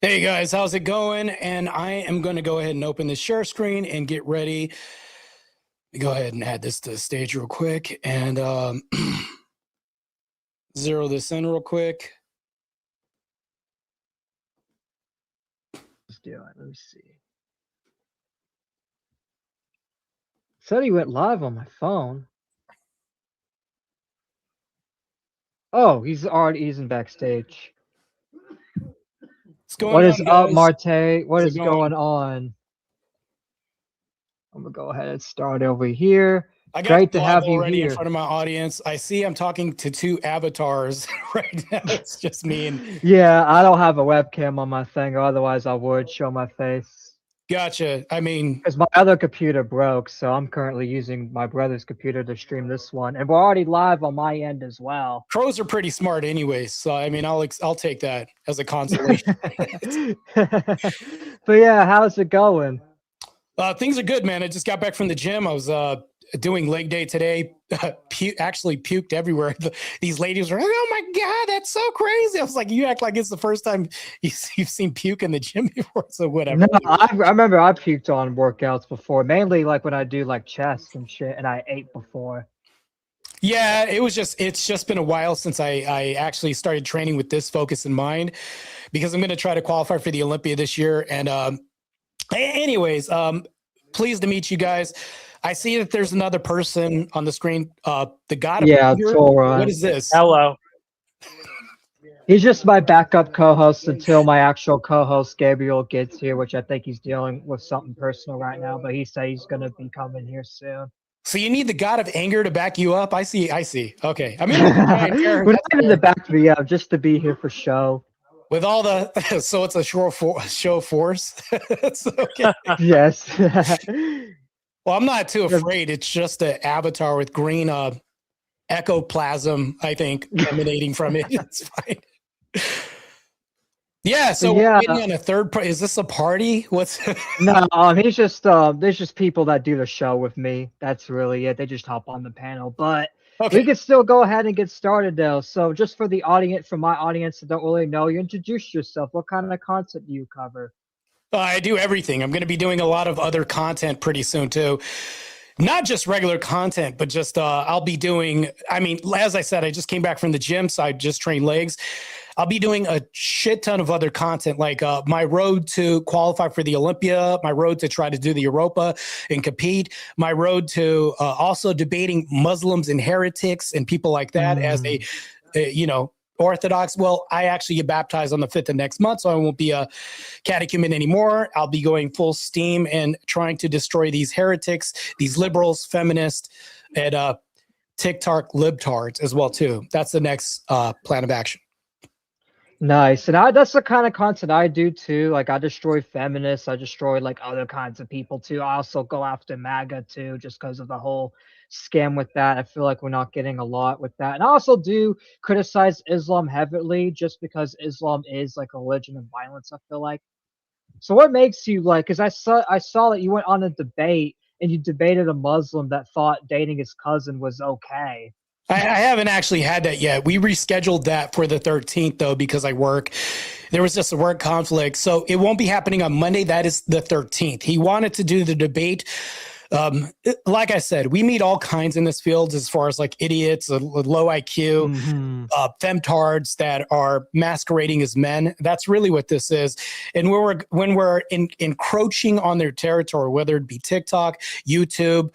Hey guys, how's it going? And I am going to go ahead and open the share screen and get ready. Go ahead and add this to the stage real quick and zero this in real quick. Let's do it. Let me see. Said he went live on my phone. Oh, he's in backstage. What's going What on, is up, guys? Martae? What How's is it going on? I'm gonna go ahead and start over here. I got Great to live have you already in here. front of my audience. I see I'm talking to two avatars right now. It's just me and Yeah, I don't have a webcam on my thing, or otherwise I would show my face. gotcha. I mean, Because my other computer broke, so I'm currently using my brother's computer to stream this one, and we're already live on my end as well. pros are pretty smart anyways, so I mean, I'll take that as a consolation. But yeah, how's it going? Things are good, man. I just got back from the gym. I was doing leg day today. Actually puked everywhere. These ladies were like, "Oh my god, that's so crazy!" I was like, "You act like it's the first time you've seen puke in the gym before." So whatever. No, I remember I puked on workouts before, mainly like when I do like chest and shit, and I ate before. Yeah, it's just been a while since I actually started training with this focus in mind, because I'm going to try to qualify for the Olympia this year. And anyways, pleased to meet you guys. I see that there's another person on the screen. The god of Torah. What is this? Hello. He's just my backup co-host until my actual co-host Gabriel gets here, which I think he's dealing with something personal right now, but he said he's gonna be coming here soon. So you need the god of anger to back you up. I see. Okay. I mean, we're not even to back me up, just to be here for show. With all the so it's a show force. It's okay. Yes. Well, I'm not too afraid. It's just an avatar with green ectoplasm, I think, emanating from it. It's fine. Yeah, so yeah, we're on a third is this a party? What's No, he's just there's just people that do the show with me. That's really it. They just hop on the panel. But we can still go ahead and get started though. So just for the audience, for my audience that don't really know, you introduce yourself. What kind of content do you cover? I do everything. I'm going to be doing a lot of other content pretty soon too. Not just regular content, but just I'll be doing, I mean, as I said, I just came back from the gym, so I just trained legs. I'll be doing a shit ton of other content, like my road to qualify for the Olympia, my road to try to do the Europa and compete, my road to also debating Muslims and heretics and people like that as a, Orthodox. Well, I actually get baptized on the 5th of next month, so I won't be a catechumen anymore. I'll be going full steam and trying to destroy these heretics, these liberals, feminists, and TikTok libtards as well too. That's the next plan of action. Nice. And that's the kind of content I do too. Like I destroy feminists, I destroy like other kinds of people too. I also go after MAGA too, just because of the whole scam with that. I feel like we're not getting a lot with that. And I also do criticize Islam heavily, just because Islam is like a religion of violence, I feel like. So what makes you like, because I saw that you went on a debate and you debated a Muslim that thought dating his cousin was okay. I haven't actually had that yet. We rescheduled that for the 13th, though, because I work. There was just a work conflict. So it won't be happening on Monday. That is the 13th. He wanted to do the debate. Like I said, we meet all kinds in this field as far as like idiots, low IQ, femtards that are masquerading as men. That's really what this is. And when we're encroaching on their territory, whether it be TikTok, YouTube,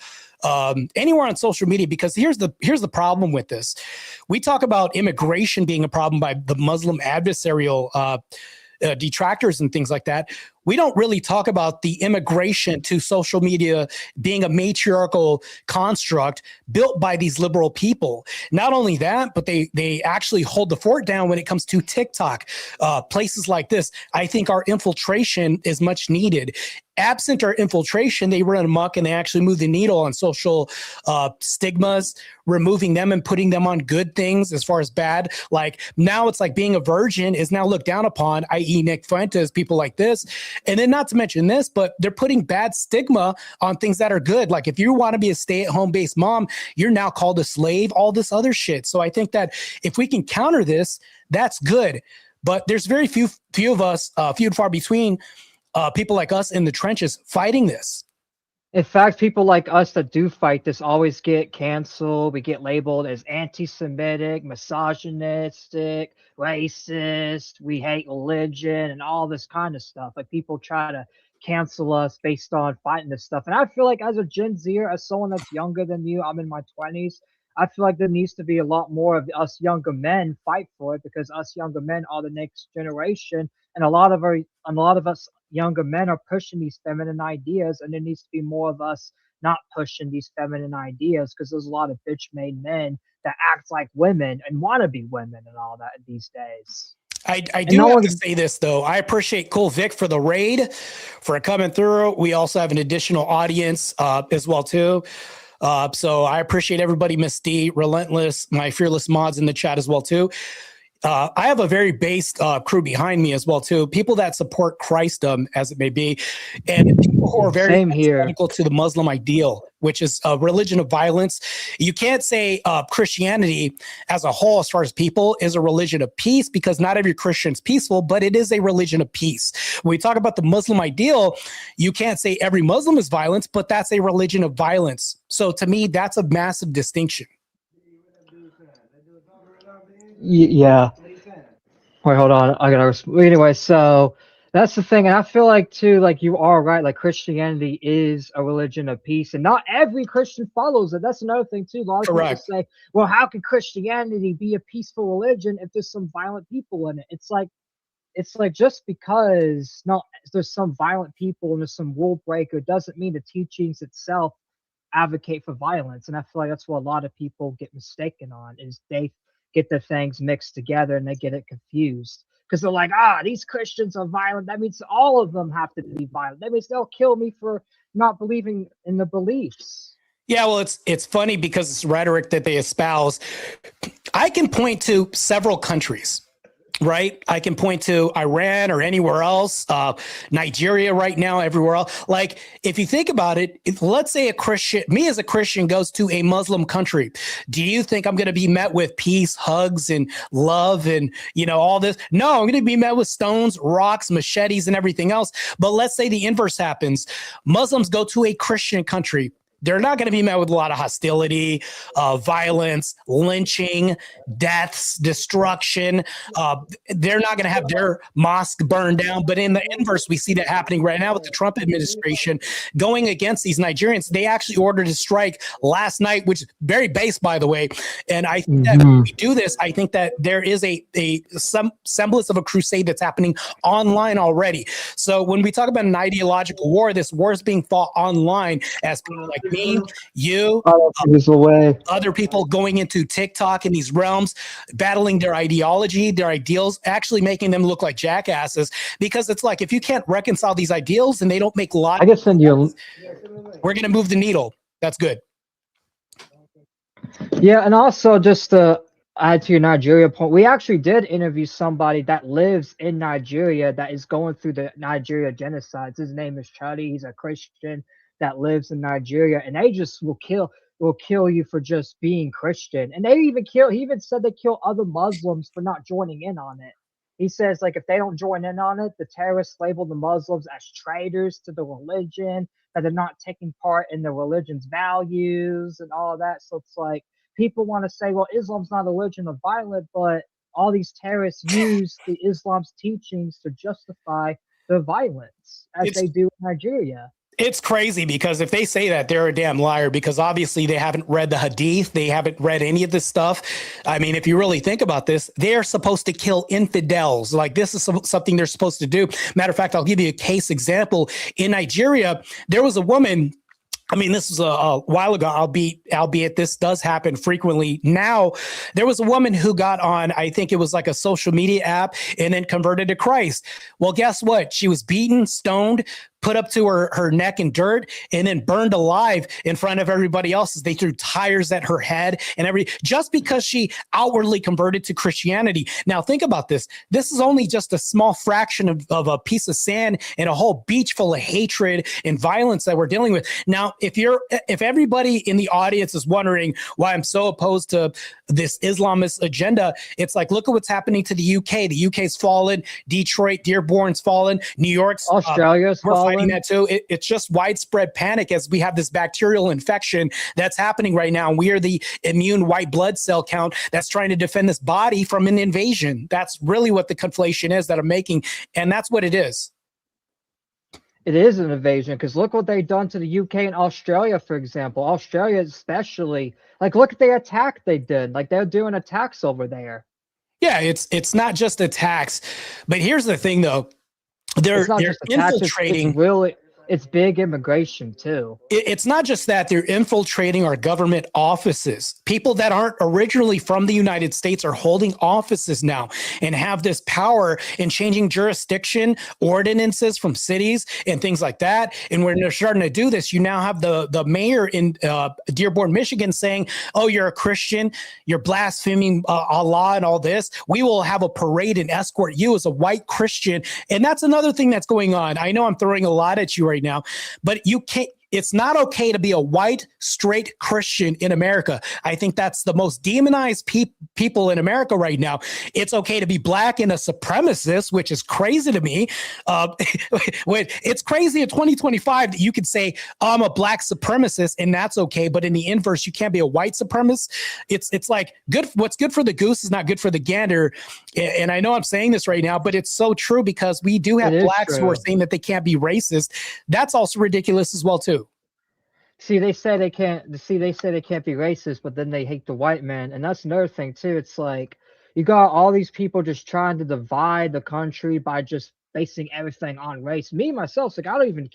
anywhere on social media, because here's the problem with this. We talk about immigration being a problem by the Muslim adversarial detractors and things like that. We don't really talk about the immigration to social media being a matriarchal construct built by these liberal people. Not only that, but they actually hold the fort down when it comes to TikTok, places like this. I think our infiltration is much needed. Absent our infiltration, they run amok and they actually move the needle on social stigmas, removing them and putting them on good things as far as bad. Like now it's like being a virgin is now looked down upon, i.e. Nick Fuentes, people like this. And then not to mention this, but they're putting bad stigma on things that are good. Like if you want to be a stay-at-home based mom, you're now called a slave, all this other shit. So I think that if we can counter this, that's good. but there's very few of us, few and far between, people like us in the trenches fighting this. In fact, people like us that do fight this always get canceled. We get labeled as anti-Semitic, misogynistic, racist. We hate religion and all this kind of stuff. Like people try to cancel us based on fighting this stuff. And I feel like as a Gen Zer, as someone that's younger than you, I'm in my 20s. I feel like there needs to be a lot more of us younger men fight for it because us younger men are the next generation, and a lot of us younger men are pushing these feminine ideas, and there needs to be more of us not pushing these feminine ideas because there's a lot of bitch made men that act like women and want to be women and all that these days. I do have to say this, though. I appreciate Cool Vic for the raid, for coming through. We also have an additional audience as well, too. So I appreciate everybody, Miss D, Relentless, my fearless mods in the chat as well, too. I have a very based crew behind me as well, too. People that support Christdom, as it may be, and people who are very critical to the Muslim ideal, which is a religion of violence. You can't say Christianity as a whole, as far as people, is a religion of peace, because not every Christian is peaceful, but it is a religion of peace. When we talk about the Muslim ideal, you can't say every Muslim is violence, but that's a religion of violence. So to me, that's a massive distinction. Yeah. Wait, hold on. I gotta. Anyway, so that's the thing, and I feel like too, like you are right. Like Christianity is a religion of peace, and not every Christian follows it. That's another thing too. A lot of people say, "Well, how can Christianity be a peaceful religion if there's some violent people in it?" It's like just because there's some violent people and there's some rule breaker doesn't mean the teachings itself advocate for violence. And I feel like that's what a lot of people get mistaken on, is they get the things mixed together and they get it confused because they're like, these Christians are violent. That means all of them have to be violent. That means they'll kill me for not believing in the beliefs. Yeah, well, it's funny because it's rhetoric that they espouse. I can point to several countries, right? I can point to Iran or anywhere else, Nigeria right now, everywhere else. Like, if you think about it, let's say me as a Christian goes to a Muslim country. Do you think I'm going to be met with peace, hugs, and love and, all this? No, I'm going to be met with stones, rocks, machetes, and everything else. But let's say the inverse happens. Muslims go to a Christian country. They're not going to be met with a lot of hostility, violence, lynching, deaths, destruction. They're not going to have their mosque burned down. But in the inverse, we see that happening right now with the Trump administration going against these Nigerians. They actually ordered a strike last night, which is very base, by the way. And I think that when we do this, I think that there is some semblance of a crusade that's happening online already. So when we talk about an ideological war, this war is being fought online as people like me, you, other people going into TikTok in these realms, battling their ideology, their ideals, actually making them look like jackasses. Because it's like, if you can't reconcile these ideals and they don't make logical sense, we're going to move the needle. That's good. Yeah, and also just to add to your Nigeria point, we actually did interview somebody that lives in Nigeria that is going through the Nigeria genocides. His name is Chuddy. He's a Christian that lives in Nigeria, and they just will kill you for just being Christian. And he even said they kill other Muslims for not joining in on it. He says, like, if they don't join in on it, the terrorists label the Muslims as traitors to the religion, that they're not taking part in the religion's values and all of that. So it's like, people want to say, well, Islam's not a religion of violence, but all these terrorists use the Islam's teachings to justify the violence as they do in Nigeria. It's crazy because if they say that, they're a damn liar, because obviously they haven't read the hadith. They haven't read any of this stuff. I mean, if you really think about this, they're supposed to kill infidels. Like, this is something they're supposed to do. Matter of fact, I'll give you a case example. In Nigeria, there was a woman. I mean, this was a while ago, albeit this does happen frequently now. There was a woman who got on, I think it was like a social media app, and then converted to Christ. Well, guess what? She was beaten, stoned, put up to her neck in dirt and then burned alive in front of everybody else as they threw tires at her head and just because she outwardly converted to Christianity. Now think about this. This is only just a small fraction of a piece of sand and a whole beach full of hatred and violence that we're dealing with. Now, if everybody in the audience is wondering why I'm so opposed to this Islamist agenda, it's like, look at what's happening to the UK. The UK's fallen. Detroit, Dearborn's fallen. New York's Australia's we're fallen. fighting that too. It's just widespread panic as we have this bacterial infection that's happening right now. We are the immune white blood cell count that's trying to defend this body from an invasion. That's really what the conflation is that I'm making. And that's what it is. It is an invasion because look what they've done to the UK and Australia, for example. Australia especially, like look at the attack they did. Like they're doing attacks over there. Yeah, it's not just attacks, but here's the thing though. They're infiltrating. It's big immigration too. It's not just that they're infiltrating our government offices. People that aren't originally from the United States are holding offices now and have this power in changing jurisdiction ordinances from cities and things like that. And when they're starting to do this, you now have the mayor in Dearborn, Michigan saying, oh, you're a Christian, you're blaspheming Allah and all this. We will have a parade and escort you as a white Christian. And that's another thing that's going on. I know I'm throwing a lot at you right now, but you can't. It's not okay to be a white, straight Christian in America. I think that's the most demonized people in America right now. It's okay to be black and a supremacist, which is crazy to me. It's crazy in 2025 that you could say, I'm a black supremacist and that's okay. But in the inverse, you can't be a white supremacist. It's like what's good for the goose is not good for the gander. And I know I'm saying this right now, but it's so true because we do have blacks who are saying that they can't be racist. That's also ridiculous as well, too. See, they say they can't. See, they say they can't be racist, but then they hate the white man, and that's another thing too. It's like you got all these people just trying to divide the country by just basing everything on race. Me myself, like I don't even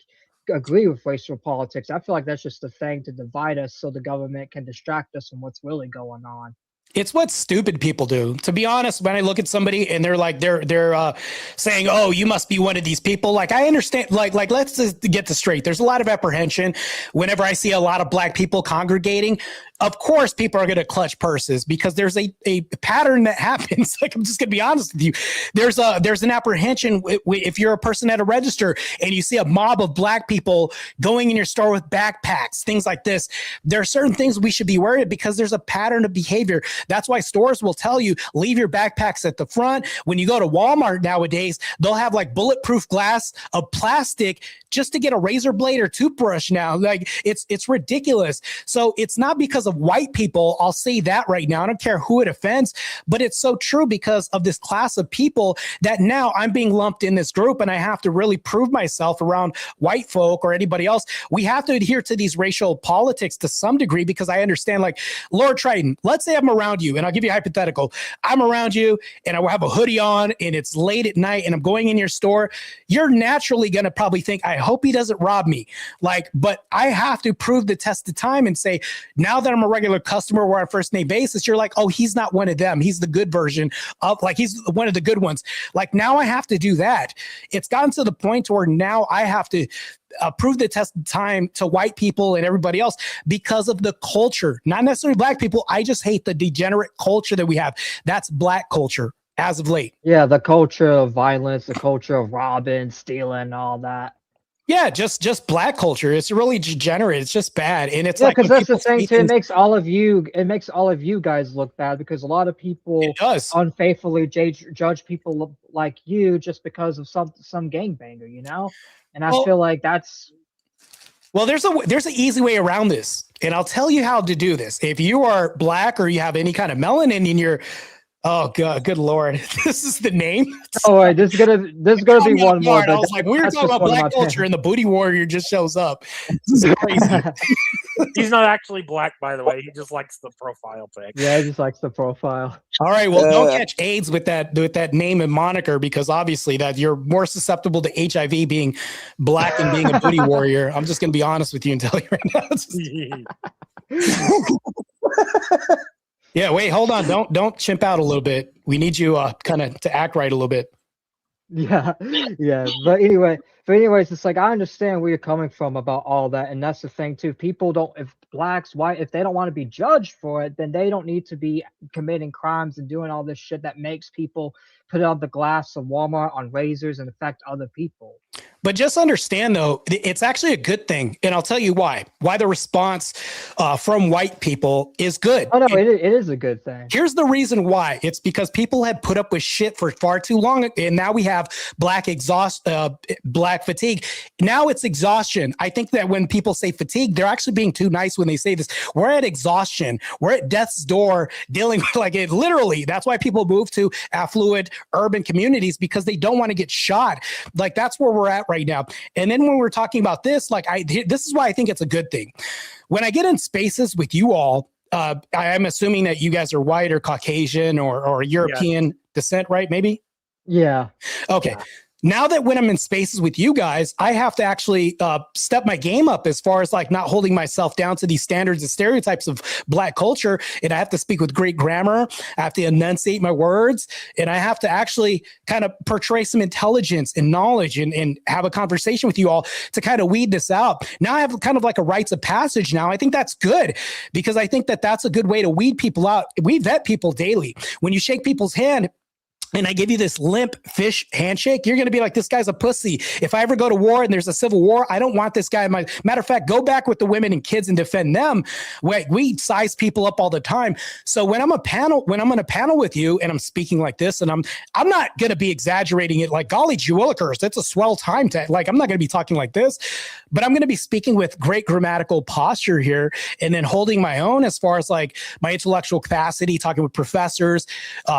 agree with racial politics. I feel like that's just a thing to divide us so the government can distract us from what's really going on. It's what stupid people do. To be honest, when I look at somebody and they're like, they're saying, oh, you must be one of these people. Like, I understand, like, let's just get this straight. There's a lot of apprehension whenever I see a lot of black people congregating. Of course, people are going to clutch purses because there's a pattern that happens. Like, I'm just going to be honest with you. There's an apprehension if you're a person at a register and you see a mob of black people going in your store with backpacks, things like this. There are certain things we should be worried because there's a pattern of behavior. That's why stores will tell you, leave your backpacks at the front. When you go to Walmart nowadays, they'll have like bulletproof glass of plastic just to get a razor blade or toothbrush now. Like it's ridiculous. So it's not because of white people. I'll say that right now. I don't care who it offends, but it's so true because of this class of people that now I'm being lumped in this group and I have to really prove myself around white folk or anybody else. We have to adhere to these racial politics to some degree because I understand, like, Lord Triton, let's say I'm around you and I'll give you a hypothetical. I'm around you and I will have a hoodie on and it's late at night and I'm going in your store. You're naturally going to probably think, I hope he doesn't rob me. Like, but I have to prove the test of time and say, now that I'm a regular customer, we're on a first name basis. You're like, oh, he's not one of them. He's the good version of, like, he's one of the good ones. Like, now I have to do that. It's gotten to the point where now I have to prove the test of time to white people and everybody else because of the culture, not necessarily black people. I just hate the degenerate culture that we have. That's black culture as of late. Yeah, the culture of violence, the culture of robbing, stealing, all that. Yeah, just black culture. It's really degenerate. It's just bad, and it's yeah, like because that's the thing too. It makes all of you guys look bad because a lot of people unfaithfully judge people like you just because of some gangbanger, you know. And I feel like that's there's an easy way around this, and I'll tell you how to do this. If you are black or you have any kind of melanin in your oh god, good lord, this is the name. Oh wait, this is gonna be one more. I was like, we were talking about black culture, and the booty warrior just shows up. This is crazy. He's not actually black, by the way. He just likes the profile pic. Yeah, he just likes the profile. All right, well, don't catch AIDS with that name and moniker because obviously that you're more susceptible to HIV being black and being a booty warrior. I'm just gonna be honest with you and tell you right now. Yeah, wait, hold on. Don't chimp out a little bit. We need you kind of to act right a little bit. Yeah, yeah. But anyways, it's like I understand where you're coming from about all that, and that's the thing too. People don't, if blacks, white, if they don't want to be judged for it, then they don't need to be committing crimes and doing all this shit that makes people put out the glass of Walmart on razors and affect other people. But just understand, though, it's actually a good thing. And I'll tell you why. Why the response from white people is good. Oh no, it is a good thing. Here's the reason why. It's because people had put up with shit for far too long, and now we have black fatigue. Now it's exhaustion. I think that when people say fatigue, they're actually being too nice when they say this. We're at exhaustion. We're at death's door, dealing with like it. Literally, that's why people move to affluent urban communities, because they don't want to get shot. Like that's where we're at right now. And then when we're talking about this, this is why I think it's a good thing. When I get in spaces with you all, I am assuming that you guys are white or Caucasian or European descent, right? Maybe? Yeah. Okay. Yeah. Now that when I'm in spaces with you guys, I have to actually step my game up as far as like not holding myself down to these standards and stereotypes of black culture. And I have to speak with great grammar. I have to enunciate my words. And I have to actually kind of portray some intelligence and knowledge and have a conversation with you all to kind of weed this out. Now I have kind of like a rites of passage now. I think that's good, because I think that that's a good way to weed people out. We vet people daily. When you shake people's hand, and I give you this limp fish handshake, you're going to be like, this guy's a pussy. If I ever go to war and there's a civil war, I don't want this guy. Matter of fact, go back with the women and kids and defend them. We size people up all the time. So when I'm on a panel with you and I'm speaking like this, and I'm not going to be exaggerating it like, golly gee willikers, it's a swell time to, like, I'm not going to be talking like this, but I'm going to be speaking with great grammatical posture here, and then holding my own as far as like my intellectual capacity, talking with professors,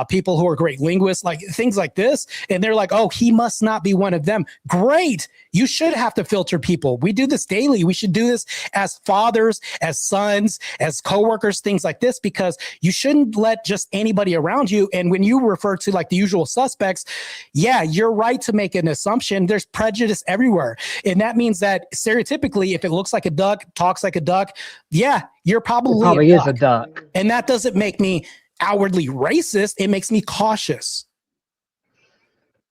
people who are great linguists, like things like this. And they're like, oh, he must not be one of them. Great. You should have to filter people. We do this daily. We should do this as fathers, as sons, as coworkers, things like this, because you shouldn't let just anybody around you. And when you refer to like the usual suspects, yeah, you're right to make an assumption. There's prejudice everywhere. And that means that stereotypically, if it looks like a duck, talks like a duck, yeah, you're probably is a duck. And that doesn't make me outwardly racist. It makes me cautious.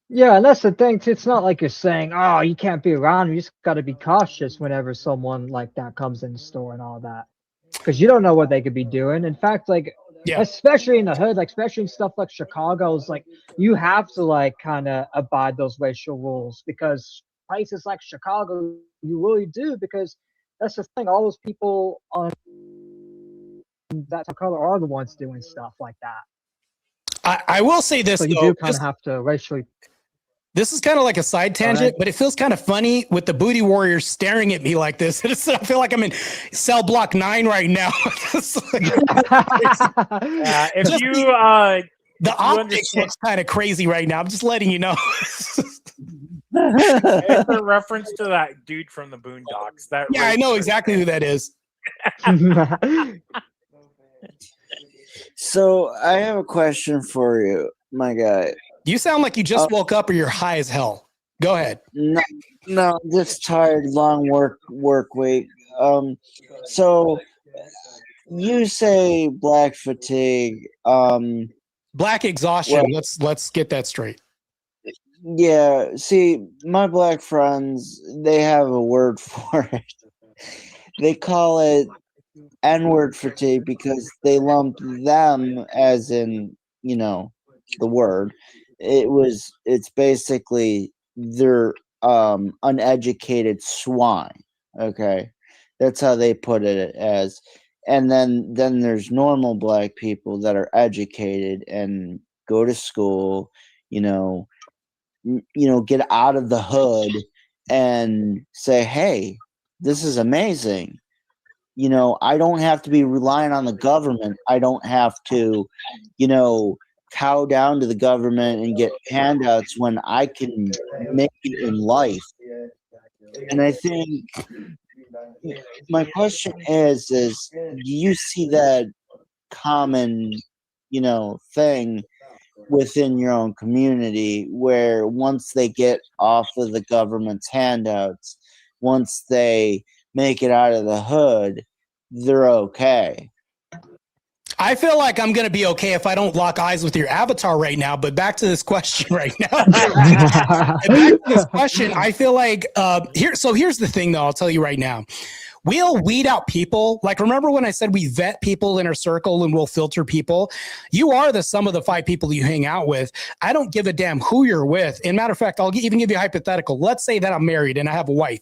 Yeah, and that's the thing too. It's not like you're saying, "Oh, you can't be around him." You just got to be cautious whenever someone like that comes in the store and all that, because you don't know what they could be doing. In fact, like especially in the hood, like especially in stuff like Chicago's, like you have to like kind of abide those racial rules, because places like Chicago, you really do, because that's the thing. All those people on that color are the ones doing stuff like that. I will say this, so you do kind of have to racially. This is kind of like a side tangent, but it feels kind of funny with the booty warriors staring at me like this. I feel like I'm in cell block 9 right now. The optics looks kind of crazy right now. I'm just letting you know. It's a reference to that dude from the Boondocks. I know exactly who that is. So I have a question for you, my guy. You sound like you just woke up or you're high as hell. Go ahead. No, just tired, long work week. So you say black fatigue. Black exhaustion. Well, let's get that straight. Yeah. See, my black friends, they have a word for it. They call it N-word fatigue, because they lump them as in, the word. It's basically they're uneducated swine. Okay, that's how they put it as. And then there's normal black people that are educated and go to school, get out of the hood and say, hey, this is amazing. I don't have to be relying on the government. I don't have to, cow down to the government and get handouts when I can make it in life. And I think my question is do you see that common, thing within your own community, where once they get off of the government's handouts, once they make it out of the hood, they're okay? I feel like I'm going to be okay if I don't lock eyes with your avatar right now. But back to this question right now. Back to this question, I feel like here's the thing, though. I'll tell you right now. We'll weed out people. Like, remember when I said we vet people in our circle and we'll filter people? You are the sum of the 5 people you hang out with. I don't give a damn who you're with. And matter of fact, I'll even give you a hypothetical. Let's say that I'm married and I have a wife.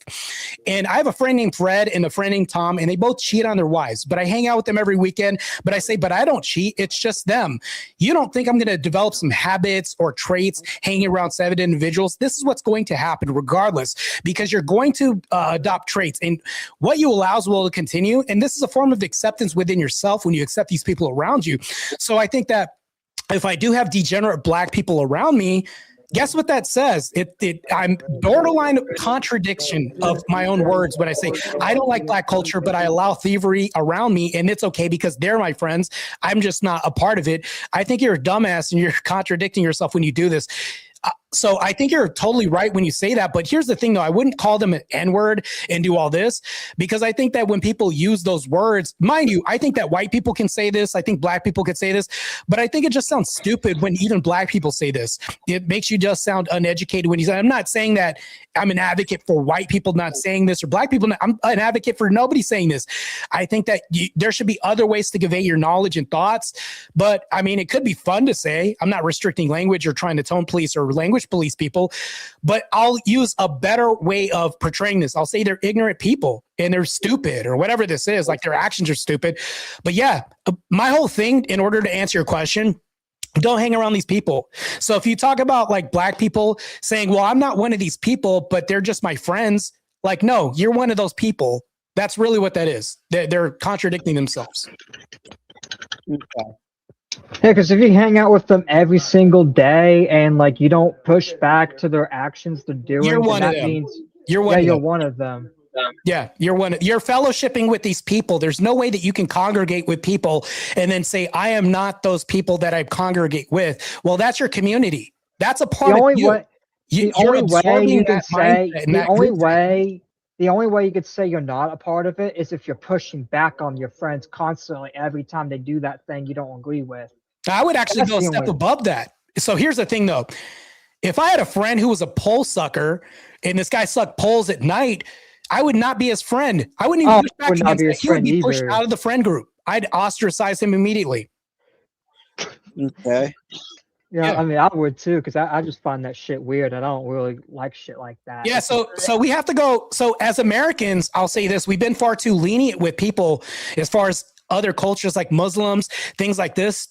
And I have a friend named Fred and a friend named Tom, and they both cheat on their wives. But I hang out with them every weekend. But I say, but I don't cheat. It's just them. You don't think I'm going to develop some habits or traits hanging around 7 individuals? This is what's going to happen regardless, because you're going to adopt traits. And what you allows will continue. And this is a form of acceptance within yourself when you accept these people around you. So I think that if I do have degenerate Black people around me, guess what that says? I'm borderline contradiction of my own words when I say I don't like Black culture, but I allow thievery around me, and it's okay because they're my friends. I'm just not a part of it. I think you're a dumbass and you're contradicting yourself when you do this. So I think you're totally right when you say that. But here's the thing, though. I wouldn't call them an N-word and do all this, because I think that when people use those words, mind you, I think that white people can say this. I think Black people could say this. But I think it just sounds stupid when even Black people say this. It makes you just sound uneducated when you say, I'm not saying that I'm an advocate for white people not saying this or Black people. I'm an advocate for nobody saying this. I think that there should be other ways to convey your knowledge and thoughts. But I mean, it could be fun to say. I'm not restricting language or trying to tone police or language police people, but I'll use a better way of portraying this. I'll say they're ignorant people and they're stupid or whatever this is, like their actions are stupid. But yeah, my whole thing, in order to answer your question, don't hang around these people. So if you talk about like Black people saying, well, I'm not one of these people, but they're just my friends. Like, no, you're one of those people. That's really what that is. They're contradicting themselves. Okay. Yeah, because if you hang out with them every single day and like you don't push back to their actions they're doing, You're one of that them. means You're one. you're one of them. Yeah, you're fellowshipping with these people. There's no way that you can congregate with people and then say, I am not those people that I congregate with. Well, that's your community. That's a part of you. The only way you can say the only way you could say you're not a part of it is if you're pushing back on your friends constantly every time they do that thing you don't agree with. I would actually go a step above that. So here's the thing, though. If I had a friend who was a pole sucker and this guy sucked poles at night, I would not be his friend. I wouldn't even push back against him. He would be pushed out of the friend group. I'd ostracize him immediately. Okay. Yeah, I mean, I would too, because I just find that shit weird. I don't really like shit like that. Yeah, so we have to go. So as Americans, I'll say this: we've been far too lenient with people as far as other cultures like Muslims, things like this.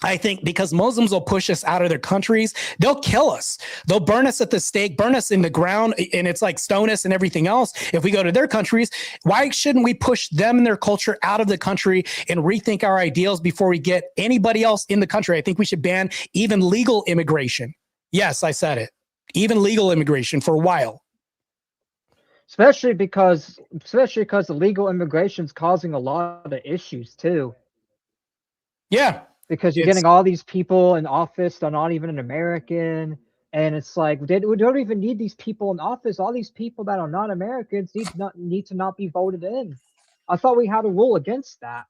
I think because Muslims will push us out of their countries, they'll kill us. They'll burn us at the stake, burn us in the ground, and it's like stone us and everything else. If we go to their countries, why shouldn't we push them and their culture out of the country and rethink our ideals before we get anybody else in the country? I think we should ban even legal immigration. Yes, I said it. Even legal immigration for a while. Especially because illegal immigration is causing a lot of issues too. Yeah. Because you're getting all these people in office that are not even an American. And it's like, we don't even need these people in office. All these people that are not Americans need to not be voted in. I thought we had a rule against that.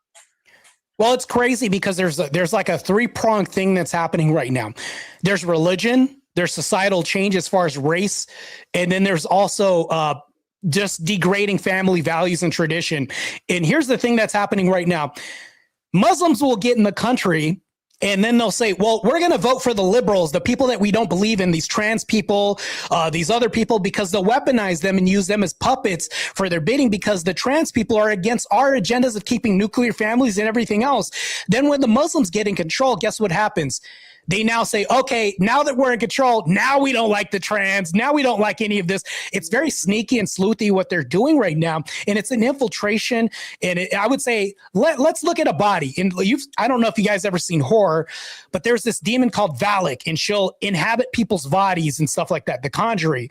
Well, it's crazy because there's like a 3-pronged thing that's happening right now. There's religion, there's societal change as far as race, and then there's also just degrading family values and tradition. And here's the thing that's happening right now. Muslims will get in the country and then they'll say, well, we're going to vote for the liberals, the people that we don't believe in, these trans people, these other people, because they'll weaponize them and use them as puppets for their bidding because the trans people are against our agendas of keeping nuclear families and everything else. Then when the Muslims get in control, guess what happens? They now say, okay, now that we're in control, now we don't like the trans. Now we don't like any of this. It's very sneaky and sleuthy what they're doing right now. And it's an infiltration. And I would say, let's look at a body. And I don't know if you guys ever seen horror, but there's this demon called Valak, and she'll inhabit people's bodies and stuff like that. The Conjuring,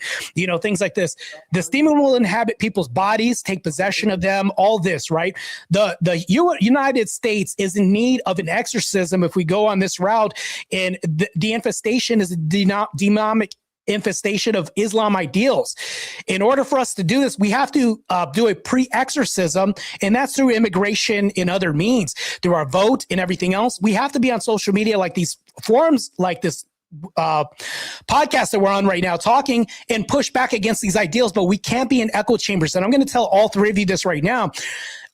things like this. This demon will inhabit people's bodies, take possession of them, all this, right? The United States is in need of an exorcism if we go on this route. And the infestation is a demonic infestation of Islam ideals. In order for us to do this, we have to do a pre-exorcism, and that's through immigration and other means, through our vote and everything else. We have to be on social media, like these forums, like this podcast that we're on right now, talking and push back against these ideals, but we can't be in echo chambers. And I'm going to tell all three of you this right now.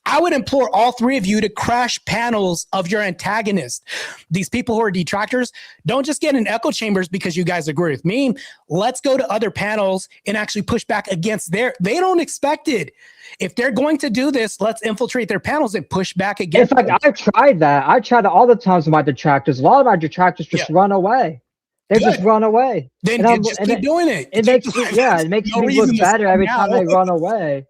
I would implore all three of you to crash panels of your antagonists. These people who are detractors, don't just get in echo chambers because you guys agree with me. Let's go to other panels and actually push back against they don't expect it. If they're going to do this, let's infiltrate their panels and push back against them. I've tried that. I tried it all the times with my detractors. A lot of my detractors just run away. They just run away. Then just keep doing it. It makes me look better every time they run away.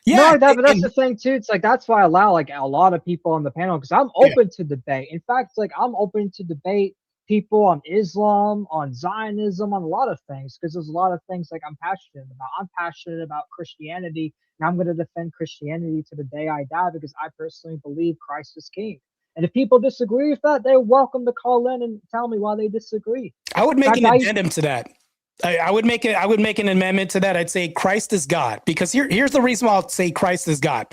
Yeah, but that's the thing too. It's like that's why I allow like a lot of people on the panel, because I'm open to debate. In fact, like I'm open to debate people on Islam, on Zionism, on a lot of things, because there's a lot of things like I'm passionate about. I'm passionate about Christianity, and I'm going to defend Christianity to the day I die, because I personally believe Christ is king. And if people disagree with that, they're welcome to call in and tell me why they disagree. I would make an addendum to that. I would make an amendment to that. I'd say Christ is God, because here's the reason why I'll say Christ is God.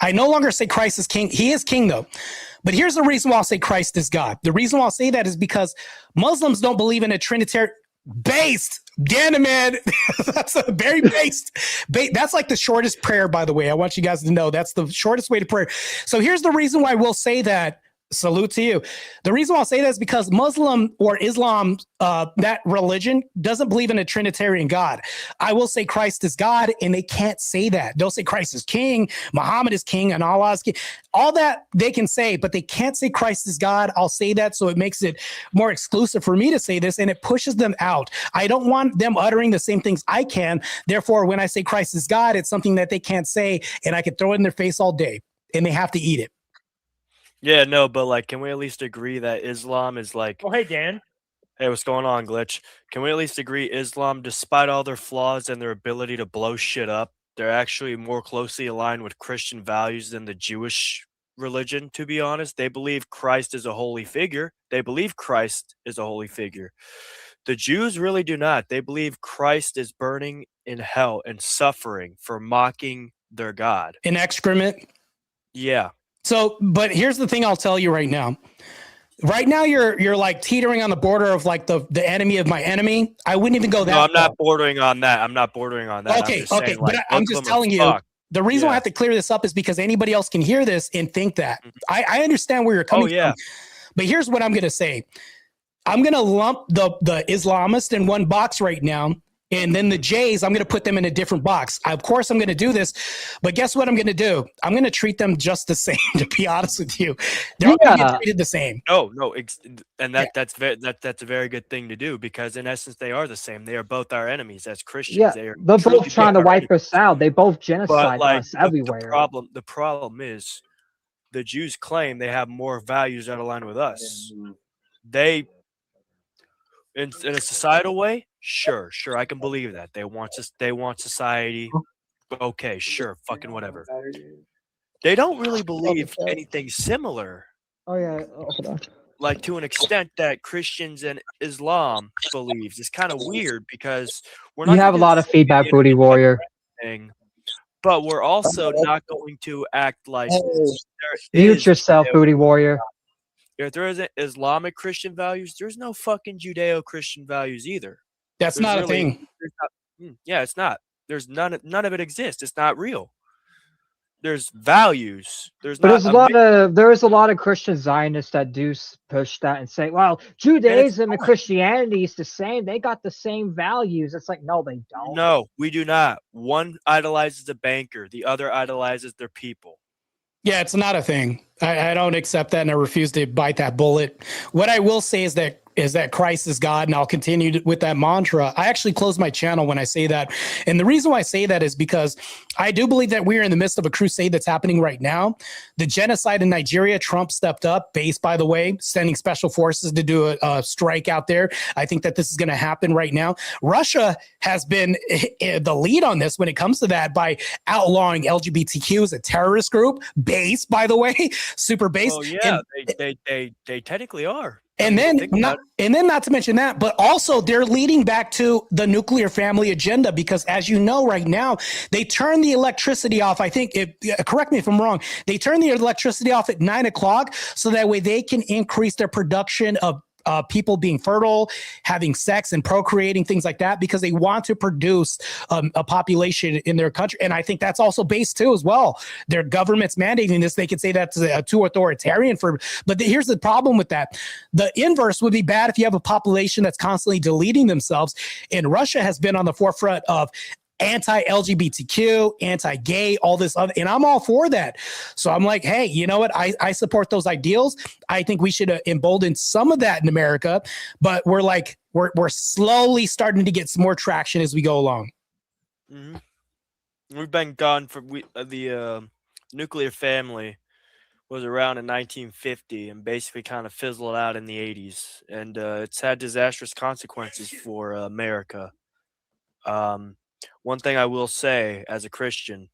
I no longer say Christ is king. He is king though. But here's the reason why I'll say Christ is God. The reason why I'll say that is because Muslims don't believe in a Trinitarian based. Damn it, man. That's a very based. That's like the shortest prayer, by the way. I want you guys to know that's the shortest way to pray. So here's the reason why we'll say that. Salute to you. The reason why I'll say that is because Muslim or Islam, that religion doesn't believe in a Trinitarian God. I will say Christ is God, and they can't say that. They'll say Christ is king, Muhammad is king, and Allah is king. All that they can say, but they can't say Christ is God. I'll say that, so it makes it more exclusive for me to say this, and it pushes them out. I don't want them uttering the same things I can. Therefore, when I say Christ is God, it's something that they can't say, and I can throw it in their face all day, and they have to eat it. Yeah, no, but like, can we at least agree that Islam is like... Oh, hey, Dan. Hey, what's going on, Glitch? Can we at least agree Islam, despite all their flaws and their ability to blow shit up, they're actually more closely aligned with Christian values than the Jewish religion, to be honest? They believe Christ is a holy figure. The Jews really do not. They believe Christ is burning in hell and suffering for mocking their God. In excrement? Yeah. So, but here's the thing I'll tell you right now. Right now, you're like teetering on the border of like the enemy of my enemy. I wouldn't even go that. No, I'm not bordering on that. Okay, saying, but I'm just telling you. The reason why I have to clear this up is because anybody else can hear this and think that. I understand where you're coming from. But here's what I'm going to say. I'm going to lump the Islamist in one box right now. And then the Jays, I'm going to put them in a different box. Of course, I'm going to do this. But guess what I'm going to do? I'm going to treat them just the same, to be honest with you. They're all going to get treated the same. No. And that's a very good thing to do, because in essence, they are the same. They are both our enemies as Christians. Yeah, they're both trying to wipe us out. They both genocide us everywhere. The problem is the Jews claim they have more values that align with us. They, in a societal way, sure, I can believe that. They want society. Okay, sure, fucking whatever. They don't really believe anything similar. Oh yeah, hold on. Like to an extent that Christians and Islam believes. It's kind of weird because we're not. You have a lot of feedback, Booty Warrior. But we're also not going to act like mute yourself, Booty Warrior. If there isn't Islamic Christian values, there's no fucking Judeo-Christian values either. That's not a thing. Yeah, it's not. There's none of it exists. It's not real. There's values. There is a lot of Christian Zionists that do push that and say, well, Judaism and Christianity is the same. They got the same values. It's like, no, they don't. No, we do not. One idolizes a banker. The other idolizes their people. Yeah, it's not a thing. I don't accept that, and I refuse to bite that bullet. What I will say is that Christ is God, and I'll continue with that mantra. I actually close my channel when I say that. And the reason why I say that is because I do believe that we're in the midst of a crusade that's happening right now. The genocide in Nigeria, Trump stepped up, base, by the way, sending special forces to do a strike out there. I think that this is going to happen right now. Russia has been the lead on this when it comes to that by outlawing LGBTQ as a terrorist group. Base, by the way, super base. Oh, yeah, they technically are. And then not to mention that, but also they're leading back to the nuclear family agenda because, as you know, right now they turn the electricity off. I think, correct me if I'm wrong, they turn the electricity off at 9 o'clock so that way they can increase their production of people being fertile, having sex and procreating, things like that, because they want to produce a population in their country. And I think that's also based too as well. Their government's mandating this. They could say that's too authoritarian but here's the problem with that. The inverse would be bad if you have a population that's constantly deleting themselves. And Russia has been on the forefront of anti-LGBTQ, anti-gay, all this other, and I'm all for that. So I'm like, hey, you know what? I support those ideals. I think we should embolden some of that in America, but we're slowly starting to get some more traction as we go along. Mm-hmm. We've been gone for the nuclear family was around in 1950 and basically kind of fizzled out in the 80s, and it's had disastrous consequences for America. One thing I will say as a Christian,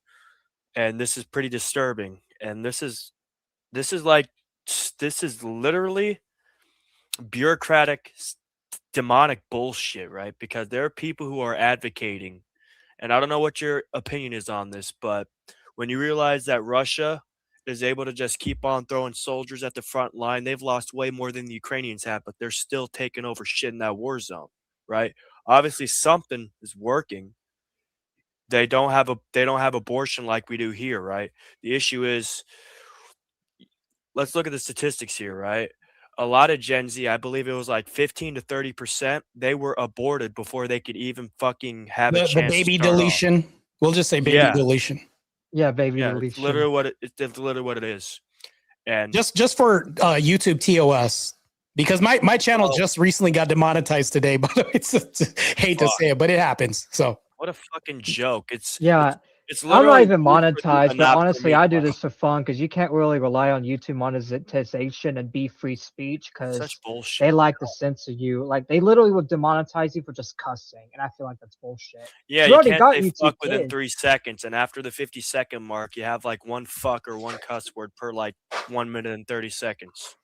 and this is pretty disturbing, and this is literally bureaucratic, demonic bullshit, right? Because there are people who are advocating, and I don't know what your opinion is on this, but when you realize that Russia is able to just keep on throwing soldiers at the front line, they've lost way more than the Ukrainians have, but they're still taking over shit in that war zone, right? Obviously, something is working. They don't have abortion like we do here, right? The issue is, let's look at the statistics here, right? A lot of Gen Z, I believe it was like 15 to 30%, they were aborted before they could even fucking have a The chance baby to start deletion. off. We'll just say baby deletion. Yeah, baby Yeah, deletion. it's literally what it is. And just for YouTube TOS, because my channel just recently got demonetized today, but hate to say it, but it happens. So what a fucking joke. It's I'm not literally even monetized, but honestly, I do bro. this for fun because you can't really rely on YouTube monetization and be free speech because Such bullshit. they like to censor you. Like they literally would demonetize you for just cussing, and I feel like that's bullshit. Yeah, you can't say fuck within 3 seconds, and after the 50-second mark, you have like one fuck or one cuss word per like 1 minute and 30 seconds.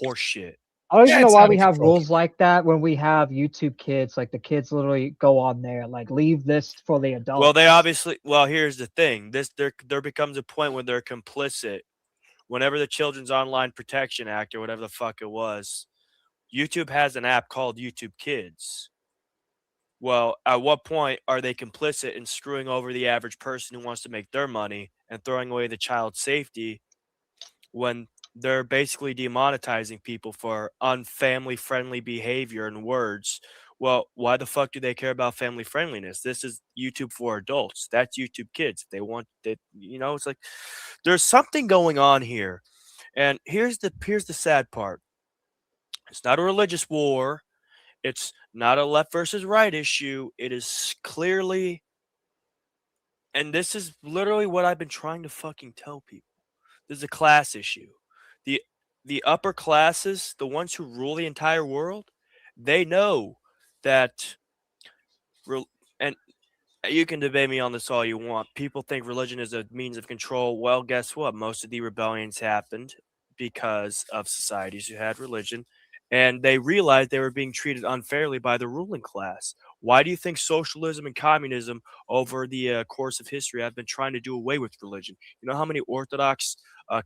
Horseshit. I don't even know why we have rules like that when we have YouTube Kids. Like the kids literally go on there, like leave this for the adults. Well, they obviously. Well, here's the thing. There becomes a point where they're complicit. Whenever the Children's Online Protection Act or whatever the fuck it was, YouTube has an app called YouTube Kids. Well, at what point are they complicit in screwing over the average person who wants to make their money and throwing away the child's safety when they're basically demonetizing people for unfamily friendly behavior and words? Well, why the fuck do they care about family friendliness? This is YouTube for adults. That's YouTube Kids. They want that, it's like there's something going on here. And here's the sad part. It's not a religious war. It's not a left versus right issue. It is clearly, and this is literally what I've been trying to fucking tell people. This is a class issue. The upper classes, the ones who rule the entire world, they know that, and you can debate me on this all you want. People think religion is a means of control. Well, guess what? Most of the rebellions happened because of societies who had religion, and they realized they were being treated unfairly by the ruling class. Why do you think socialism and communism over the course of history have been trying to do away with religion? You know how many Orthodox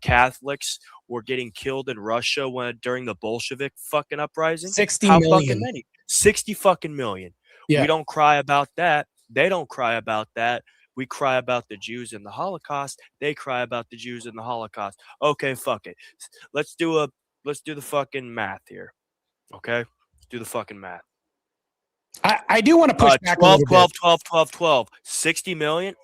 Catholics were getting killed in Russia during the Bolshevik fucking uprising? 60 How million. fucking many? 60 fucking million. Yeah. We don't cry about that. They don't cry about that. We cry about the Jews in the Holocaust. They cry about the Jews in the Holocaust. Okay, fuck it. Let's do the fucking math here. Okay? Let's do the fucking math. I do want to push back 12, a little 12. 60 million?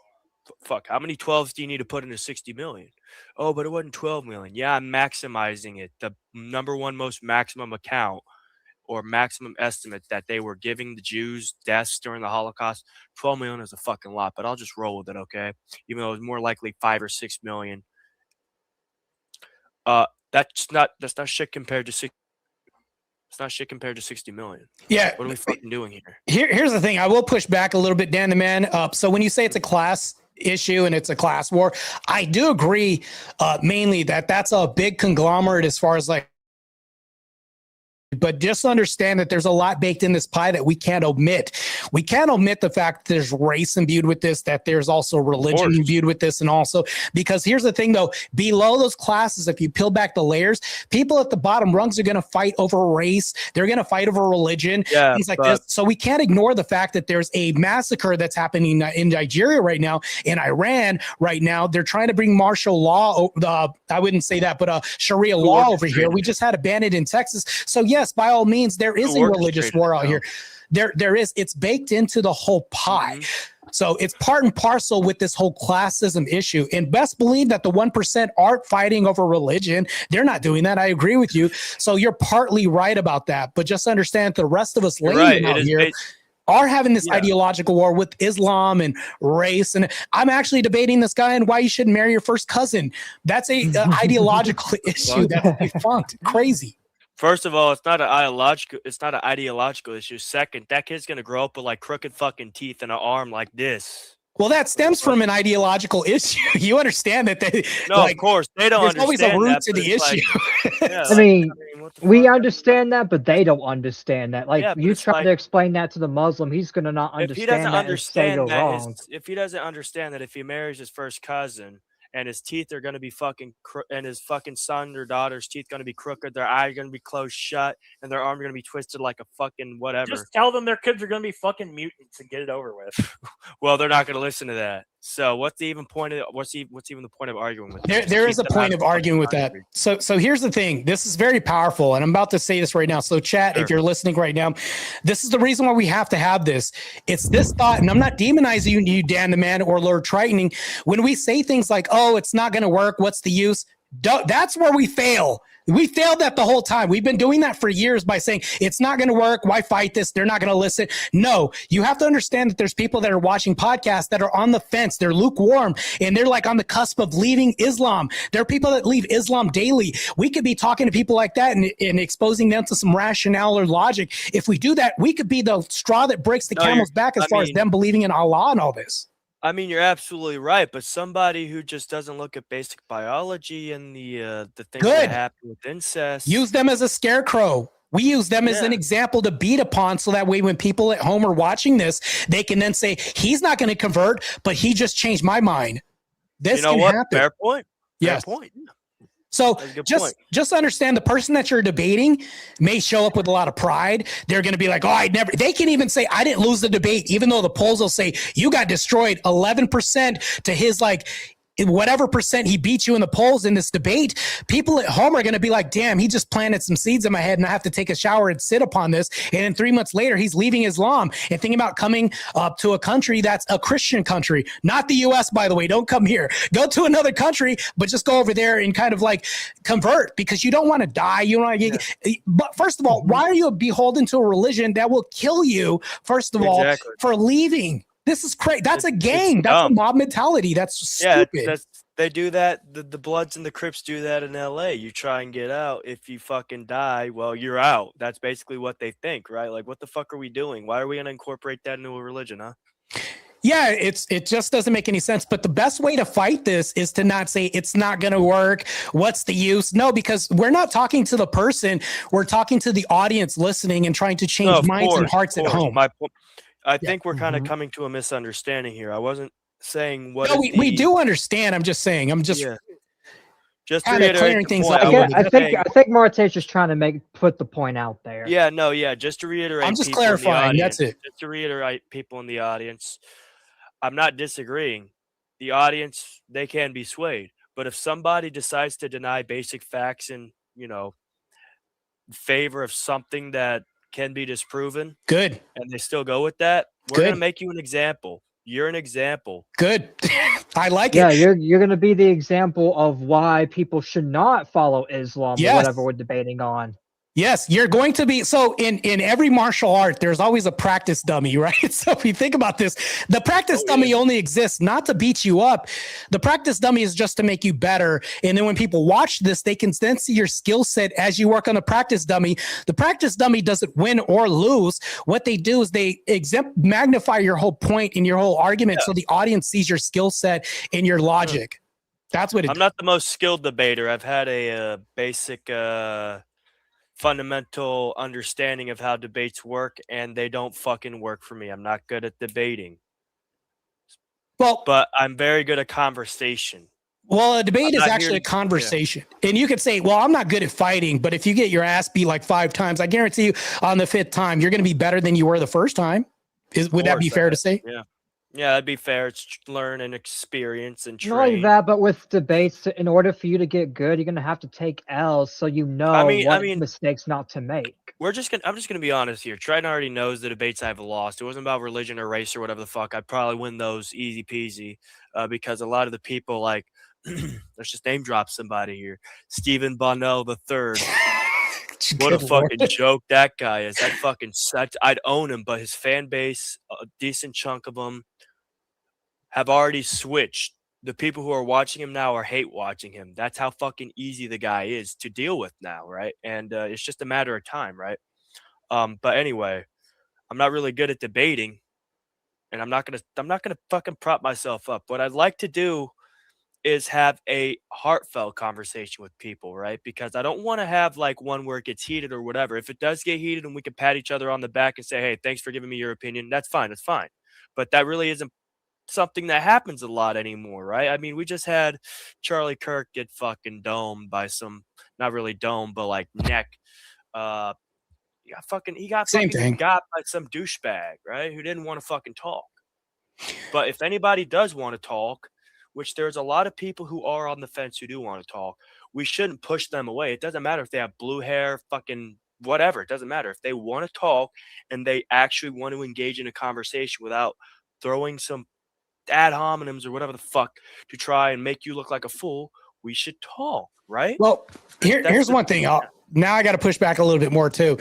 Fuck, how many 12s do you need to put into 60 million? Oh, but it wasn't 12 million. Yeah, I'm maximizing it. The number one most maximum account or maximum estimate that they were giving the Jews deaths during the Holocaust, 12 million is a fucking lot, but I'll just roll with it, okay? Even though it was more likely 5 or 6 million. That's not shit compared to 60. It's not shit compared to 60 million. Yeah. What are we fucking doing here? Here's the thing. I will push back a little bit, Dan the Man. So when you say it's a class issue and it's a class war, I do agree mainly that's a big conglomerate as far as like but just understand that there's a lot baked in this pie that we can't omit. We can't omit the fact that there's race imbued with this, that there's also religion imbued with this, and also because here's the thing though, below those classes, if you peel back the layers, people at the bottom rungs are going to fight over race, they're going to fight over religion, things like this. So we can't ignore the fact that there's a massacre that's happening in Nigeria right now, in Iran right now. They're trying to bring martial law, I wouldn't say that, but Sharia law over here. We just had a bandit in Texas. So yes, by all means, there is a religious war out here. There is. It's baked into the whole pie. So it's part and parcel with this whole classism issue. And best believe that the 1% aren't fighting over religion. They're not doing that. I agree with you. So you're partly right about that. But just understand the rest of us laymen out here are having this ideological war with Islam and race. And I'm actually debating this guy and why you shouldn't marry your first cousin. That's a ideological issue that's defunct. Crazy. First of all, it's not an ideological issue. Second, that kid's gonna grow up with like crooked fucking teeth and an arm like this. Well, that stems from an ideological issue. You understand that they of course they don't there's always a understand root that, to but the it's issue. like, I mean, what the we fuck? understand that, but they don't understand that. Like, Yeah, but you it's try like- to explain that to the Muslim, he's gonna not If he understand doesn't that and say understand you're that, wrong. if he doesn't understand that if he marries his first cousin and his teeth are gonna be fucking and his fucking son or daughter's teeth gonna be crooked, their eye gonna be closed shut, and their arm gonna be twisted like a fucking whatever. Just tell them their kids are going to be fucking mutants and get it over with. Well, they're not gonna listen to that. So what's even the point of arguing with them? There Just is a keep them out point of of arguing with that. country. So here's the thing. This is very powerful, and I'm about to say this right now. So chat, if you're listening right now, this is the reason why we have to have this. It's this thought, and I'm not demonizing you, Dan the Man, or Lord Triton. When we say things like, "Oh, it's not going to work. What's the use?" That's where we fail. We failed that the whole time. We've been doing that for years by saying it's not going to work. Why fight this? They're not going to listen. No, you have to understand that there's people that are watching podcasts that are on the fence. They're lukewarm and they're like on the cusp of leaving Islam. There are people that leave Islam daily. We could be talking to people like that and exposing them to some rationale or logic. If we do that, we could be the straw that breaks the camel's back as far as them believing in Allah and all this. I mean, you're absolutely right, but somebody who just doesn't look at basic biology and the things that happen with incest, use them as a scarecrow. We use them as an example to beat upon, so that way when people at home are watching this, they can then say, "He's not going to convert, but he just changed my mind." This can happen. Fair point. Yes. Fair point. So just understand the person that you're debating may show up with a lot of pride. They're going to be like, "Oh, they can even say, I didn't lose the debate," even though the polls will say you got destroyed 11% to his like whatever percent he beat you in the polls in this debate. People at home are going to be like, "Damn, he just planted some seeds in my head and I have to take a shower and sit upon this." And then 3 months later, he's leaving Islam and thinking about coming up to a country that's a Christian country, not the US, by the way. Don't come here. Go to another country, but just go over there and kind of like convert, because you don't want to die. You don't want to but first of all, why are you beholden to a religion that will kill you, first of all, for leaving? This is crazy. That's a gang. That's a mob mentality. That's stupid. They do that. The Bloods and the Crips do that in LA. You try and get out. If you fucking die, well, you're out. That's basically what they think, right? Like, what the fuck are we doing? Why are we going to incorporate that into a religion, huh? Yeah, it just doesn't make any sense. But the best way to fight this is to not say it's not going to work. What's the use? No, because we're not talking to the person. We're talking to the audience listening and trying to change minds and hearts at home. I think we're kind of coming to a misunderstanding here. I wasn't saying what. No, we do understand. I'm just saying. Just kind of clearing things up. I think Martae's just trying to put the point out there. Yeah, just to reiterate. I'm just clarifying. That's it. Just to reiterate, people in the audience, I'm not disagreeing. The audience, they can be swayed, but if somebody decides to deny basic facts in favor of something that can be disproven, good, and they still go with that, we're gonna make you an example. You're an example. Good. I like it. Yeah, you're gonna be the example of why people should not follow Islam or whatever we're debating on. Yes, you're going to be. So in every martial art, there's always a practice dummy, right? So if you think about this, the practice dummy only exists not to beat you up. The practice dummy is just to make you better. And then when people watch this, they can then see your skill set as you work on the practice dummy. The practice dummy doesn't win or lose. What they do is they magnify your whole point in your whole argument, so the audience sees your skill set and your logic. That's what it is. I'm not the most skilled debater. I've had a basic fundamental understanding of how debates work, and they don't fucking work for me. I'm not good at debating, Well, but I'm very good at conversation. well, a debate I'm is not here actually a to- conversation. And you could say, well, I'm not good at fighting, but if you get your ass beat like 5 times, I guarantee you on the 5th time, you're going to be better than you were the first time. Would that be fair to say? Yeah. Yeah, that'd be fair. It's learn and experience and Not only train. that, but with debates, in order for you to get good, you're gonna have to take L's so you know what mistakes not to make. I'm just gonna be honest here. Triton already knows the debates I've lost. It wasn't about religion or race or whatever the fuck. I'd probably win those easy peasy, because a lot of the people like let's just name drop somebody here. Stephen Bonnell the third. What a fucking joke that guy is. That fucking sucked. I'd own him, but his fan base, a decent chunk of them, have already switched. The people who are watching him now are hate watching him. That's how fucking easy the guy is to deal with now, right? And it's just a matter of time, right? But anyway, I'm not really good at debating, and I'm not gonna fucking prop myself up. What I'd like to do is have a heartfelt conversation with people, right? Because I don't want to have like one where it gets heated or whatever. If it does get heated and we can pat each other on the back and say, "Hey, thanks for giving me your opinion," that's fine. That's fine. But that really isn't something that happens a lot anymore, right? I mean, we just had Charlie Kirk get fucking domed by some, not really domed, but like neck. He got Same fucking thing. got by some douchebag, right? Who didn't want to fucking talk. But if anybody does want to talk, which there's a lot of people who are on the fence who do want to talk, we shouldn't push them away. It doesn't matter if they have blue hair, fucking whatever. It doesn't matter. If they want to talk and they actually want to engage in a conversation without throwing some ad hominems or whatever the fuck to try and make you look like a fool, we should talk, right? Well, here's one thing. Now I got to push back a little bit more too.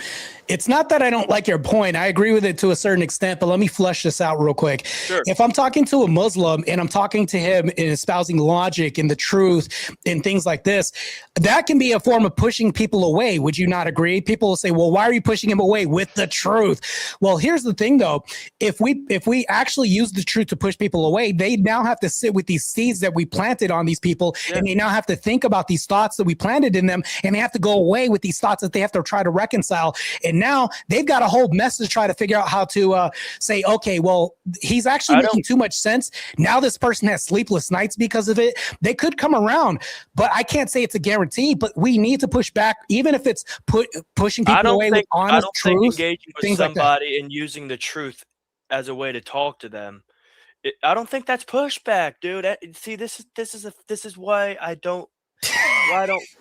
It's not that I don't like your point. I agree with it to a certain extent, but let me flesh this out real quick. Sure. If I'm talking to a Muslim and I'm talking to him and espousing logic and the truth and things like this, that can be a form of pushing people away. Would you not agree? People will say, well, why are you pushing him away with the truth? Well, here's the thing though. If we actually use the truth to push people away, they now have to sit with these seeds that we planted on these people, and they now have to think about these thoughts that we planted in them, and they have to go away with these thoughts that they have to try to reconcile. And now they've got a whole mess to try to figure out how to say, okay, well, he's actually making too much sense. Now this person has sleepless nights because of it. They could come around, but I can't say it's a guarantee, but we need to push back, even if it's pushing people away with honest truth. Engaging with somebody and using the truth as a way to talk to them, I don't think that's pushback, dude. See, this is why I don't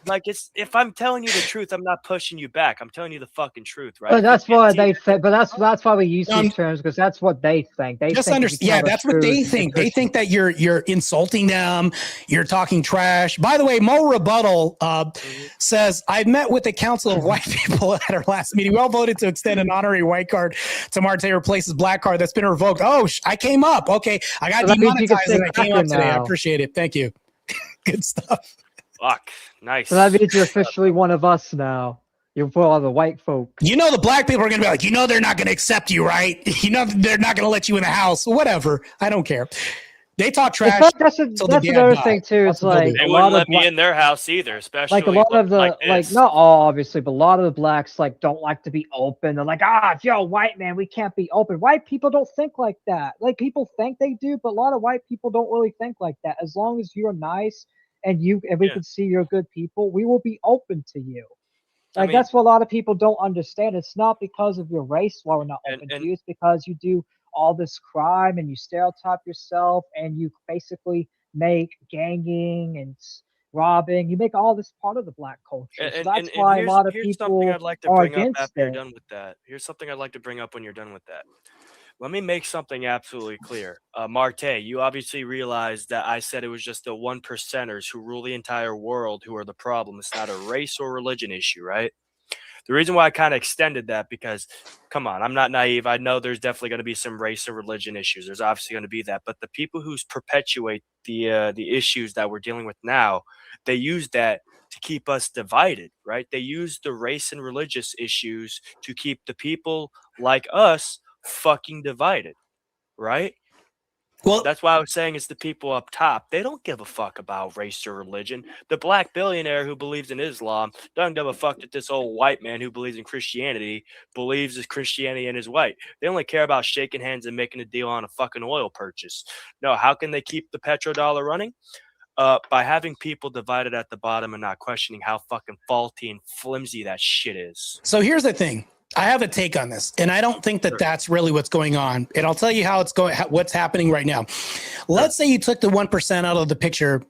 like it's. If I'm telling you the truth, I'm not pushing you back. I'm telling you the fucking truth, right? But that's why they think. But that's why we use these terms, because that's what they think. They just think understand. Yeah, that's what they think. They think that you're insulting them. You're talking trash. By the way, Mo Rebuttal says, I met with the Council of White People at our last meeting. We all voted to extend an honorary white card to Martae replaces black card that's been revoked. Oh, I came up. Okay, I got demonetized and I came up today. I appreciate it. Thank you. Good stuff. Fuck, nice. So that means you're officially one of us now. You're for all the white folk. You know the black people are going to be like, you know they're not going to accept you, right? You know they're not going to let you in the house. Whatever. I don't care. They talk trash. That's another thing too. It's like they wouldn't let me in their house either, especially like a lot of the like not all obviously, but a lot of the blacks like don't like to be open. They're like, if you're a white man, we can't be open. White people don't think like that. Like people think they do, but a lot of white people don't really think like that. As long as you're nice and we can see you're good people, we will be open to you. Like that's what a lot of people don't understand. It's not because of your race why we're not open to you. It's because you do all this crime and you stereotype yourself and you basically make ganging and robbing. You make all this part of the black culture. So that's why a lot of people are against it. Here's something I'd like to bring up when you're done with that. Let me make something absolutely clear. Martae, you obviously realize that I said it was just the 1%ers who rule the entire world who are the problem. It's not a race or religion issue, right? The reason why I kind of extended that because, come on, I'm not naive. I know there's definitely going to be some race or religion issues. There's obviously going to be that. But the people who perpetuate the issues that we're dealing with now, they use that to keep us divided, right? They use the race and religious issues to keep the people like us fucking divided, right? Well, That's why I was saying it's the people up top. They don't give a fuck about race or religion. The black billionaire who believes in Islam doesn't give a fuck that this old white man who believes in Christianity believes in Christianity and is white. They only care about shaking hands and making a deal on a fucking oil purchase. No, how can they keep the petrodollar running? By having people divided at the bottom and not questioning how fucking faulty and flimsy that shit is. so here's the thing. I have a take on this, and I don't think that that's really what's going on. And I'll tell you how it's going, what's happening right now. Let's say you took the 1% out of the picture,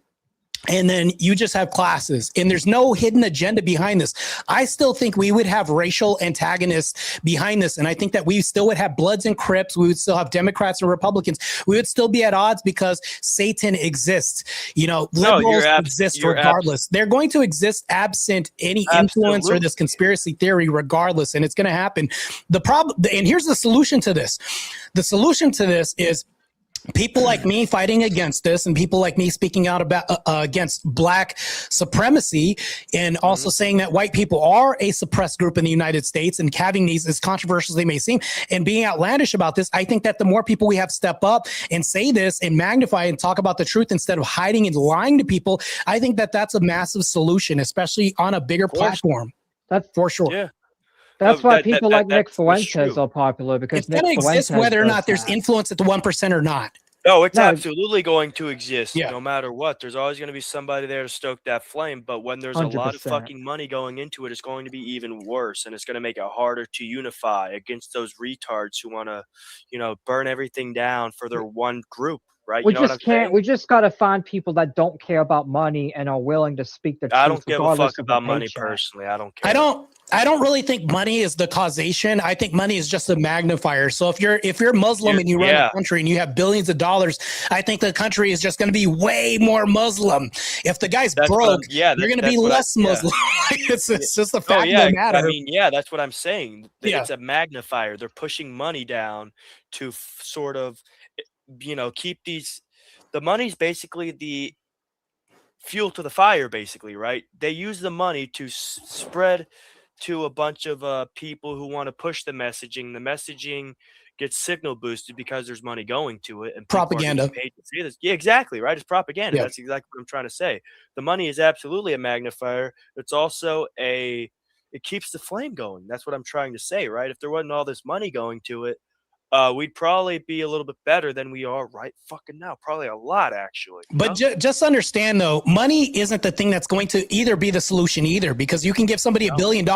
and then you just have classes, and there's no hidden agenda behind this. I still think we would have racial antagonists behind this, and I think that we still would have Bloods and Crips. We would still have Democrats and Republicans. We would still be at odds because Satan exists. You know, liberals exist regardless. They're going to exist absent any influence or this conspiracy theory regardless, and it's going to happen. The problem, and here's the solution to this. The solution to this is people like me fighting against this, and people like me speaking out about against black supremacy, and also saying that white people are a suppressed group in the United States, and having these, as controversial as they may seem, and being outlandish about this. I think that the more people we have step up and say this and magnify and talk about the truth instead of hiding and lying to people, I think that that's a massive solution, especially on a bigger platform. That's for sure. Yeah. That's why people like Nick Fuentes are popular, because it's going to exist whether or not there's influence at the 1% or not. No, it's absolutely going to exist Yeah. no matter what. There's always going to be somebody there to stoke that flame. But when there's a lot of 100%. fucking money going into it, it's going to be even worse. And it's going to make it harder to unify against those retards who want to, you know, burn everything down for their one group. Right? We You know just can't. We just got to find people that don't care about money and are willing to speak the truth. I don't give a regardless fuck of the about money paycheck. personally. I don't care. I don't really think money is the causation. I think money is just a magnifier. So if you're Muslim and you run a country and you have billions of dollars, I think the country is just going to be way more Muslim. If the guy's broke, you're going to be less Muslim. It's just the fact of the matter. I mean, that's what I'm saying. It's a magnifier. They're pushing money down to sort of, you know, keep these. The money's basically the fuel to the fire, basically, right? They use the money to spread to a bunch of people who want to push the messaging. The messaging gets signal boosted because there's money going to it, and propaganda. Paid to see this. Yeah, exactly, right? It's propaganda. That's exactly what I'm trying to say. The money is absolutely a magnifier. It's also it keeps the flame going. That's what I'm trying to say, right? If there wasn't all this money going to it, we'd probably be a little bit better than we are right fucking now. Probably a lot, actually. But just understand, though, money isn't the thing that's going to either be the solution either, because you can give somebody $1 billion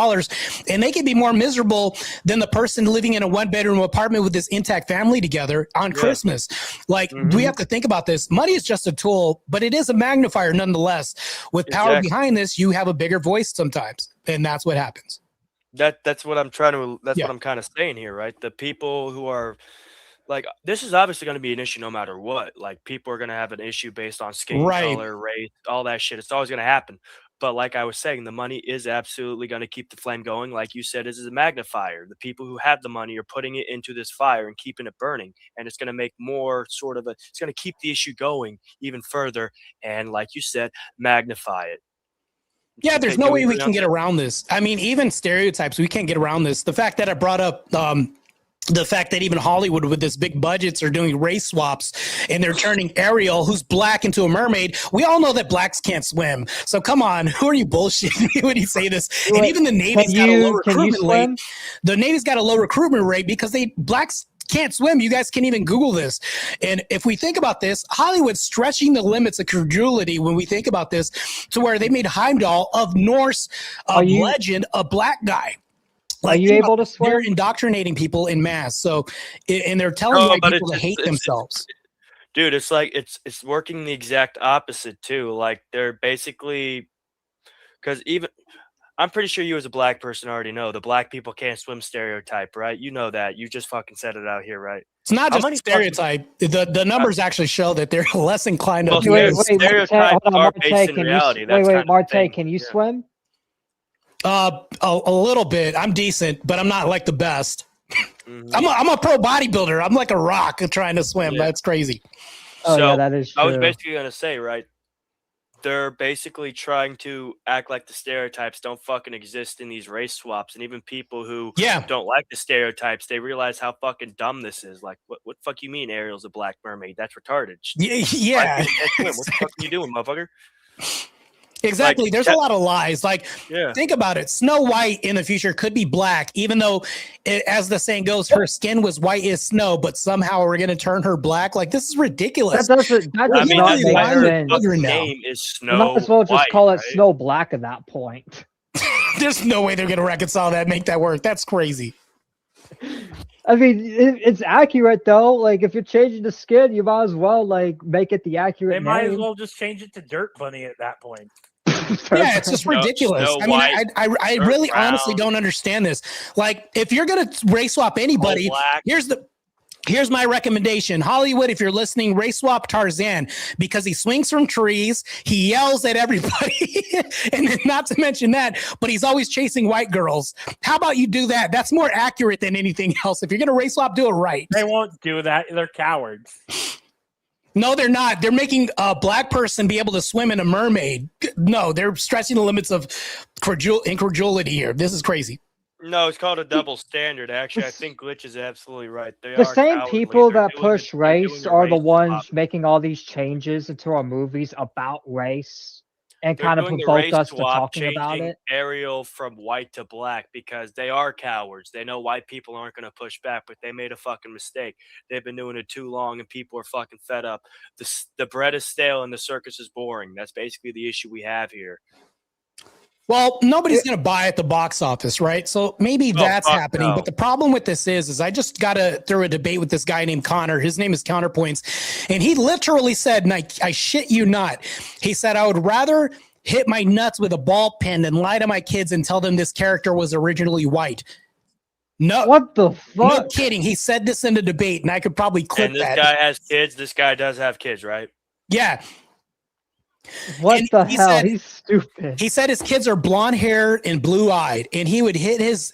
and they can be more miserable than the person living in a 1-bedroom apartment with this intact family together on Christmas. Like, we have to think about this. Money is just a tool, but it is a magnifier nonetheless. With power behind this, you have a bigger voice sometimes, and that's what happens. That's what I'm trying to. That's what I'm kind of saying here, right? The people who are like, this is obviously going to be an issue no matter what. Like, people are going to have an issue based on skin color, race, all that shit. It's always going to happen. But like I was saying, the money is absolutely going to keep the flame going. Like you said, this is a magnifier. The people who have the money are putting it into this fire and keeping it burning. And it's going to make more sort of it's going to keep the issue going even further. And like you said, magnify it. Yeah, there's no way we can get around this. I mean, even stereotypes, we can't get around this. The fact that I brought up the fact that even Hollywood with this big budgets are doing race swaps and they're turning Ariel, who's black, into a mermaid. We all know that blacks can't swim. So come on, who are you bullshitting me when you say this? And even the Navy's got a low recruitment rate. The Navy's got a low recruitment rate because blacks can't swim. You guys can even Google this. And if we think about this, Hollywood's stretching the limits of credulity when we think about this, to where they made Heimdall of Norse legend a black guy. Like, are you able to swim? They're indoctrinating people in mass. So, and they're telling white people to hate themselves. Dude, it's like it's working the exact opposite too. Like, they're basically, because even I'm pretty sure you as a black person already know the black people can't swim stereotype, right? You know that. You just fucking said it out here, right? It's not just a stereotype. The numbers actually show that they're less inclined to. Wait, stereotypes are based in reality. Wait, Martae, can you swim? A little bit. I'm decent, but I'm not like the best. I'm a pro bodybuilder. I'm like a rock trying to swim. That's crazy. Oh, yeah, that is true. I was basically going to say, right, they're basically trying to act like the stereotypes don't fucking exist in these race swaps, and even people who don't like the stereotypes, they realize how fucking dumb this is. Like, what fuck you mean Ariel's a black mermaid? That's retarded. Yeah. What the fuck are you doing, motherfucker? Exactly. Like, there's a lot of lies. Like, yeah. think about it. Snow White in the future could be black, even though, as the saying goes, her skin was white as snow, but somehow we're going to turn her black. Like, this is ridiculous. That does not make sense. Her name is Snow You might as well just White, call it right? Snow Black at that point. There's no way they're going to reconcile that, make that work. That's crazy. I mean, it's accurate though. Like, if you're changing the skin, you might as well like make it the accurate They might name. as well just change it to Dirt Bunny at that point. Yeah, it's just ridiculous. Snow I mean, White, I really honestly don't understand this. Like, if you're going to race swap anybody, here's my recommendation. Hollywood, if you're listening, race swap Tarzan, because he swings from trees, he yells at everybody, and then not to mention that, but he's always chasing white girls. How about you do that? That's more accurate than anything else. If you're going to race swap, do it right. They won't do that. They're cowards. No, they're not. They're making a black person be able to swim in a mermaid. No, they're stretching the limits of incredulity here. This is crazy. No, it's called a double standard. Actually, I think Glitch is absolutely right. The same people that push race are the ones making all these changes into our movies about race and kind of provoked us to talking about it. Ariel from white to black because they are cowards. They know white people aren't going to push back, but they made a fucking mistake. They've been doing it too long, and people are fucking fed up. The bread is stale and the circus is boring. That's basically the issue we have here. Well, nobody's going to buy at the box office, right? So maybe that's happening. No. But the problem with this is I just got to through a debate with this guy named Connor. His name is Counterpoints. And he literally said, and I shit you not, he said, I would rather hit my nuts with a ball pen than lie to my kids and tell them this character was originally white. No, what the fuck? No kidding. He said this in the debate, and I could probably clip that. And this guy has kids. This guy does have kids, right? Yeah. What the hell? He's stupid. He said his kids are blonde haired and blue eyed, and he would hit his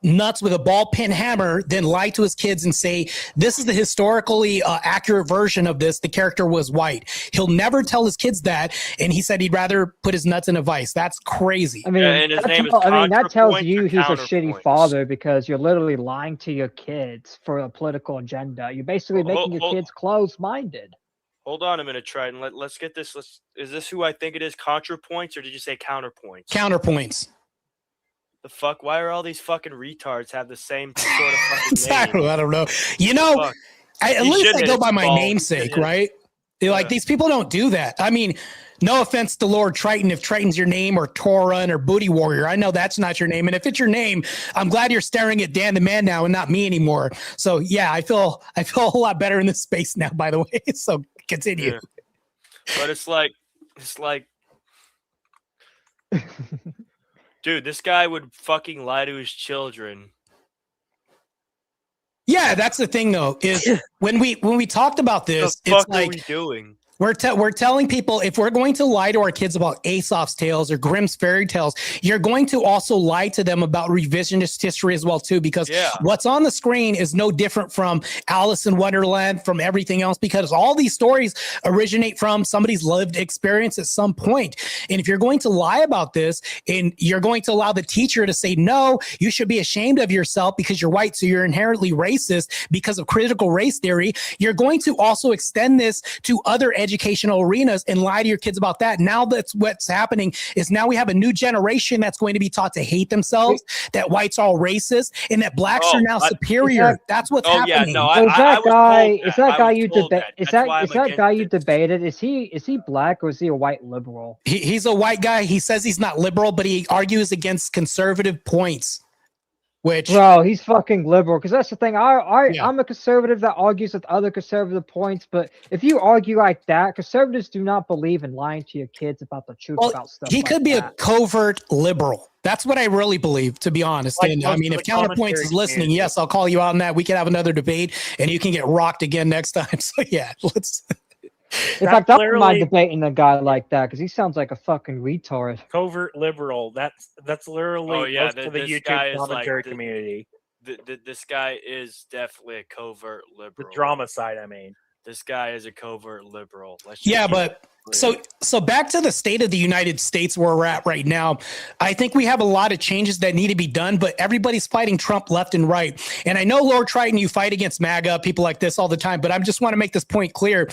nuts with a ball peen hammer, then lie to his kids and say, this is the historically accurate version of this. The character was white. He'll never tell his kids that. And he said he'd rather put his nuts in a vice. That's crazy. I mean, that tells you he's a shitty father because you're literally lying to your kids for a political agenda. You're basically making your kids closed minded. Hold on a minute, Triton. Let's get this. Is this who I think it is? ContraPoints, or did you say Counterpoints? Counterpoints. The fuck? Why are all these fucking retards have the same sort of fucking exactly. name? I don't know. You know, at least I go by my namesake, right? Like, these people don't do that. I mean, no offense to Lord Triton, if Triton's your name, or Torun, or Booty Warrior. I know that's not your name. And if it's your name, I'm glad you're staring at Dan the Man now and not me anymore. So yeah, I feel a whole lot better in this space now, by the way. So continue. Yeah. But it's like dude, this guy would fucking lie to his children. Yeah, that's the thing though, is when we talked about this, what the fuck it's like, are we doing? We're telling people, if we're going to lie to our kids about Aesop's tales or Grimm's fairy tales, you're going to also lie to them about revisionist history as well too, because what's on the screen is no different from Alice in Wonderland, from everything else, because all these stories originate from somebody's lived experience at some point. And if you're going to lie about this and you're going to allow the teacher to say, no, you should be ashamed of yourself because you're white, so you're inherently racist because of critical race theory, you're going to also extend this to other educational arenas and lie to your kids about that. Now that's what's happening is now we have a new generation that's going to be taught to hate themselves, that whites are all racist, and that blacks are now superior. That's what's happening. Yeah, no, is that guy you debated? Is he black or is he a white liberal? He's a white guy. He says he's not liberal, but he argues against conservative points. Bro, he's fucking liberal, because that's the thing. I'm a conservative that argues with other conservative points, but if you argue like that, conservatives do not believe in lying to your kids about the truth about stuff. He could be a covert liberal. That's what I really believe, to be honest. And I mean, if Counterpoints is listening, yes, I'll call you out on that. We can have another debate, and you can get rocked again next time. So yeah, let's. In fact, I don't mind debating a guy like that because he sounds like a fucking retard. Covert liberal. That's literally most of the YouTube commentary community. This guy is definitely a covert liberal. The drama side, I mean. This guy is a covert liberal. But So back to the state of the United States where we're at right now. I think we have a lot of changes that need to be done, but everybody's fighting Trump left and right. And I know, Lord Triton, you fight against MAGA, people like this all the time, but I just want to make this point clear.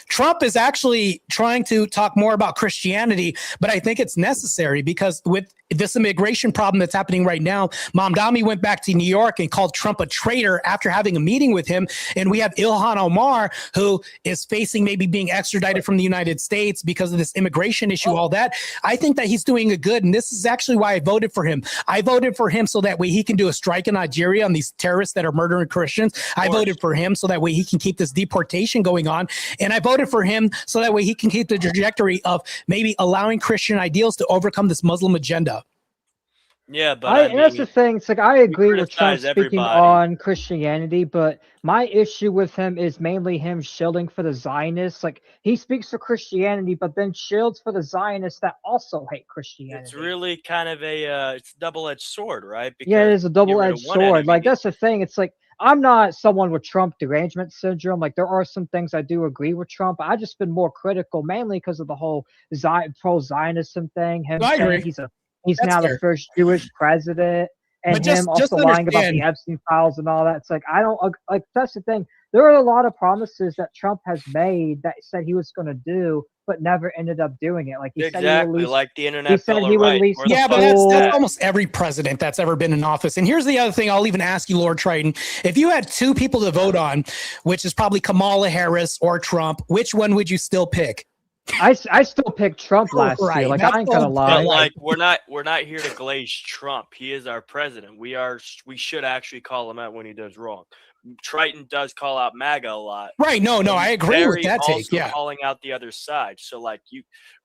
Trump is actually trying to talk more about Christianity, but I think it's necessary because with this immigration problem that's happening right now, Mamdani went back to New York and called Trump a traitor after having a meeting with him. And we have Ilhan Omar, who is facing maybe being extradited from the United States because of this immigration issue, all that. I think that he's doing a good. And this is actually why I voted for him. I voted for him so that way he can do a strike in Nigeria on these terrorists that are murdering Christians. I voted for him so that way he can keep this deportation going on. And I voted for him so that way he can keep the trajectory of maybe allowing Christian ideals to overcome this Muslim agenda. Yeah, but that's the thing. It's like I agree with Trump speaking on Christianity, but my issue with him is mainly him shielding for the Zionists. Like he speaks for Christianity, but then shields for the Zionists that also hate Christianity. It's really kind of it's a double-edged sword, right? Because it is a double-edged sword. Like that's the thing. It's like I'm not someone with Trump derangement syndrome. Like there are some things I do agree with Trump. I just been more critical, mainly because of the whole pro-Zionism thing. Him saying he's now the first Jewish president, and him also lying about the Epstein files and all that. It's like I don't like. That's the thing. There are a lot of promises that Trump has made that said he was going to do, but never ended up doing it. Like he said, he released, like the internet. Yeah, but that's almost every president that's ever been in office. And here's the other thing. I'll even ask you, Lord Triton, if you had two people to vote on, which is probably Kamala Harris or Trump, which one would you still pick? I still picked Trump last year. Like I ain't gonna lie. But like we're not here to glaze Trump. He is our president. We should actually call him out when he does wrong. Triton does call out MAGA a lot. Right. No, I agree with that take. Yeah. Calling out the other side. So like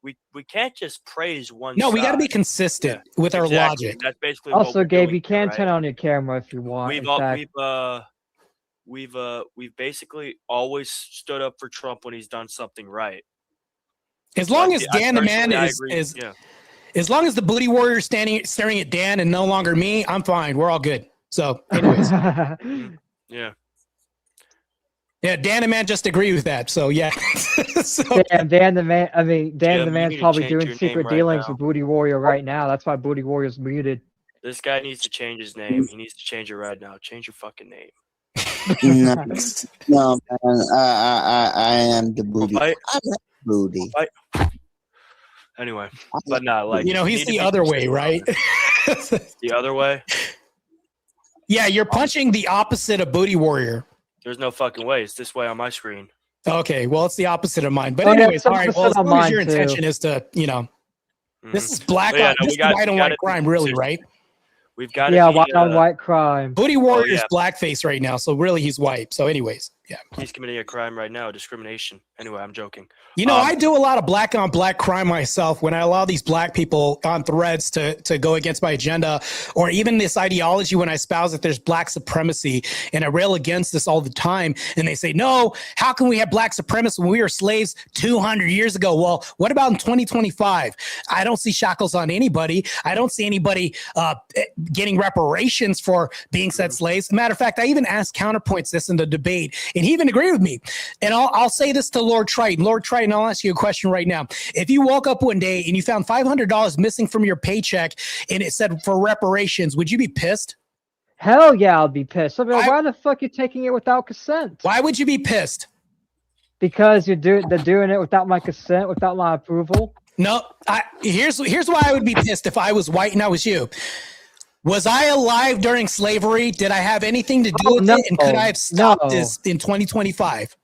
we can't just praise one side. We got to be consistent with our logic. That's basically also, Gabe, you can turn on your camera if you want. We've basically always stood up for Trump when he's done something right. As long as Dan the man as long as the booty warrior is staring at Dan and no longer me, I'm fine. We're all good. So, anyways. Yeah, Dan the man just agreed with that. So, yeah. Dan the man. I mean, Dan the man's probably doing secret dealings with Booty Warrior right now. That's why Booty Warrior's muted. This guy needs to change his name. He needs to change it right now. Change your fucking name. No, man. I am the booty. Booty. Anyway, but not like he's the other way, right? The other way. Yeah, you're punching the opposite of Booty Warrior. There's no fucking way. It's this way on my screen. Okay, well, it's the opposite of mine. But anyways, all right. Well, as long as your intention is to, this is black on white on white crime, really, right? We've got white on white crime. Booty Warrior is blackface right now, so really he's white. So, anyways, yeah, he's committing a crime right now, discrimination. Anyway, I'm joking. I do a lot of black on black crime myself when I allow these black people on threads to go against my agenda, or even this ideology when I espouse that there's black supremacy, and I rail against this all the time. And they say, no, how can we have black supremacy when we were slaves 200 years ago? Well, what about in 2025? I don't see shackles on anybody. I don't see anybody getting reparations for being said slaves. Matter of fact, I even asked Counterpoints this in the debate, and he even agreed with me. And I'll say this to Lord Triton. Lord Triton, I'll ask you a question right now. If you woke up one day and you found $500 missing from your paycheck and it said for reparations, would you be pissed? Hell yeah, I'd be pissed. I mean, why the fuck are you taking it without consent? Why would you be pissed? Because they're doing it without my consent, without my approval. No, here's why I would be pissed if I was white and I was you. Was I alive during slavery? Did I have anything to do with it? And could I have stopped this in 2025?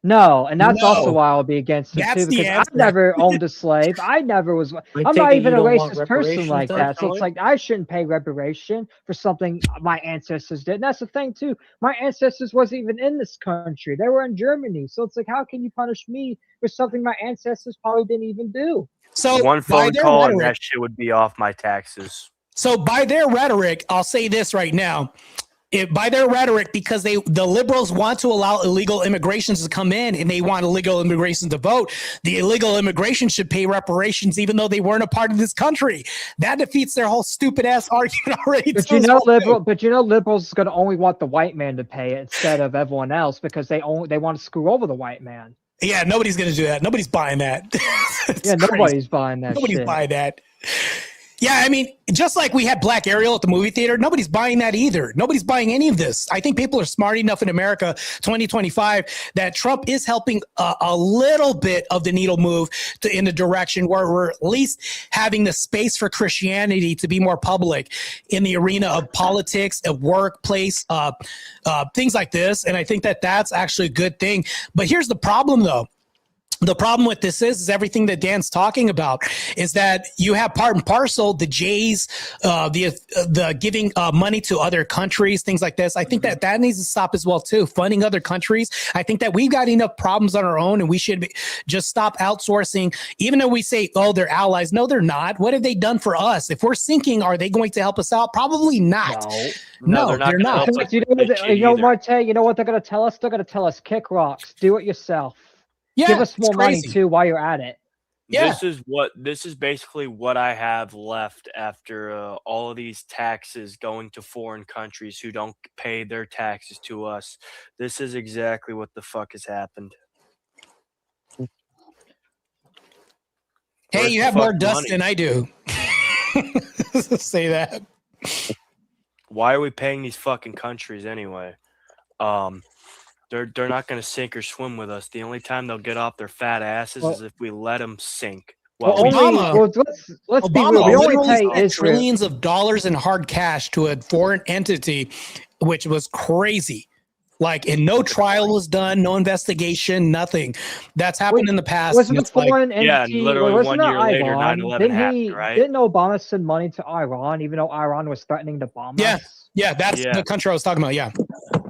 No, and that's also why I'll be against it too, because I never owned a slave. I never was. I'm not even a racist person like that. So it's like I shouldn't pay reparation for something my ancestors did. And that's the thing too. My ancestors wasn't even in this country. They were in Germany. So it's like, how can you punish me for something my ancestors probably didn't even do? So one phone call and that shit would be off my taxes. So by their rhetoric, I'll say this right now. By their rhetoric, because the liberals want to allow illegal immigrations to come in and they want illegal immigration to vote, the illegal immigration should pay reparations even though they weren't a part of this country. That defeats their whole stupid ass argument already. But liberals is going to only want the white man to pay it instead of everyone else because they want to screw over the white man. Yeah, nobody's gonna do that. Nobody's buying that. Yeah, nobody's buying that. Nobody's shit. buying that. Yeah, I mean, just like we had Black Ariel at the movie theater, nobody's buying that either. Nobody's buying any of this. I think people are smart enough in America 2025 that Trump is helping a little bit of the needle move in the direction where we're at least having the space for Christianity to be more public in the arena of politics, of workplace, things like this. And I think that that's actually a good thing. But here's the problem, though. The problem with this is everything that Dan's talking about is that you have part and parcel, the Jays, the giving money to other countries, things like this. I think that needs to stop as well, too. Funding other countries. I think that we've got enough problems on our own and we should just stop outsourcing. Even though we say, oh, they're allies. No, they're not. What have they done for us? If we're sinking, are they going to help us out? Probably not. No, they're not. You know, Martae, you know what they're going to tell us? They're going to tell us, kick rocks, do it yourself. Yeah, give us more money too while you're at it. Yeah. This is basically what I have left after all of these taxes going to foreign countries who don't pay their taxes to us. This is exactly what the fuck has happened. Hey, you have more dust than I do. Say that. Why are we paying these fucking countries anyway? They're not going to sink or swim with us. The only time they'll get off their fat asses is if we let them sink. Let's be real. We only pay trillions of dollars in hard cash to a foreign entity, which was crazy. Like, and no trial was done, no investigation, nothing. That's happened in the past. Wasn't a foreign entity? Yeah, literally 1 year later, 9/11 happened, right? Didn't Obama send money to Iran, even though Iran was threatening to bomb us? Yeah, that's the country I was talking about.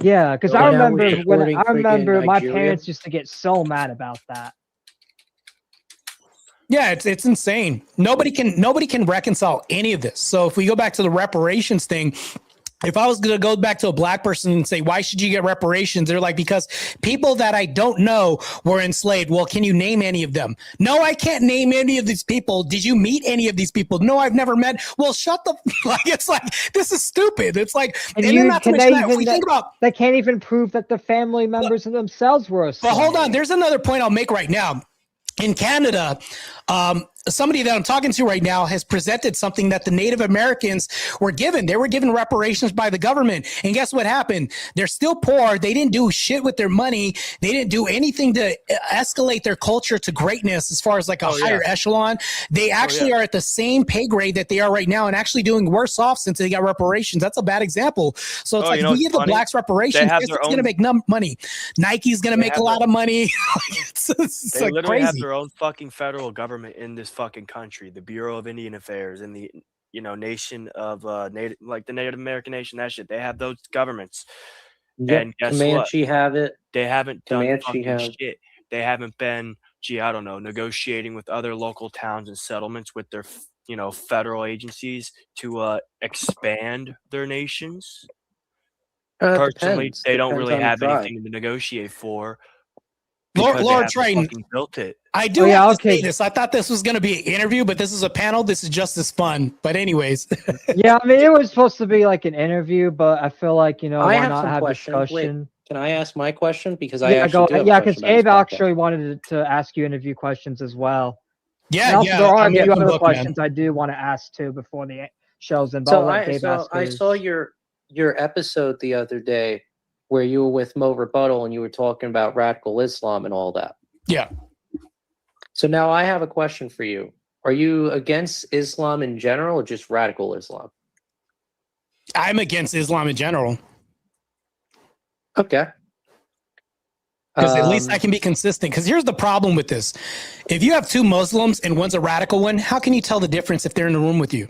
Yeah, because I remember my parents used to get so mad about that. Yeah, it's insane. Nobody can reconcile any of this. So if we go back to the reparations thing, if I was going to go back to a black person and say, why should you get reparations? They're like, because people that I don't know were enslaved. Well, can you name any of them? No, I can't name any of these people. Did you meet any of these people? No, I've never met. Well, shut the, it's like, this is stupid. It's like, they can't even prove that the family members of themselves were enslaved. But hold on, there's another point I'll make right now. In Canada, somebody that I'm talking to right now has presented something that the Native Americans were given. They were given reparations by the government. And guess what happened? They're still poor. They didn't do shit with their money. They didn't do anything to escalate their culture to greatness as far as like a higher echelon. They actually are at the same pay grade that they are right now and actually doing worse off since they got reparations. That's a bad example. So it's like, if we give the blacks reparations, it's going to make money. Nike's going to make a lot of money. It's they like literally crazy. have their own fucking federal government in this fucking country, the Bureau of Indian Affairs and the nation of Native, like the Native American nation, that shit. They have those governments. Yep. And guess Comanche what? have it. They haven't done Comanche fucking shit. They haven't been, I don't know, negotiating with other local towns and settlements with their federal agencies to expand their nations. Personally, they don't really have anything to negotiate for. Lord Triton built it. I do have to say this. I thought this was going to be an interview, but this is a panel. This is just as fun. But anyways. Yeah, I mean, it was supposed to be like an interview, but I feel like, why not have discussion? Wait, can I ask my question? Because because Abe actually wanted to ask you interview questions as well. Yeah, there are a few other questions I do want to ask too before the show's in. So I saw your episode the other day where you were with Mo Rebuttal and you were talking about radical Islam and all that. Yeah. So now I have a question for you. Are you against Islam in general or just radical Islam? I'm against Islam in general. Okay. Because at least I can be consistent. Because here's the problem with this. If you have two Muslims and one's a radical one, how can you tell the difference if they're in the room with you?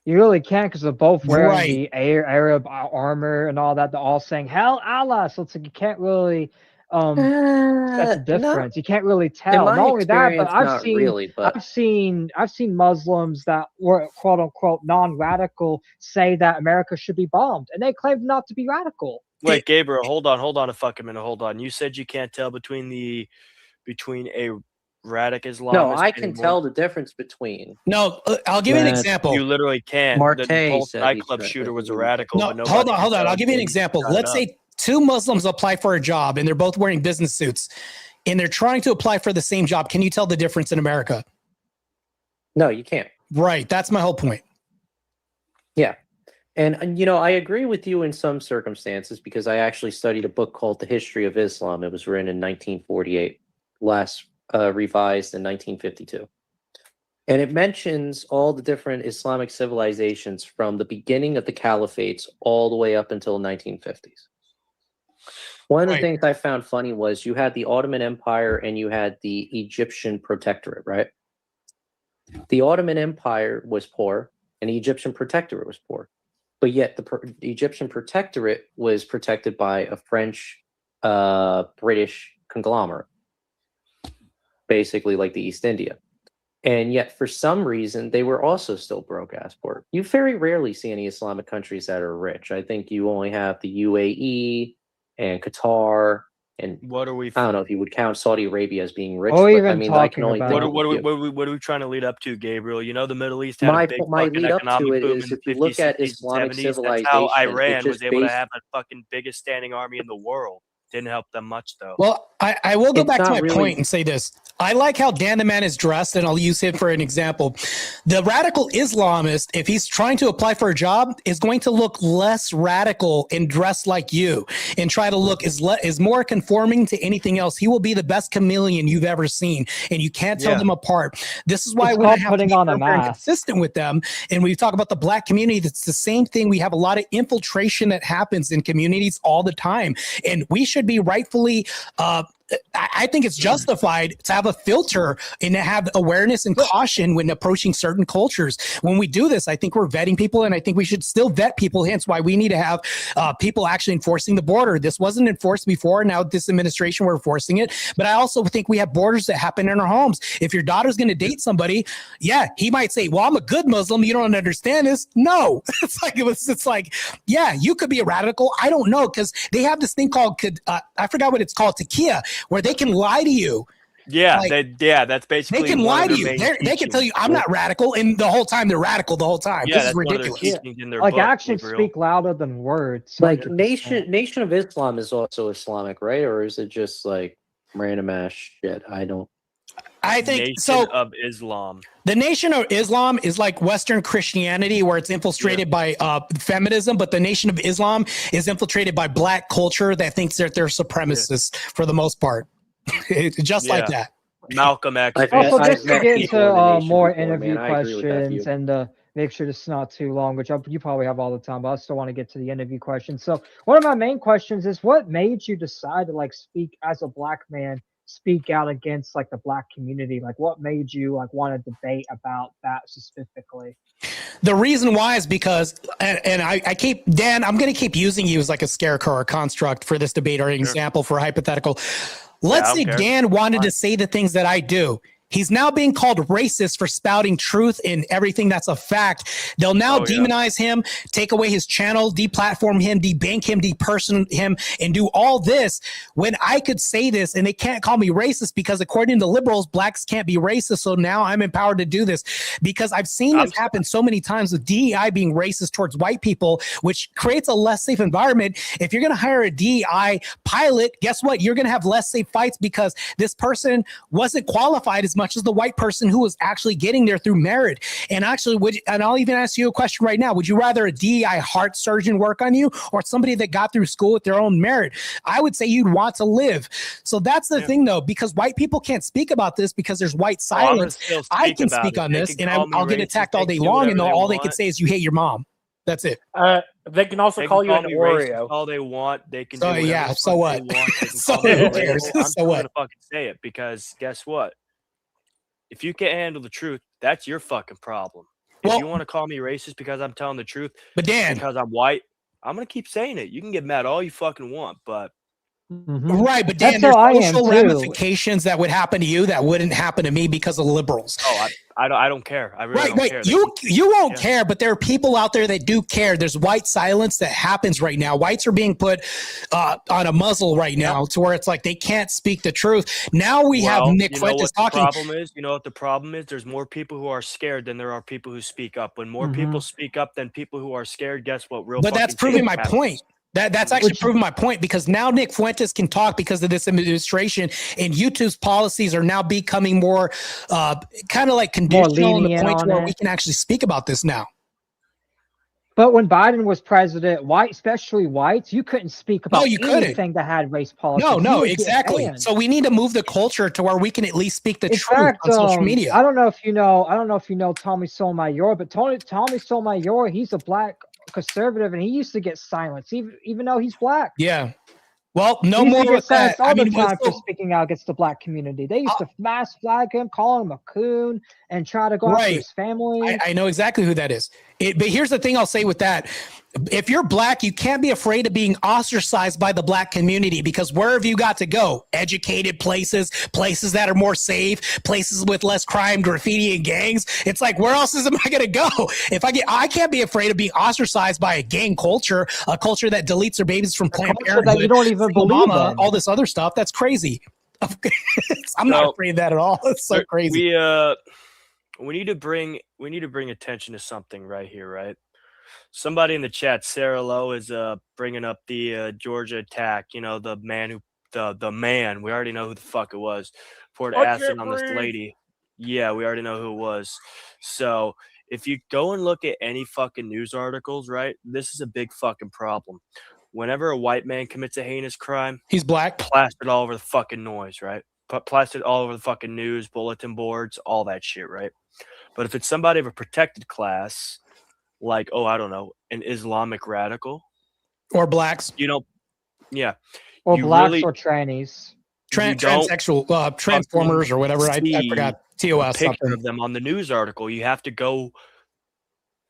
You really can't, because they're both wearing the Arab armor and all that. They're all saying "Hell Allah," so it's like you can't really that's the difference. You can't really tell. Not only that, but I've seen Muslims that were quote unquote non-radical say that America should be bombed, and they claim not to be radical. Wait, Gabriel, hold on a fucking minute. Hold on. You said you can't tell between a radical Islamist. No, I can tell the difference between. No, I'll give you an example. You literally can. Martae the nightclub shooter was a radical. No, but hold on. I'll give you an example. Let's say two Muslims apply for a job and they're both wearing business suits and they're trying to apply for the same job, can you tell the difference in America? No, you can't. Right. That's my whole point. Yeah. And you know, I agree with you in some circumstances because I actually studied a book called The History of Islam. It was written in 1948, last revised in 1952. And it mentions all the different Islamic civilizations from the beginning of the caliphates all the way up until the 1950s. One of the things I found funny was you had the Ottoman Empire and you had the Egyptian Protectorate, right? The Ottoman Empire was poor and the Egyptian Protectorate was poor. But yet the Egyptian Protectorate was protected by a French, British conglomerate, basically like the East India. And yet, for some reason, they were also still broke-ass poor. You very rarely see any Islamic countries that are rich. I think you only have the UAE and Qatar. And what are we? I don't know if you would count Saudi Arabia as being rich. Oh, but, even I mean, I can talking only about what are we trying to lead up to, Gabriel? You know, the Middle East had a big my fucking lead up economic to it boom is in the if you 50s, look at 60s, Islamic 70s. civilization, That's how Iran it was just able to based- have the fucking biggest standing army in the world. Didn't help them much, though. Well, I will go It's back to not my really- point and say this. I like how Dan the Man is dressed, and I'll use him for an example. The radical Islamist, if he's trying to apply for a job, is going to look less radical and dress like you and try to look is more conforming to anything else. He will be the best chameleon you've ever seen, and you can't tell them apart. This is why It's we called have putting to be on a very mask. consistent with them. And we talk about the black community. It's the same thing. We have a lot of infiltration that happens in communities all the time, and we should be rightfully I think it's justified to have a filter and to have awareness and caution when approaching certain cultures. When we do this, I think we're vetting people, and I think we should still vet people. Hence why we need to have people actually enforcing the border. This wasn't enforced before. Now this administration, we're enforcing it. But I also think we have borders that happen in our homes. If your daughter's going to date somebody, yeah, he might say, well, I'm a good Muslim. You don't understand this. No, it's like, yeah, you could be a radical. I don't know, because they have this thing called, I forgot what it's called, taqiya, where they can lie to you. Yeah, Like, that's basically They can lie to you. They can tell you I'm not radical, and the whole time they're radical the whole time. Yeah, This is that's ridiculous. one of their teachings in their Like book, actions Gabriel. speak louder than words. Like 100%. Nation of Islam is also Islamic, right? Or is it just like random ass shit? I don't. I think Nation so. of Islam. The Nation of Islam is like Western Christianity, where it's infiltrated by feminism, but the Nation of Islam is infiltrated by black culture that thinks that they're supremacists for the most part. Just like that. Malcolm X. Also, I've just to met get people into in the nation more before, interview man. I agree with that questions view. and make sure this is not too long, which you probably have all the time, but I still want to get to the interview questions. So one of my main questions is, what made you decide to like speak as a black man, speak out against like the black community? Like what made you like want to debate about that specifically? The reason why is because, and I keep, Dan, I'm going to keep using you as like a scarecrow or construct for this debate or an example for a hypothetical. Let's say Dan wanted to say the things that I do. He's now being called racist for spouting truth in everything that's a fact. They'll now demonize him, take away his channel, deplatform him, debank him, deperson him, and do all this when I could say this and they can't call me racist because according to liberals, blacks can't be racist. So now I'm empowered to do this because I've seen this happen so many times with DEI being racist towards white people, which creates a less safe environment. If you're going to hire a DEI pilot, guess what? You're going to have less safe fights because this person wasn't qualified as much as the white person who was actually getting there through merit. And actually, and I'll even ask you a question right now. Would you rather a DEI heart surgeon work on you or somebody that got through school with their own merit? I would say you'd want to live. So that's the thing, though, because white people can't speak about this because there's white silence. I can speak on this, and I'll get attacked all day long, and all they can say is you hate your mom. That's it. They can also call you an Oreo. All they want. They can. So do yeah. So what? So who cares? So what? I'm gonna fucking say it because guess what? If you can't handle the truth, that's your fucking problem. If you want to call me racist because I'm telling the truth, but Dan, because I'm white, I'm gonna keep saying it. You can get mad all you fucking want, but right. But Dan, there's social ramifications that would happen to you that wouldn't happen to me because of liberals. Oh, I don't care. I really don't care. You won't care, but there are people out there that do care. There's white silence that happens right now. Whites are being put on a muzzle right now to where it's like they can't speak the truth. Now we have Nick Fuentes talking. You know what the problem is? There's more people who are scared than there are people who speak up. When more people speak up than people who are scared, guess what? But that's proving my point. That's actually proving my point, because now Nick Fuentes can talk because of this administration, and YouTube's policies are now becoming more kind of like conditional in the point where we can actually speak about this now. But when Biden was president, especially whites, you couldn't speak about anything that had race politics. No, exactly. So we need to move the culture to where we can at least speak the truth on social media. I don't know if you know Tommy Sotomayor, but Tommy Sotomayor, he's a black conservative, and he used to get silenced, even though he's black. Yeah. Well, no more of that. All the time for speaking out against the black community. They used to mass flag him, call him a coon, and try to go after his family. I know exactly who that is. But here's the thing I'll say with that. If you're black, you can't be afraid of being ostracized by the black community, because where have you got to go? Educated places that are more safe, places with less crime, graffiti, and gangs. It's like, where else am I going to go? I can't be afraid of being ostracized by a gang culture, a culture that deletes their babies from Planned Parenthood, that you don't even believe in. All this other stuff. That's crazy. I'm not afraid of that at all. It's so crazy. We need to bring attention to something right here, right? Somebody in the chat, Sarah Lowe, is bringing up the Georgia attack. You know, the man the man. We already know who the fuck it was. Poured acid on this lady. Yeah, we already know who it was. So if you go and look at any fucking news articles, right, this is a big fucking problem. Whenever a white man commits a heinous crime, he's black, plastered all over the fucking noise, right? Plastered all over the fucking news, bulletin boards, all that shit, right? But if it's somebody of a protected class, like, I don't know, an Islamic radical. Or blacks. You know, yeah. Or blacks or trannies. Transsexual, transformers or whatever. I forgot. TOS. Picture something of them on the news article. You have to go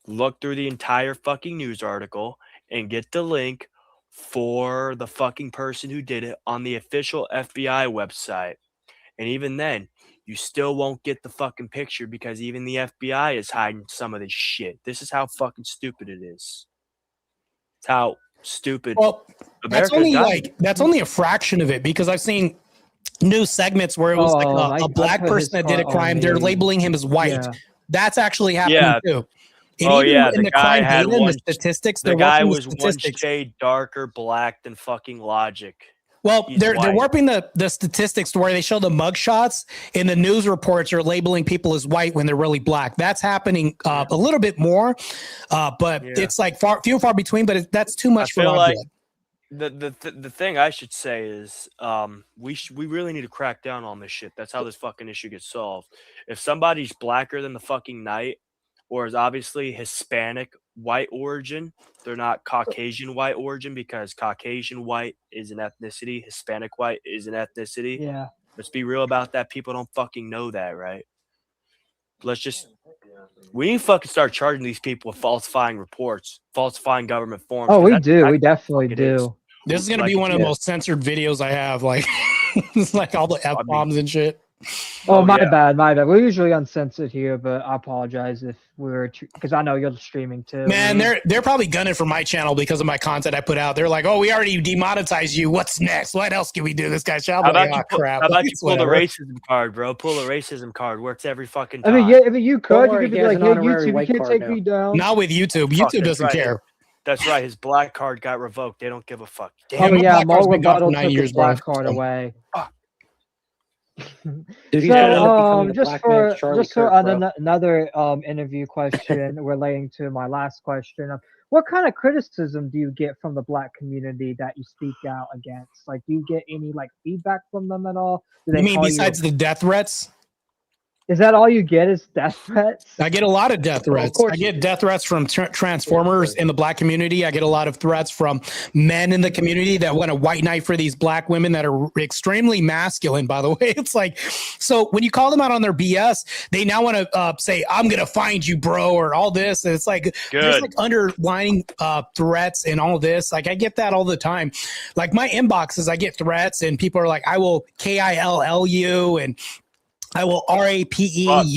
look through the entire fucking news article and get the link for the fucking person who did it on the official FBI website. And even then, you still won't get the fucking picture, because even the FBI is hiding some of this shit. This is how fucking stupid it is. It's how stupid. Well, that's only a fraction of it, because I've seen news segments where it was a black person that did a crime. They're labeling him as white. Yeah. That's actually happening too. And the guy had one statistics. The guy was one shade darker black than fucking Logic. Well, they're warping the statistics to where they show the mugshots, and the news reports are labeling people as white when they're really black. That's happening a little bit more, but it's like few and far between. But that's too much for my good. The thing I should say is we really need to crack down on this shit. That's how this fucking issue gets solved. If somebody's blacker than the fucking night, or is obviously Hispanic white origin, they're not Caucasian white origin, because Caucasian white is an ethnicity, Hispanic white is an ethnicity. Yeah. Let's be real about that. People don't fucking know that, right? We need to fucking start charging these people with falsifying reports, falsifying government forms. Oh, we do. We definitely do. This is going to be one of the most censored videos I have. Like, it's like all the F-bombs and shit. My bad. We're usually uncensored here, but I apologize if we're because I know you're streaming too. Man, they're probably gunning for my channel because of my content I put out. They're like, we already demonetized you. What's next? What else can we do? This guy's channel. How about you pull the racism card, bro? Pull the racism card. Works every fucking time. I mean, you could. You could be like, hey, YouTube, you can't take me down. Not with YouTube. YouTube doesn't care. That's right. His black card got revoked. They don't give a fuck. Damn, Mo Rebuttal took his black card away. Dude, just for another interview question relating to my last question, what kind of criticism do you get from the black community that you speak out against? Like, do you get any feedback from them at all? You mean besides the death threats? Is that all you get is death threats? I get a lot of death threats. I get death threats from transformers in the black community. I get a lot of threats from men in the community that want to white knight for these black women that are extremely masculine, by the way. It's like, so when you call them out on their BS, they now want to say, I'm going to find you, bro, or all this. And it's like, there's underlining threats and all this. Like, I get that all the time. Like, my inboxes, I get threats and people are like, I will KILL you and I will RAPE you and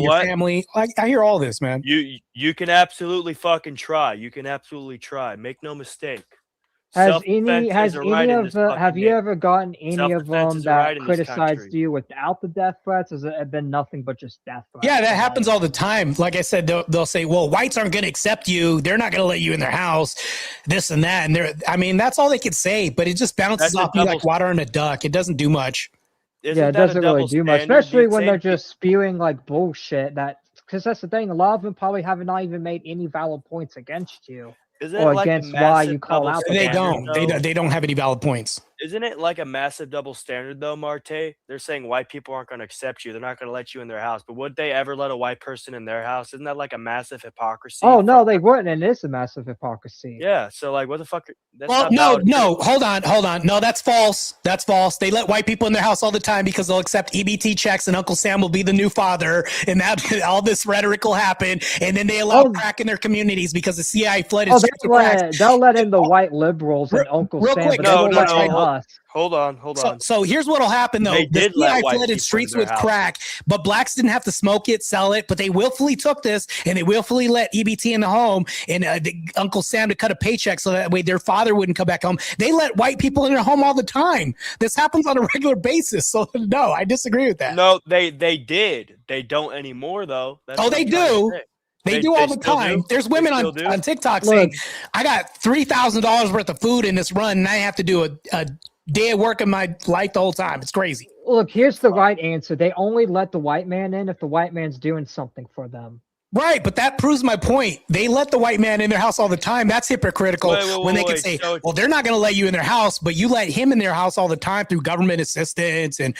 your family. I hear all this, man. You can absolutely fucking try. You can absolutely try. Make no mistake. Has Self-defense any is a right in this have fucking you nation. ever gotten any of Self-defense them is a right that in this criticized country. you without the death threats? Has it been nothing but just death threats? Yeah, that happens all the time. Like I said, they'll say, well, whites aren't going to accept you. They're not going to let you in their house, this and that. And I mean, that's all they could say, but it just bounces off me like water on a duck. It doesn't do much. Yeah, it doesn't really do much, especially when they're just spewing like bullshit. Because that's the thing. A lot of them probably have not even made any valid points against you. Isn't it like against why you call out. They don't. They don't have any valid points. Isn't it like a massive double standard though, Martae? They're saying white people aren't going to accept you. They're not going to let you in their house. But would they ever let a white person in their house? Isn't that like a massive hypocrisy? Oh no, they wouldn't, and it's a massive hypocrisy. Yeah. So like, what the fuck? Well, no. Hold on. No, that's false. That's false. They let white people in their house all the time because they'll accept EBT checks, and Uncle Sam will be the new father, and that all this rhetoric will happen. And then they allow crack in their communities because the CIA flooded streets with crack. They'll let in the white liberals and Uncle Sam, quick, but they won't let in us. Hold on. So here's what'll happen though. The CIA flooded streets with crack, but blacks didn't have to smoke it, sell it, but they willfully took this and they willfully let EBT in the home and Uncle Sam to cut a paycheck so that way their father wouldn't come back home. They let white people in their home all the time. This happens on a regular basis. So no, I disagree with that. No, they did. They don't anymore though. They do. They do all the time. There's women on TikTok saying, I got $3,000 worth of food in this run and I have to do a day of work in my life the whole time. It's crazy. Look, here's the right answer. They only let the white man in if the white man's doing something for them. Right, but that proves my point. They let the white man in their house all the time. That's hypocritical when they can say, well, they're not going to let you in their house, but you let him in their house all the time through government assistance and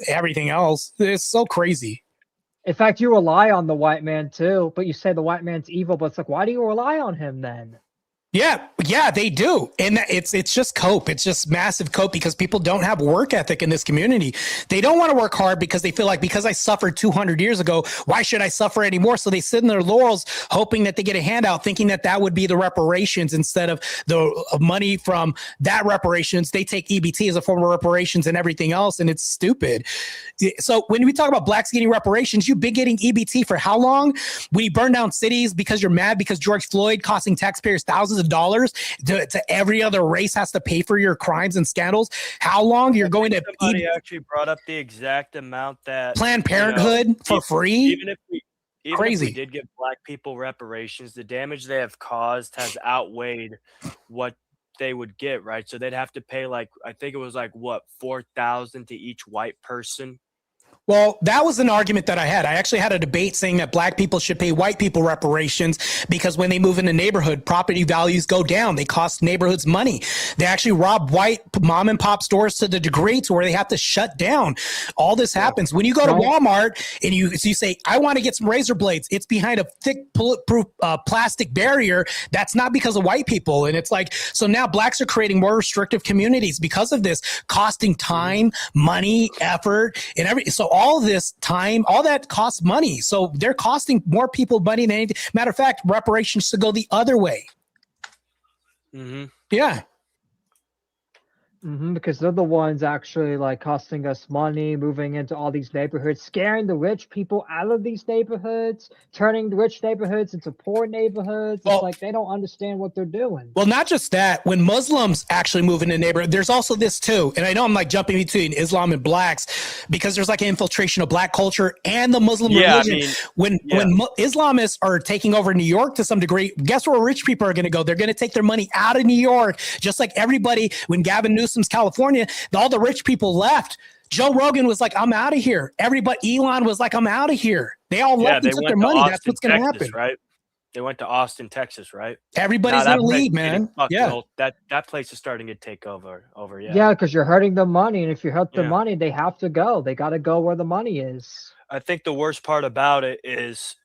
everything else. It's so crazy. In fact, you rely on the white man too, but you say the white man's evil, but it's like, why do you rely on him then? Yeah, they do. And it's just cope. It's just massive cope because people don't have work ethic in this community. They don't want to work hard because they feel like because I suffered 200 years ago, why should I suffer anymore? So they sit in their laurels hoping that they get a handout, thinking that that would be the reparations instead of the money from that reparations. They take EBT as a form of reparations and everything else, and it's stupid. So when we talk about blacks getting reparations, you've been getting EBT for how long? When you burn down cities because you're mad because George Floyd costing taxpayers thousands of dollars to every other race has to pay for your crimes and scandals. How long you're going to somebody actually brought up the exact amount that Planned Parenthood for free? Even if we did give black people reparations, the damage they have caused has outweighed what they would get, right? So they'd have to pay like, I think it was like what, $4,000 to each white person. Well, that was an argument that I had. I actually had a debate saying that black people should pay white people reparations because when they move in a neighborhood, property values go down. They cost neighborhoods money. They actually rob white mom and pop stores to the degree to where they have to shut down. All this happens. When you go to Walmart and you say, I want to get some razor blades, it's behind a thick bulletproof plastic barrier. That's not because of white people. And it's like, so now blacks are creating more restrictive communities because of this, costing time, money, effort, and everything. So all this time, all that costs money. So they're costing more people money than anything. Matter of fact, reparations should go the other way. Mm-hmm. Yeah. Because they're the ones actually like costing us money, moving into all these neighborhoods, scaring the rich people out of these neighborhoods, turning the rich neighborhoods into poor neighborhoods. It's like they don't understand what they're doing. Well, not just that. When Muslims actually move in a neighborhood, there's also this too. And I know I'm like jumping between Islam and blacks because there's like an infiltration of black culture and the Muslim religion. When Islamists are taking over New York to some degree, guess where rich people are going to go? They're going to take their money out of New York, just like everybody. When Gavin Newsom's California, all the rich people left. Joe Rogan was like, I'm out of here. Everybody, Elon was like, I'm out of here. They all left and took their money. That's what's going to happen. Right? They went to Austin, Texas, right? Everybody's going to leave, man. Yeah. That place is starting to take over. Yeah, because you're hurting the money. And if you hurt the money, they have to go. They got to go where the money is. I think the worst part about it is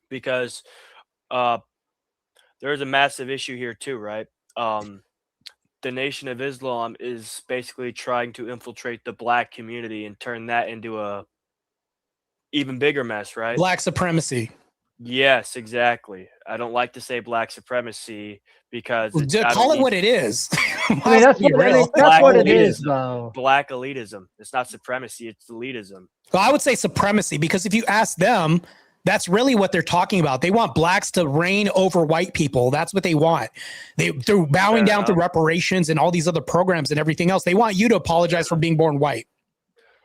because there's a massive issue here too, right? The Nation of Islam is basically trying to infiltrate the black community and turn that into a even bigger mess, right? Black supremacy. Yes, exactly. I don't like to say black supremacy because call it what it is. That's what it is, though. Black elitism. It's not supremacy, it's elitism. Well, I would say supremacy because if you ask them, That's really what they're talking about. They want blacks to reign over white people. That's what they want. They're bowing down to reparations and all these other programs and everything else. They want you to apologize for being born white.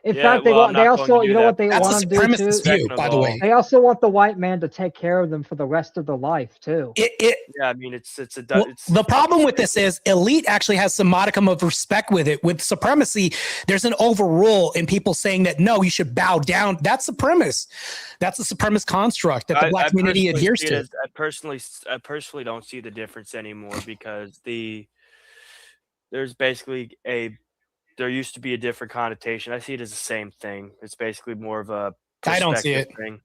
In fact, they also, you know what they want to do too? That's a supremacist view, by the way. They also want the white man to take care of them for the rest of their life too. Yeah, I mean, the problem with this is elite actually has some modicum of respect with it. With supremacy, there's an overrule in people saying that no, you should bow down. That's supremacist. That's a supremacist construct that the black community adheres to. I personally don't see the difference anymore because there's basically there used to be a different connotation. I see it as the same thing. It's basically more of a I don't see it. thing.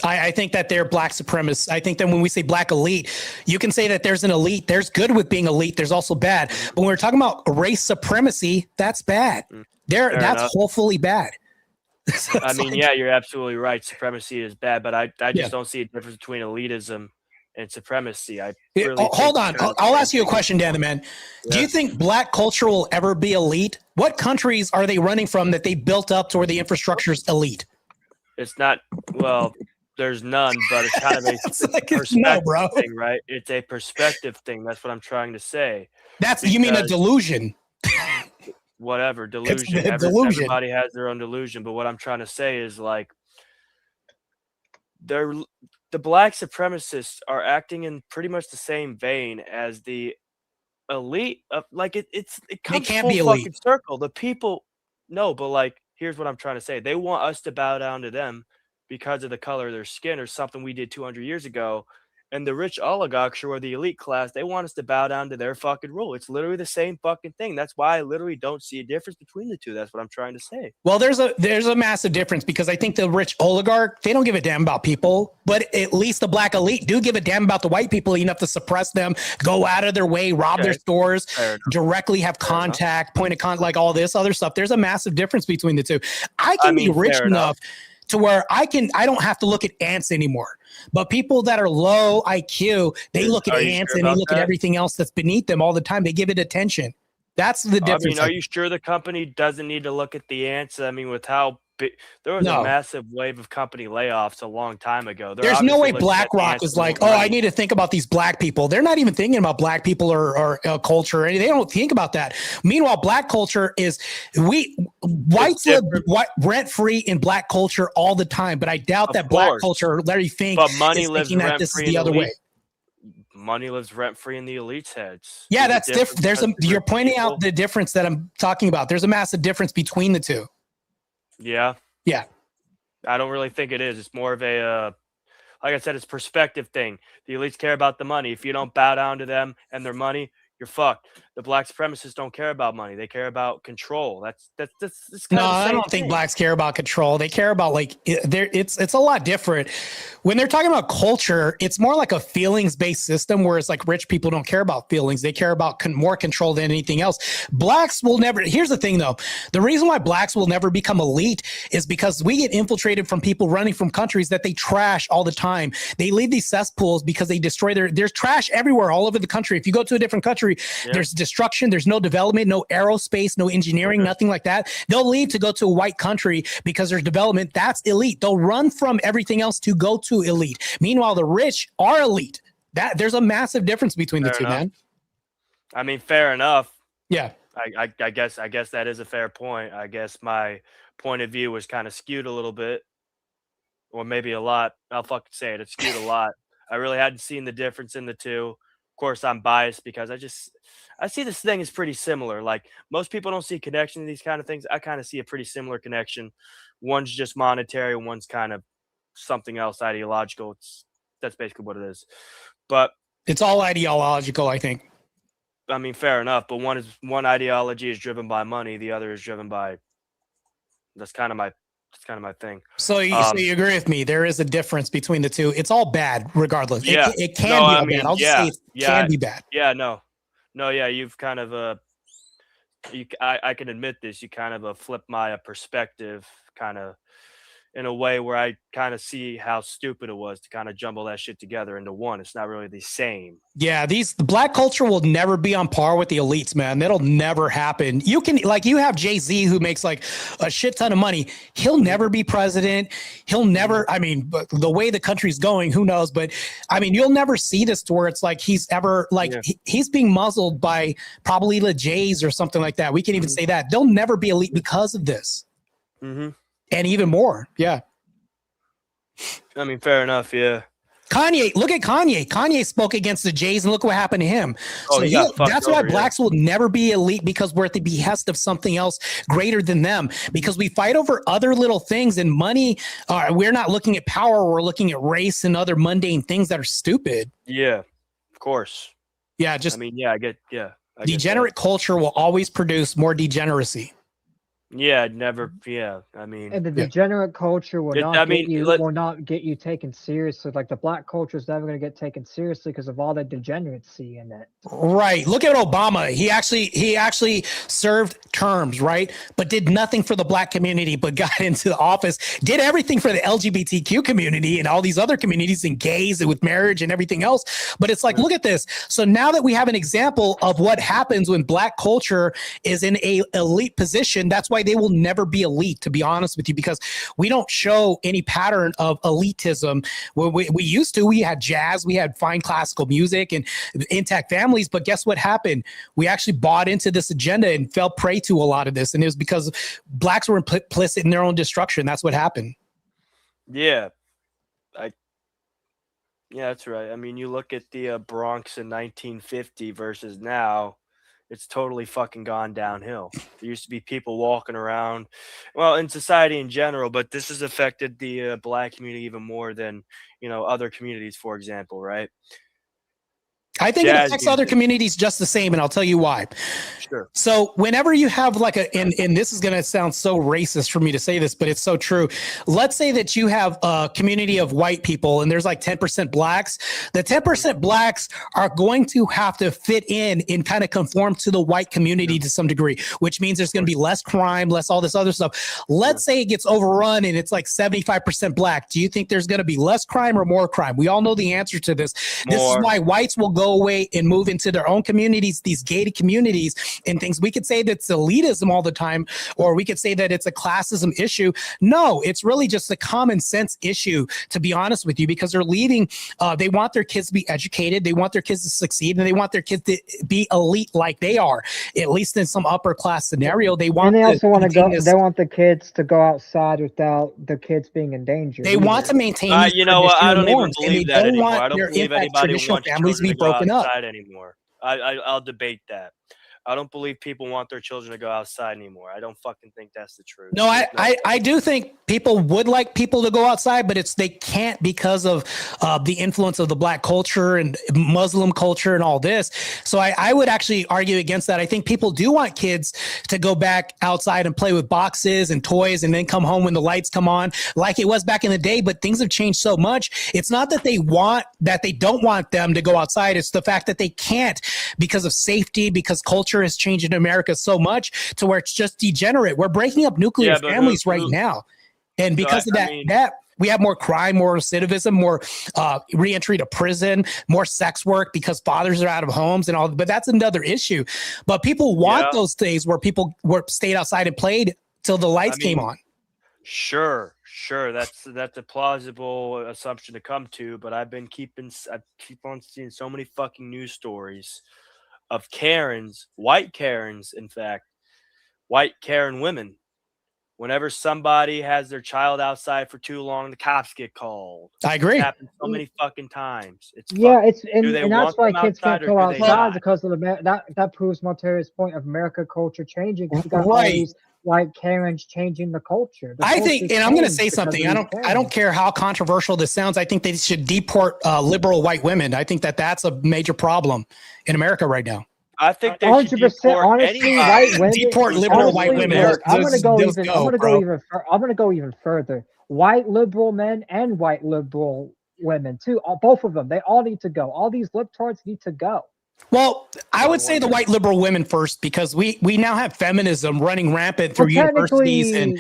I think that they're black supremacists. I think that when we say black elite, you can say that there's an elite. There's good with being elite. There's also bad. But when we're talking about race supremacy, that's bad. That's hopefully bad. I mean, yeah, you're absolutely right. Supremacy is bad, but I just don't see a difference between elitism and supremacy. Hold on. I'll ask you a question, Dan the Man. Yeah. Do you think black culture will ever be elite? What countries are they running from that they built up to where the infrastructure is elite? It's not, well, there's none, but it's kind of a perspective thing, right? It's a perspective thing. That's what I'm trying to say. You mean a delusion? Whatever, delusion. Everybody has their own delusion, but what I'm trying to say is like the black supremacists are acting in pretty much the same vein as the elite of like it comes full fucking circle. The people but like here's what I'm trying to say. They want us to bow down to them because of the color of their skin or something we did 200 years ago. And the rich oligarchs or the elite class, they want us to bow down to their fucking rule. It's literally the same fucking thing. That's why I literally don't see a difference between the two. That's what I'm trying to say. Well, there's a massive difference because I think the rich oligarch, they don't give a damn about people, but at least the black elite do give a damn about the white people enough to suppress them, go out of their way, rob their stores, directly have contact, point of contact, like all this other stuff. There's a massive difference between the two. I can be rich enough to where I don't have to look at ants anymore. But people that are low IQ, they look at ants and they look at everything else that's beneath them all the time. They give it attention. That's the difference. I mean, are you sure the company doesn't need to look at the ants? I mean, with how big, there was a massive wave of company layoffs a long time ago. There's no way BlackRock was like, oh, I need to think about these black people. They're not even thinking about black people or culture. They don't think about that. Meanwhile, black culture is whites live rent free in black culture all the time. But I doubt that black culture Larry Fink but money lives thinking that this is the other way. Money lives rent free in the elite's heads. Yeah, that's different. You're pointing out the difference that I'm talking about. There's a massive difference between the two. Yeah. I don't really think it is. It's more of a, like I said, it's a perspective thing. The elites care about the money. If you don't bow down to them and their money, you're fucked. The black supremacists don't care about money. They care about control. That's kind of the same I don't think blacks care about control. They care about it's a lot different. When they're talking about culture, it's more like a feelings-based system, whereas like rich people don't care about feelings. They care about more control than anything else. Blacks will never. Here's the thing, though. The reason why blacks will never become elite is because we get infiltrated from people running from countries that they trash all the time. They leave these cesspools because they destroy there's trash everywhere, all over the country. If you go to a different country, there's destruction, there's no development, no aerospace, no engineering, nothing like that. They'll leave to go to a white country because there's development. That's elite. They'll run from everything else to go to elite. Meanwhile, the rich are elite. There's a massive difference between the two, man. I mean, fair enough. Yeah. I guess that is a fair point. I guess my point of view was kind of skewed a little bit, or maybe a lot. I'll fucking say it. It's skewed a lot. I really hadn't seen the difference in the two. Of course, I'm biased because I see this thing as pretty similar. Like most people don't see connection to these kind of things. I kind of see a pretty similar connection. One's just monetary, and one's kind of something else ideological. That's basically what it is. But it's all ideological, I think. I mean, fair enough. But one ideology is driven by money. The other is driven by. That's kind of my thing. So you agree with me? There is a difference between the two. It's all bad, regardless. Yeah. It can be bad. I'll just say it can be bad. Yeah, no. Yeah, you've kind of I can admit this. You kind of flip my perspective, kind of in a way where I kind of see how stupid it was to kind of jumble that shit together into one. It's not really the same. Yeah, the black culture will never be on par with the elites, man. That'll never happen. You can, like, you have Jay-Z who makes like a shit ton of money. He'll never be president. He'll never, I mean, the way the country's going, who knows? But I mean, you'll never see this to where it's like he's ever like he's being muzzled by probably the Jays or something like that. We can even say that. They'll never be elite because of this. And even more. Yeah. I mean, fair enough. Yeah. Kanye, look at Kanye. Kanye spoke against the Jays and look what happened to him. So that's why blacks will never be elite, because we're at the behest of something else greater than them, because we fight over other little things and money. We're not looking at power. We're looking at race and other mundane things that are stupid. Yeah, of course. Yeah. Just, I mean, yeah, I get degenerate culture will always produce more degeneracy. Yeah, never. Yeah, I mean, and the degenerate culture will not get you taken seriously. Like the black culture is never going to get taken seriously because of all the degeneracy in it. Right. Look at Obama. He actually served terms, right, but did nothing for the black community. But got into the office, did everything for the LGBTQ community and all these other communities and gays and with marriage and everything else. But it's like, look at this. So now that we have an example of what happens when black culture is in a elite position, that's why they will never be elite, to be honest with you, because we don't show any pattern of elitism. We used to. We had jazz, we had fine classical music and intact families, but guess what happened? We actually bought into this agenda and fell prey to a lot of this, and it was because blacks were implicit in their own destruction. That's what happened. Yeah, that's right. I mean, you look at the Bronx in 1950 versus now. It's totally fucking gone downhill. There used to be people walking around, well, in society in general, but this has affected the black community even more than, other communities, for example, right? I think it affects other communities just the same, and I'll tell you why. Sure. So whenever you have like and this is going to sound so racist for me to say this, but it's so true. Let's say that you have a community of white people and there's like 10% blacks. The 10% blacks are going to have to fit in and kind of conform to the white community to some degree, which means there's going to be less crime, less all this other stuff. Let's say it gets overrun and it's like 75% black. Do you think there's going to be less crime or more crime? We all know the answer to this. This is why whites will go away and move into their own communities, these gated communities and things. We could say that's elitism all the time, or we could say that it's a classism issue. No, it's really just a common sense issue, to be honest with you, because they're leaving. They want their kids to be educated. They want their kids to succeed, and they want their kids to be elite like they are, at least in some upper class scenario. They want. And they also want to go. They want the kids to go outside without the kids being in danger. They want to maintain. I don't even believe that anymore. I don't believe anybody wants families to be broken up anymore. I'll debate that. I don't believe people want their children to go outside anymore. I don't fucking think that's the truth. No, I do think people would like people to go outside, but they can't because of the influence of the black culture and Muslim culture and all this. So I would actually argue against that. I think people do want kids to go back outside and play with boxes and toys and then come home when the lights come on, like it was back in the day. But things have changed so much. It's not that they don't want them to go outside. It's the fact that they can't because of safety, because culture has changed in America so much to where it's just degenerate. We're breaking up nuclear families right now. And because of that, we have more crime, more recidivism, more reentry to prison, more sex work because fathers are out of homes and all. But that's another issue. But people want those days where people stayed outside and played till the lights came on. Sure. That's a plausible assumption to come to. But I keep on seeing so many fucking news stories of Karens, white Karens, in fact, white Karen women. Whenever somebody has their child outside for too long, the cops get called. I agree. It happens so many fucking times. And that's why kids can't go outside because of that proves Martae's point of America culture changing. You got all these white Karens changing the culture. I think, and I'm going to say something. I don't care how controversial this sounds. I think they should deport liberal white women. I think that's a major problem in America right now. I think they should deport white women. Deport liberal white women. I'm going to go even further. White liberal men and white liberal women too. Both of them. They all need to go. All these libtards need to go. Well, I would say the white liberal women first, because we now have feminism running rampant through universities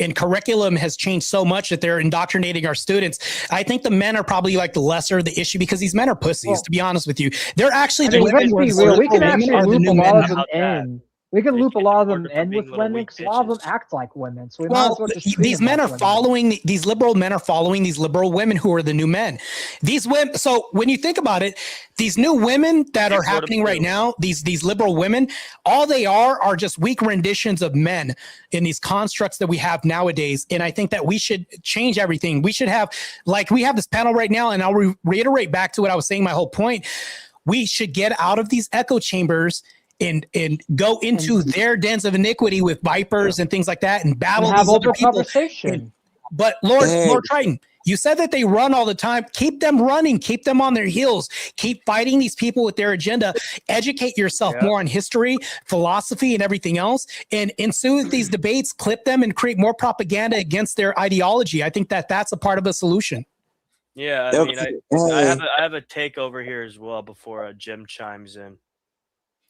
and curriculum has changed so much that they're indoctrinating our students. I think the men are probably like the lesser of the issue because these men are pussies, to be honest with you. They're actually the let's be real. We can women actually are the loop new a men lot of now. them in. We can loop a lot of them in with women because a lot of them act like women. So we might as well just treat these them men like are women. following, these liberal men are following these liberal women who are the new men. These women, so when you think about it, these new women that are happening right now, these liberal women, all they are just weak renditions of men in these constructs that we have nowadays. And I think that we should change everything. We should have, like, we have this panel right now, and I'll reiterate back to what I was saying, my whole point. We should get out of these echo chambers and go into their dens of iniquity with vipers and things like that and battle and have these other open people. conversation. But Lord Triton, you said that they run all the time. Keep them running. Keep them on their heels. Keep fighting these people with their agenda. Educate yourself more on history, philosophy, and everything else. And ensue with these debates, clip them, and create more propaganda against their ideology. I think that that's a part of the solution. Yeah, I mean, I have a take over here as well before Jim chimes in.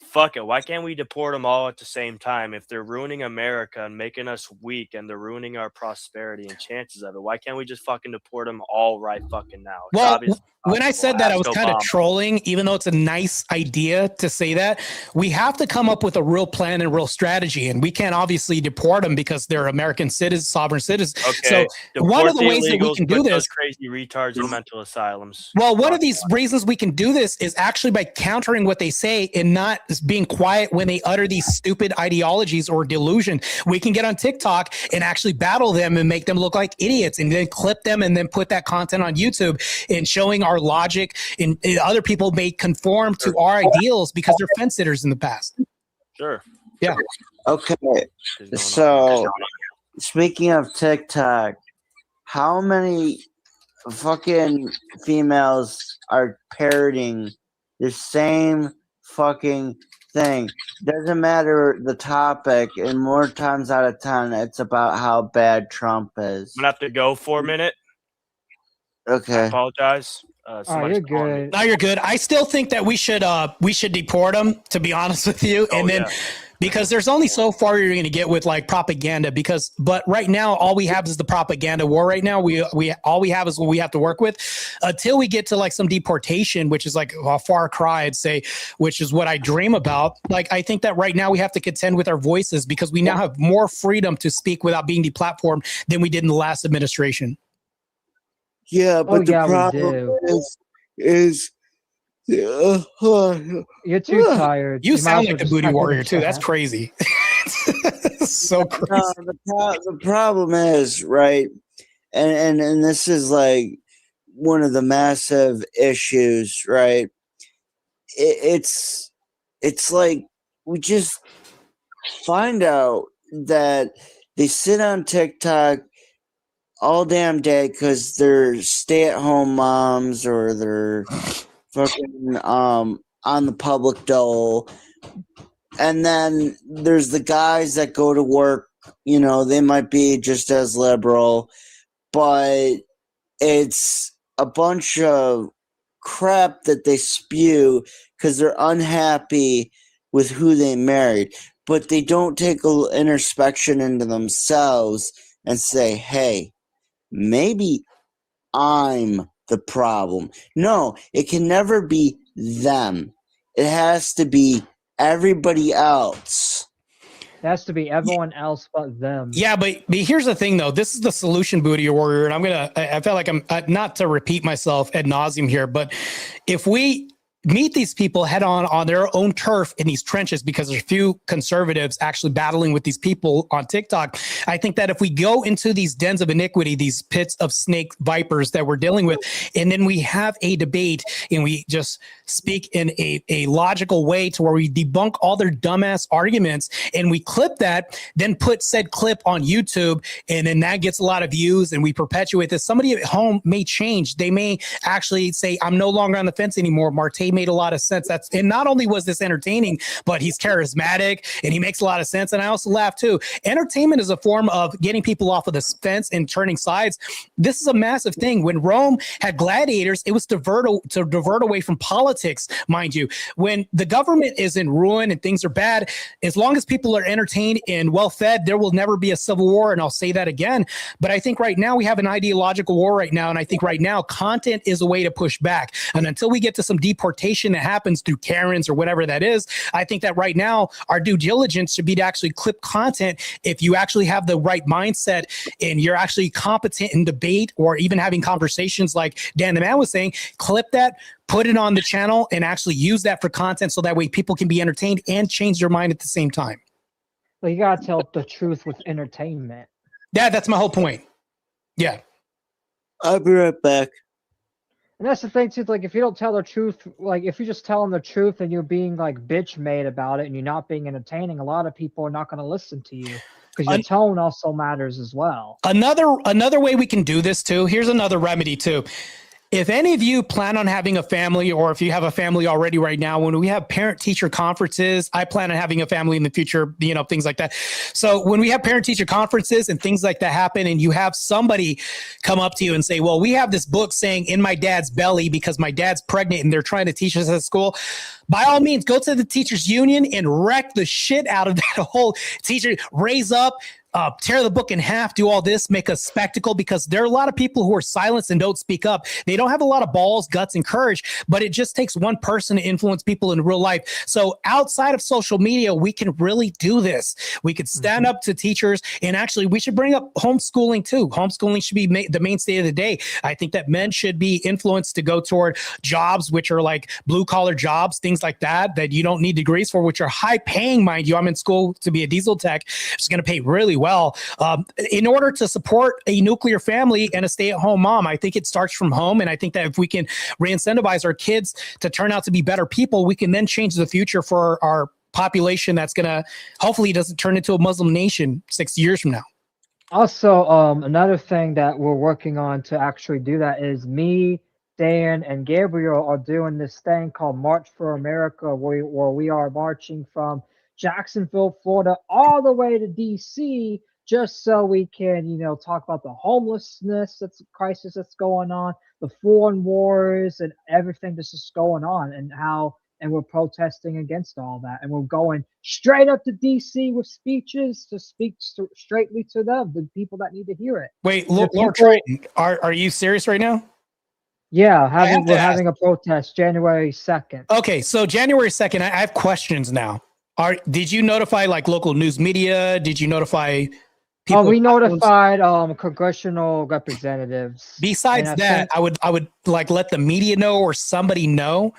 Fuck it. Why can't we deport them all at the same time? If they're ruining America and making us weak and they're ruining our prosperity and chances of it, why can't we just fucking deport them all right fucking now? Well, when I said that, I was kind of trolling, even though it's a nice idea to say that. We have to come up with a real plan and real strategy, and we can't obviously deport them because they're American citizens, sovereign citizens. Okay. So one of the ways that we can do this, those crazy retards in mental asylums. Well, one of these reasons we can do this is actually by countering what they say and not being quiet when they utter these stupid ideologies or delusion. We can get on TikTok and actually battle them and make them look like idiots, and then clip them and then put that content on YouTube and showing our logic, and other people may conform to our ideals because they're fence sitters in the past. Sure. Yeah. Okay. So, speaking of TikTok, how many fucking females are parroting the same fucking thing? Doesn't matter the topic, and more times out of 10, it's about how bad Trump is. I'm gonna have to go for a minute. Okay. I apologize. You're good. No, you're good. I still think that we should deport them, to be honest with you. Because there's only so far you're going to get with like propaganda, but right now, all we have is the propaganda war right now. All we have is what we have to work with until we get to like some deportation, which is like a far cry, I'd say, which is what I dream about. Like, I think that right now we have to contend with our voices because we now have more freedom to speak without being deplatformed than we did in the last administration. Yeah, but the problem is you're too tired. You sound like the booty warrior too. That's crazy. So crazy. The problem is, right, and this is like one of the massive issues, right? It's like we just find out that they sit on TikTok all damn day because they're stay-at-home moms or they're fucking on the public dole. And then there's the guys that go to work, you know, they might be just as liberal, but it's a bunch of crap that they spew because they're unhappy with who they married. But they don't take an introspection into themselves and say, hey, maybe I'm the problem. No, it can never be them. It has to be everybody else. It has to be everyone else but them. Yeah, but here's the thing, though. This is the solution, Booty Warrior, and I feel like I'm not to repeat myself ad nauseum here, but if we meet these people head on their own turf in these trenches, because there's a few conservatives actually battling with these people on TikTok. I think that if we go into these dens of iniquity, these pits of snake vipers that we're dealing with, and then we have a debate and we just speak in a logical way to where we debunk all their dumbass arguments and we clip that, then put said clip on YouTube, and then that gets a lot of views and we perpetuate this. Somebody at home may change. They may actually say, I'm no longer on the fence anymore. Martae they made a lot of sense. And not only was this entertaining, but he's charismatic and he makes a lot of sense. And I also laugh too. Entertainment is a form of getting people off of the fence and turning sides. This is a massive thing. When Rome had gladiators, it was to divert away from politics, mind you. When the government is in ruin and things are bad, as long as people are entertained and well fed, there will never be a civil war. And I'll say that again. But I think right now we have an ideological war right now. And I think right now content is a way to push back. And until we get to some deportation that happens through Karens or whatever that is, I think that right now our due diligence should be to actually clip content. If you actually have the right mindset and you're actually competent in debate or even having conversations like Dan the Man was saying, clip that, put it on the channel and actually use that for content so that way people can be entertained and change their mind at the same time. Well, you gotta tell the truth with entertainment. Yeah, that's my whole point. Yeah. I'll be right back. And that's the thing too, like if you don't tell the truth, like if you just tell them the truth and you're being like bitch made about it and you're not being entertaining, a lot of people are not going to listen to you because your tone also matters as well. Another way we can do this too, here's another remedy too. If any of you plan on having a family, or if you have a family already right now, when we have parent-teacher conferences, I plan on having a family in the future, you know, things like that. So when we have parent-teacher conferences and things like that happen, and you have somebody come up to you and say, well, we have this book saying in my dad's belly because my dad's pregnant and they're trying to teach us at school, by all means, go to the teachers union and wreck the shit out of that whole teacher, raise up, tear the book in half, do all this, make a spectacle, because there are a lot of people who are silenced and don't speak up. They don't have a lot of balls, guts, and courage, but it just takes one person to influence people in real life. So outside of social media, we can really do this. We could stand up to teachers, and actually we should bring up homeschooling too. Homeschooling should be the mainstay of the day. I think that men should be influenced to go toward jobs which are like blue collar jobs, things like that, that you don't need degrees for, which are high paying, mind you. I'm in school to be a diesel tech. It's going to pay really well. In order to support a nuclear family and a stay-at-home mom, I think it starts from home. And I think that if we can re-incentivize our kids to turn out to be better people, we can then change the future for our population that's going to hopefully doesn't turn into a Muslim nation 60 years from now. Also, another thing that we're working on to actually do that is me, Dan, and Gabriel are doing this thing called March for America, where we are marching from Jacksonville, Florida, all the way to DC, just so we can, you know, talk about the homelessness crisis that's going on, the foreign wars, and everything that's just going on, and we're protesting against all that, and we're going straight up to DC with speeches to speak straightly to them, the people that need to hear it. Wait, Lord Triton, are you serious right now? Yeah, we're having a protest January 2nd. Okay, so January 2nd, I have questions now. Did you notify like local news media? Did you notify people? We notified congressional representatives. Besides that, I would like let the media know or somebody know,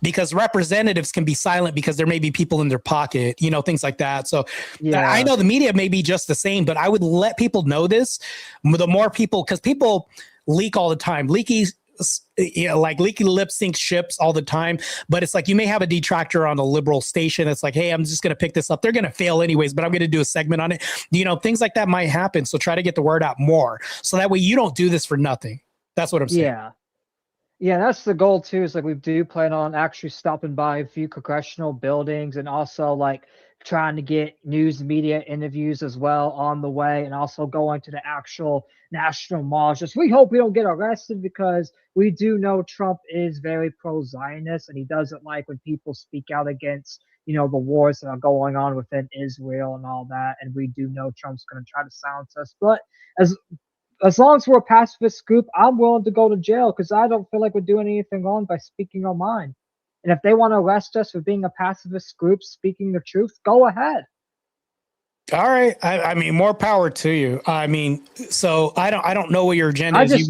because representatives can be silent because there may be people in their pocket, you know, things like that. So yeah. I know the media may be just the same, but I would let people know this. The more people, because people leak all the time. Leaky lip sync ships all the time, but it's like you may have a detractor on a liberal station. It's like, hey, I'm just going to pick this up. They're going to fail anyways, but I'm going to do a segment on it. You know, things like that might happen. So try to get the word out more. So that way you don't do this for nothing. That's what I'm saying. Yeah. Yeah, that's the goal too, is like we do plan on actually stopping by a few congressional buildings and also like trying to get news media interviews as well on the way, and also going to the actual national malls. Just we hope we don't get arrested, because we do know Trump is very pro-Zionist, and he doesn't like when people speak out against, you know, the wars that are going on within Israel and all that. And we do know Trump's going to try to silence us. But as long as we're a pacifist group, I'm willing to go to jail, because I don't feel like we're doing anything wrong by speaking our mind. And if they want to arrest us for being a pacifist group speaking the truth, go ahead. All right. I mean, more power to you. I mean, so I don't know what your agenda I is. just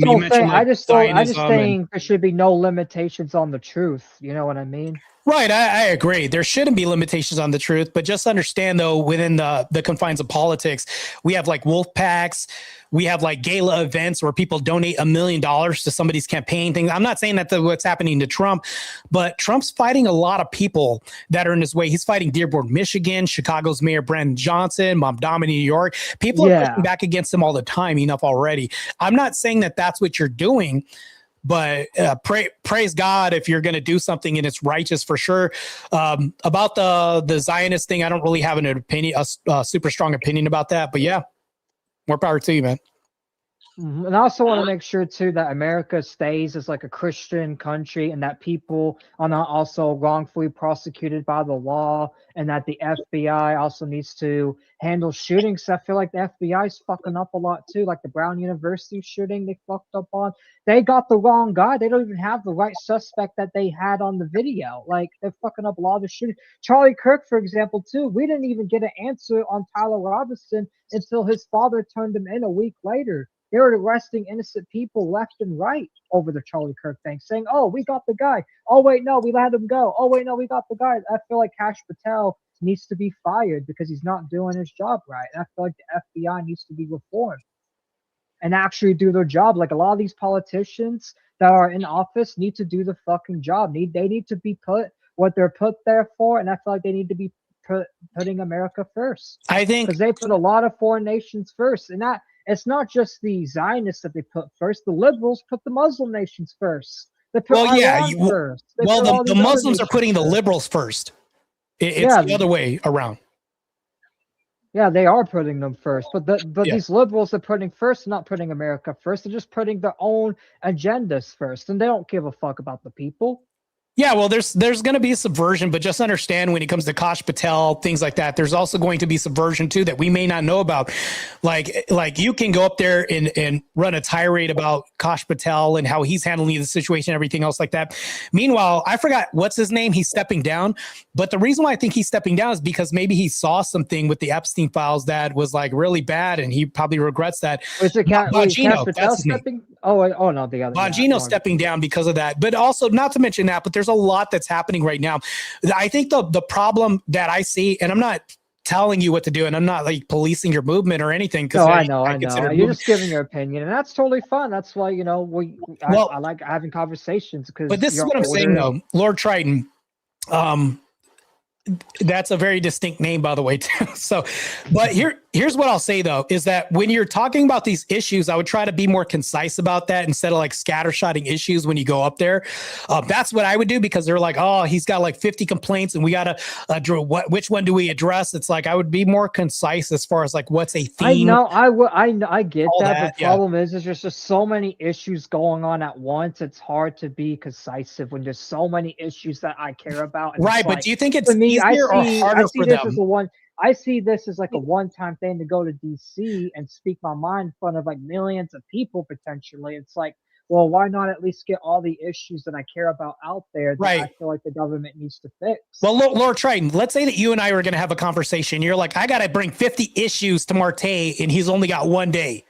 think there should be no limitations on the truth. You know what I mean? Right. I agree. There shouldn't be limitations on the truth, but just understand, though, within the confines of politics, we have like wolf packs. We have like gala events where people donate $1 million to somebody's campaign thing. I'm not saying that what's happening to Trump, but Trump's fighting a lot of people that are in his way. He's fighting Dearborn, Michigan, Chicago's Mayor Brandon Johnson, Mamdani, New York. People are pushing back against him all the time. Enough already. I'm not saying that that's what you're doing, But praise God if you're going to do something and it's righteous for sure. About the Zionist thing, I don't really have an opinion, a super strong opinion about that. But yeah, more power to you, man. And I also want to make sure too that America stays as like a Christian country, and that people are not also wrongfully prosecuted by the law, and that the FBI also needs to handle shootings. I feel like the FBI is fucking up a lot too, like the Brown University shooting they fucked up on. They got the wrong guy. They don't even have the right suspect that they had on the video. Like, they're fucking up a lot of the shooting. Charlie Kirk, for example, too. We didn't even get an answer on Tyler Robinson until his father turned him in a week later. They were arresting innocent people left and right over the Charlie Kirk thing, saying, "Oh, we got the guy. Oh, wait, no, we let him go. Oh, wait, no, we got the guy." I feel like Kash Patel needs to be fired because he's not doing his job right. And I feel like the FBI needs to be reformed and actually do their job. Like, a lot of these politicians that are in office need to do the fucking job. They need to be put what they're put there for, and I feel like they need to be putting America first. I think because they put a lot of foreign nations first, and that it's not just the Zionists that they put first. The liberals put the Muslim nations first. They put Iran first. The Muslims are putting the liberals first. It's the other way around. Yeah, they are putting them first, but these liberals are putting first, not putting America first. They're just putting their own agendas first, and they don't give a fuck about the people. Yeah, well, there's going to be a subversion, but just understand when it comes to Kash Patel, things like that, there's also going to be subversion too that we may not know about. Like you can go up there and run a tirade about Kash Patel and how he's handling the situation, and everything else like that. Meanwhile, I forgot what's his name. He's stepping down, but the reason why I think he's stepping down is because maybe he saw something with the Epstein files that was like really bad, and he probably regrets that. Is it Bongino, Patel stepping? Oh, no, the other. Bongino stepping down because of that, but also not to mention that, but there's a lot that's happening right now. I think the problem that I see, and I'm not telling you what to do, and I'm not like policing your movement or anything. No, I know. You're just giving your opinion, and that's totally fine. That's why I like having conversations. But this is what I'm saying, though, Lord Triton. That's a very distinct name, by the way, too. So, but here's what I'll say, though, is that when you're talking about these issues, I would try to be more concise about that instead of like scattershotting issues when you go up there. That's what I would do, because they're like, oh, he's got like 50 complaints and we got to which one do we address? It's like I would be more concise as far as like what's a theme. I get that. The problem is there's just so many issues going on at once. It's hard to be concise when there's so many issues that I care about. Right, but do you think it's easier or harder for them? I see this as like a one-time thing to go to DC and speak my mind in front of like millions of people potentially. It's like, well, why not at least get all the issues that I care about out there that I feel like the government needs to fix? Well, Lord Triton, let's say that you and I were going to have a conversation. You're like, I got to bring 50 issues to Martae, and he's only got one day.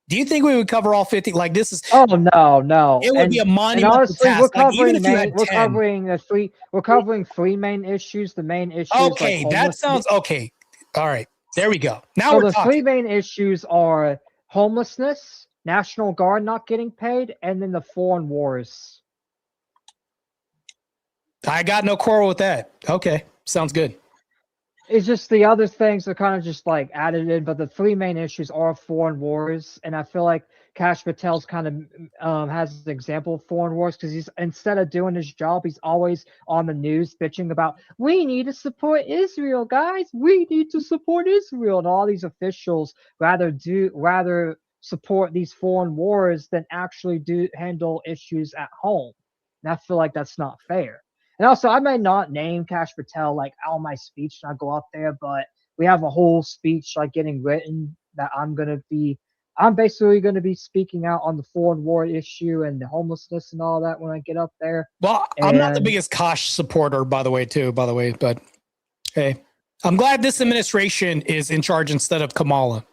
Do you think we would cover all 50? Like, this is... Oh, no. It would be a monumental honestly, task. We're covering three main issues. The main issues. Okay, like that sounds... Okay. All right. There we go. Now the three main issues are homelessness, National Guard not getting paid, and then the foreign wars. I got no quarrel with that. Okay. Sounds good. It's just the other things are kind of just like added in, but the three main issues are foreign wars, and I feel like Kash Patel's kind of has an example of foreign wars because he's, instead of doing his job, he's always on the news bitching about, we need to support Israel, guys. We need to support Israel, and all these officials rather support these foreign wars than actually handle issues at home. And I feel like that's not fair. And also, I may not name Kash Patel like on my speech when I go up there, but we have a whole speech like getting written that I'm basically going to be speaking out on the foreign war issue and the homelessness and all that when I get up there. Well, I'm not the biggest Kash supporter, by the way, but hey, I'm glad this administration is in charge instead of Kamala.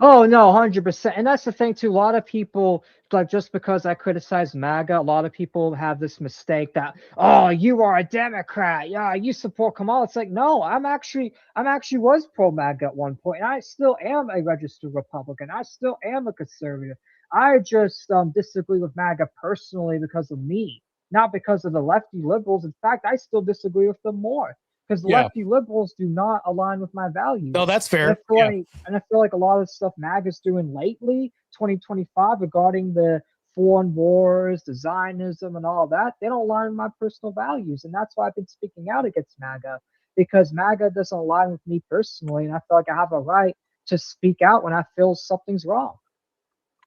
Oh, no, 100%. And that's the thing, too. A lot of people, like, just because I criticize MAGA, a lot of people have this mistake that, oh, you are a Democrat. Yeah, you support Kamala. It's like, no, I'm actually was pro-MAGA at one point, and I still am a registered Republican. I still am a conservative. I just disagree with MAGA personally because of me, not because of the lefty liberals. In fact, I still disagree with them more. Because lefty liberals do not align with my values. No, that's fair. And I feel like a lot of stuff MAGA's doing lately, 2025, regarding the foreign wars, the Zionism, and all that, they don't align with my personal values. And that's why I've been speaking out against MAGA, because MAGA doesn't align with me personally. And I feel like I have a right to speak out when I feel something's wrong.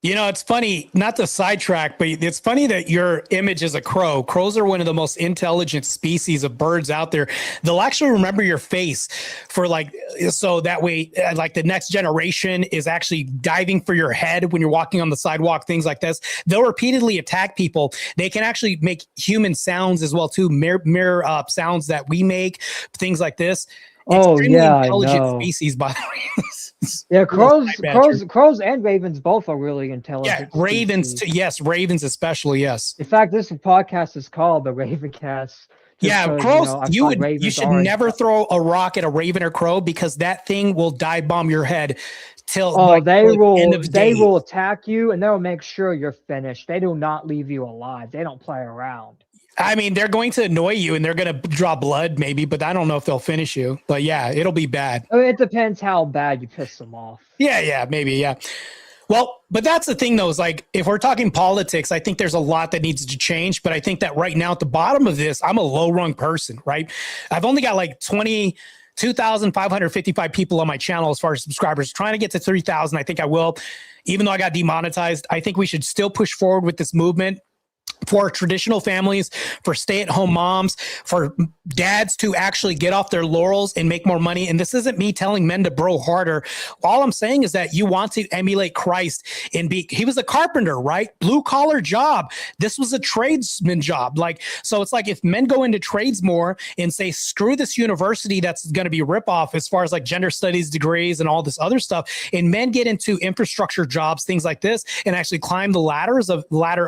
You know, it's funny, not to sidetrack, but it's funny that your image is a crow. Crows are one of the most intelligent species of birds out there. They'll actually remember your face for like, so that way, like the next generation is actually diving for your head when you're walking on the sidewalk, things like this. They'll repeatedly attack people. They can actually make human sounds as well, too, mirror sounds that we make, things like this. Oh, yeah, intelligent I know. species, by the way. Yeah, crows and ravens both are really intelligent. Yeah, ravens too. Yes, ravens especially. Yes. In fact, this podcast is called the Ravencast. Yeah, crows. You should never throw a rock at a raven or crow, because that thing will dive bomb your head till. Oh, they will attack you, and they'll make sure you're finished. They do not leave you alive. They don't play around. I mean, they're going to annoy you and they're going to draw blood maybe, but I don't know if they'll finish you. But yeah, it'll be bad. I mean, it depends how bad you piss them off. Yeah, maybe, yeah. Well, but that's the thing though, is like, if we're talking politics, I think there's a lot that needs to change. But I think that right now at the bottom of this, I'm a low rung person, right? I've only got like 2,555 people on my channel as far as subscribers, trying to get to 3,000. I think I will, even though I got demonetized. I think we should still push forward with this movement for traditional families, for stay-at-home moms, for dads to actually get off their laurels and make more money. And this isn't me telling men to bro harder. All I'm saying is that you want to emulate Christ and he was a carpenter, right? Blue collar job. This was a tradesman job. Like, so it's like if men go into trades more and say, screw this university that's going to be ripoff as far as like gender studies degrees and all this other stuff, and men get into infrastructure jobs, things like this, and actually climb the ladder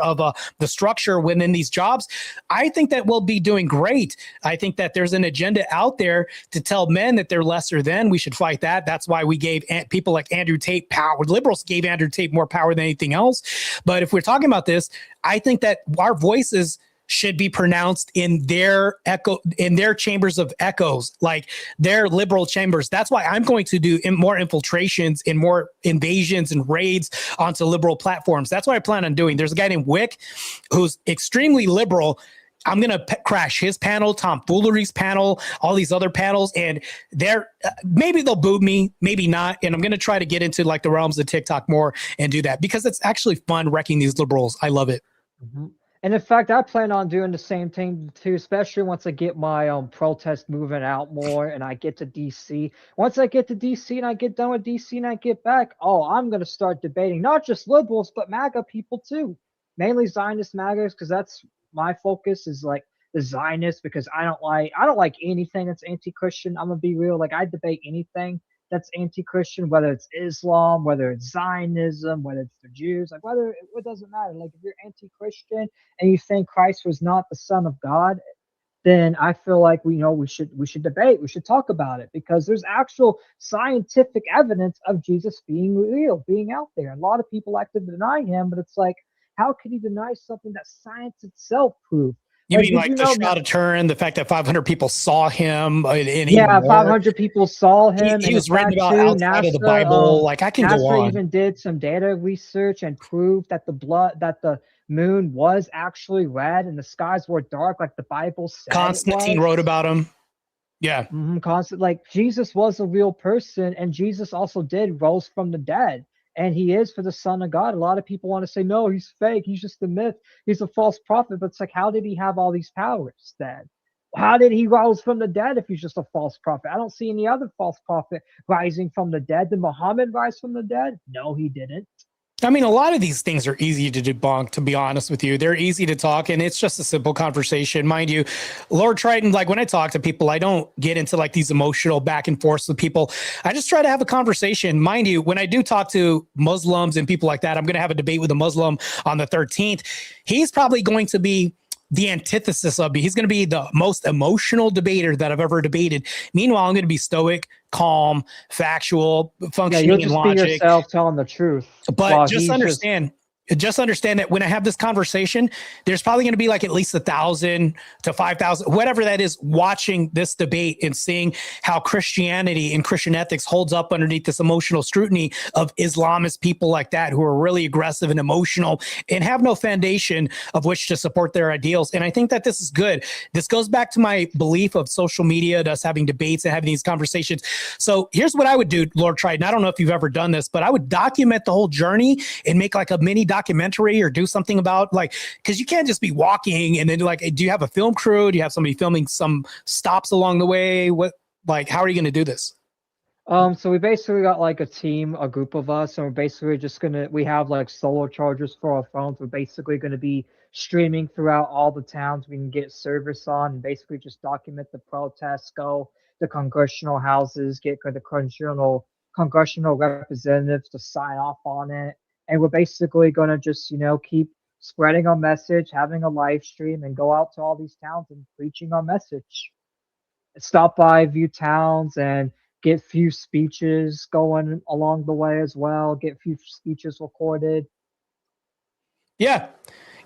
of the structure within these jobs, I think that we'll be doing great. I think that there's an agenda out there to tell men that they're lesser than. We should fight that. That's why we gave people like Andrew Tate power. Liberals gave Andrew Tate more power than anything else. But if we're talking about this, I think that our voices should be pronounced in their chambers of echoes, like their liberal chambers. That's why I'm going to do more infiltrations and more invasions and raids onto liberal platforms. That's what I plan on doing. There's a guy named Wick who's extremely liberal. I'm going to crash his panel, Tom Foolery's panel, all these other panels, and maybe they'll boot me, maybe not. And I'm going to try to get into like the realms of TikTok more and do that, because it's actually fun wrecking these liberals. I love it. Mm-hmm. And in fact, I plan on doing the same thing too, especially once I get my protest movement out more and I get to DC. Once I get to DC and I get done with DC and I get back, I'm going to start debating not just liberals, but MAGA people too. Mainly Zionist MAGAs, because that's my focus, is like the Zionists, because I don't like anything that's anti-Christian. I'm going to be real. Like, I debate anything that's anti-Christian, whether it's Islam, whether it's Zionism, whether it's the Jews, like it doesn't matter. Like, if you're anti-Christian and you think Christ was not the Son of God, then I feel like we should debate, we should talk about it, because there's actual scientific evidence of Jesus being real, being out there. A lot of people like to deny him, but it's like, how could he deny something that science itself proved? You mean like the shot of Turin, the fact that 500 people saw him? 500 people saw him. He was written about outside of the Bible. Like, I can go on. NASA even did some data research and proved that the moon was actually red and the skies were dark, like the Bible said. Constantine wrote about him. Yeah. Like, Jesus was a real person, and Jesus also did rose from the dead. And he is for the Son of God. A lot of people want to say, no, he's fake. He's just a myth. He's a false prophet. But it's like, how did he have all these powers then? How did he rise from the dead if he's just a false prophet? I don't see any other false prophet rising from the dead. Did Muhammad rise from the dead? No, he didn't. I mean, a lot of these things are easy to debunk, to be honest with you. They're easy to talk, and it's just a simple conversation. Mind you, Lord Triton, like when I talk to people, I don't get into like these emotional back and forths with people. I just try to have a conversation. Mind you, when I do talk to Muslims and people like that, I'm going to have a debate with a Muslim on the 13th. He's probably going to be the antithesis of me. He's going to be the most emotional debater that I've ever debated. Meanwhile, I'm going to be stoic, calm, factual, functioning, you'll just in logic. Be yourself, telling the truth. But just understand, just understand that when I have this conversation, there's probably going to be like at least 1,000 to 5,000, whatever that is, watching this debate and seeing how Christianity and Christian ethics holds up underneath this emotional scrutiny of Islamist people like that who are really aggressive and emotional and have no foundation of which to support their ideals. And I think that this is good. This goes back to my belief of social media, us having debates and having these conversations. So here's what I would do, Lord Triton. I don't know if you've ever done this, but I would document the whole journey and make like a mini documentary or do something about, like, because you can't just be walking and then like, do you have a film crew? Do you have somebody filming some stops along the way? What, like, how are you going to do this? So we basically got like a team, a group of us, and we're basically just we have like solar chargers for our phones. We're basically gonna be streaming throughout all the towns we can get service on, and basically just document the protests, go to congressional houses, get the congressional representatives to sign off on it. And we're basically gonna just, keep spreading our message, having a live stream, and go out to all these towns and preaching our message. Stop by a few towns and get few speeches going along the way as well, get few speeches recorded. Yeah.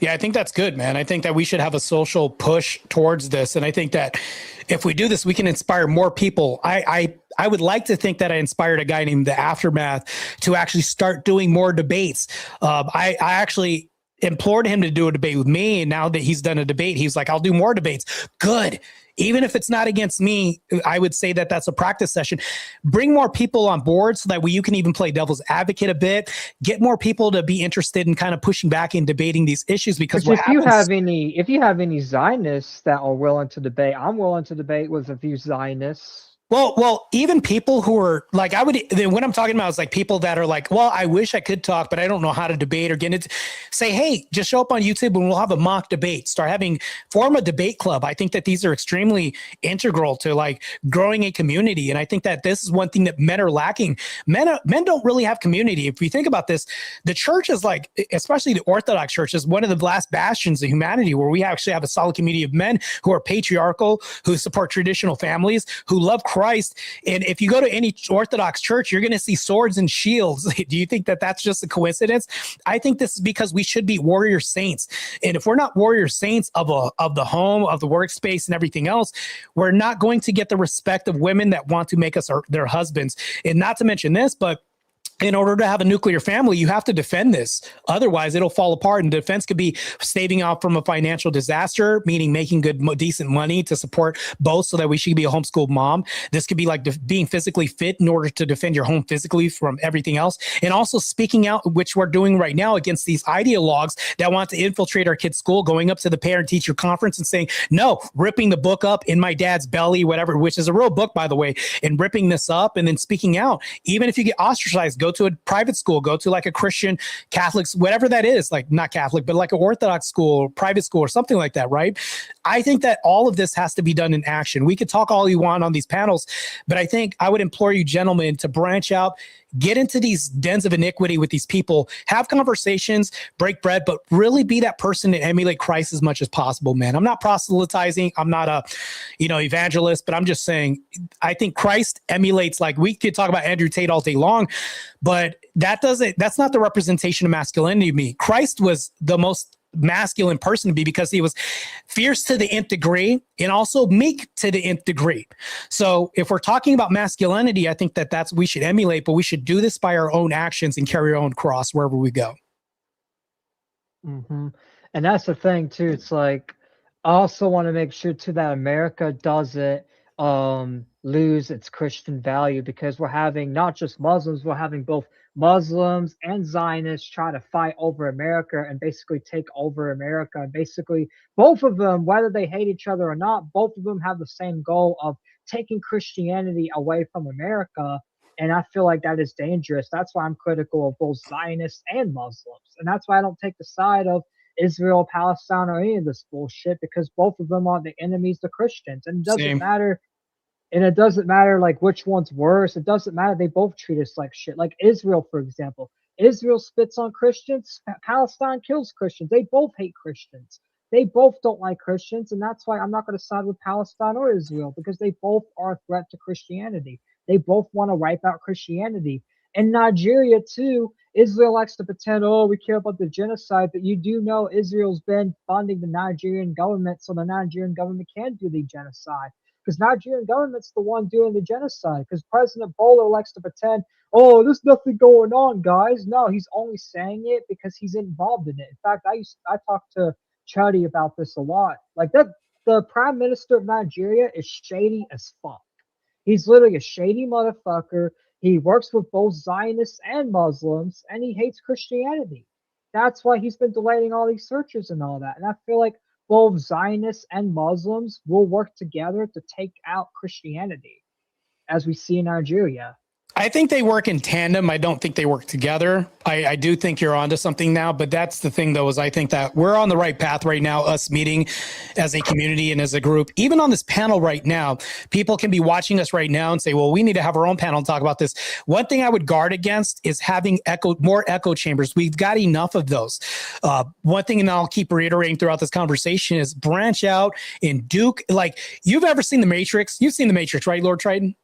Yeah, I think that's good, man. I think that we should have a social push towards this. And I think that if we do this, we can inspire more people. I would like to think that I inspired a guy named The Aftermath to actually start doing more debates. I actually implored him to do a debate with me. And now that he's done a debate, he's like, I'll do more debates. Good. Even if it's not against me, I would say that that's a practice session. Bring more people on board so that you can even play devil's advocate a bit. Get more people to be interested in kind of pushing back and debating these issues. Because if you have any Zionists that are willing to debate, I'm willing to debate with a few Zionists. Well, even people who are like, what I'm talking about is like people that are like, well, I wish I could talk, but I don't know how to debate or get it. Say, hey, just show up on YouTube and we'll have a mock debate. Form a debate club. I think that these are extremely integral to like growing a community. And I think that this is one thing that men are lacking. Men don't really have community. If you think about this, the church is like, especially the Orthodox Church, is one of the last bastions of humanity where we actually have a solid community of men who are patriarchal, who support traditional families, who love Christ. And if you go to any Orthodox church, you're going to see swords and shields. Do you think that that's just a coincidence? I think this is because we should be warrior saints. And if we're not warrior saints of the home, of the workspace and everything else, we're not going to get the respect of women that want to make us their husbands. And not to mention this, but in order to have a nuclear family, you have to defend this. Otherwise, it'll fall apart. And defense could be staving off from a financial disaster, meaning making decent money to support both so that we should be a homeschooled mom. This could be like being physically fit in order to defend your home physically from everything else. And also speaking out, which we're doing right now, against these ideologues that want to infiltrate our kids' school, going up to the parent-teacher conference and saying, no, ripping the book up In My Dad's Belly, whatever, which is a real book, by the way, and ripping this up and then speaking out. Even if you get ostracized, go to a private school, go to like a Christian, Catholics, whatever that is, like not Catholic, but like an Orthodox school, private school, or something like that, right? I think that all of this has to be done in action. We could talk all you want on these panels, but I think I would implore you gentlemen to branch out, get into these dens of iniquity with these people, have conversations, break bread, but really be that person to emulate Christ as much as possible, man. I'm not proselytizing. I'm not a, evangelist, but I'm just saying, I think Christ emulates, like we could talk about Andrew Tate all day long, but that's not the representation of masculinity to me. Christ was the most masculine person to be because he was fierce to the nth degree and also meek to the nth degree. So if we're talking about masculinity, I think that's we should emulate, but we should do this by our own actions and carry our own cross wherever we go. Mm-hmm. And that's the thing too. It's like, I also want to make sure too that America doesn't lose its Christian value, because we're having not just Muslims, we're having both Muslims and Zionists try to fight over America and basically take over America. And basically, both of them, whether they hate each other or not, both of them have the same goal of taking Christianity away from America. And I feel like that is dangerous. That's why I'm critical of both Zionists and Muslims. And that's why I don't take the side of Israel, Palestine, or any of this bullshit, because both of them are the enemies to Christians. And it doesn't matter. And it doesn't matter like which one's worse. It doesn't matter. They both treat us like shit. Like Israel, for example. Israel spits on Christians. Palestine kills Christians. They both hate Christians. They both don't like Christians. And that's why I'm not going to side with Palestine or Israel, because they both are a threat to Christianity. They both want to wipe out Christianity. In Nigeria, too, Israel likes to pretend, oh, we care about the genocide, but you do know Israel's been funding the Nigerian government so the Nigerian government can do the genocide. Because Nigerian government's the one doing the genocide. Because President Bola likes to pretend, oh, there's nothing going on, guys. No, he's only saying it because he's involved in it. In fact, I talked to Chuddy about this a lot. Like that, the Prime Minister of Nigeria is shady as fuck. He's literally a shady motherfucker. He works with both Zionists and Muslims, and he hates Christianity. That's why he's been delaying all these searches and all that. And I feel like both Zionists and Muslims will work together to take out Christianity, as we see in Nigeria. I think they work in tandem. I don't think they work together. I do think you're onto something now, but that's the thing, though, is I think that we're on the right path right now, us meeting as a community and as a group. Even on this panel right now, people can be watching us right now and say, well, we need to have our own panel and talk about this. One thing I would guard against is having more echo chambers. We've got enough of those. One thing, and I'll keep reiterating throughout this conversation, is branch out and Duke. Like, you've ever seen The Matrix? You've seen The Matrix, right, Lord Triton?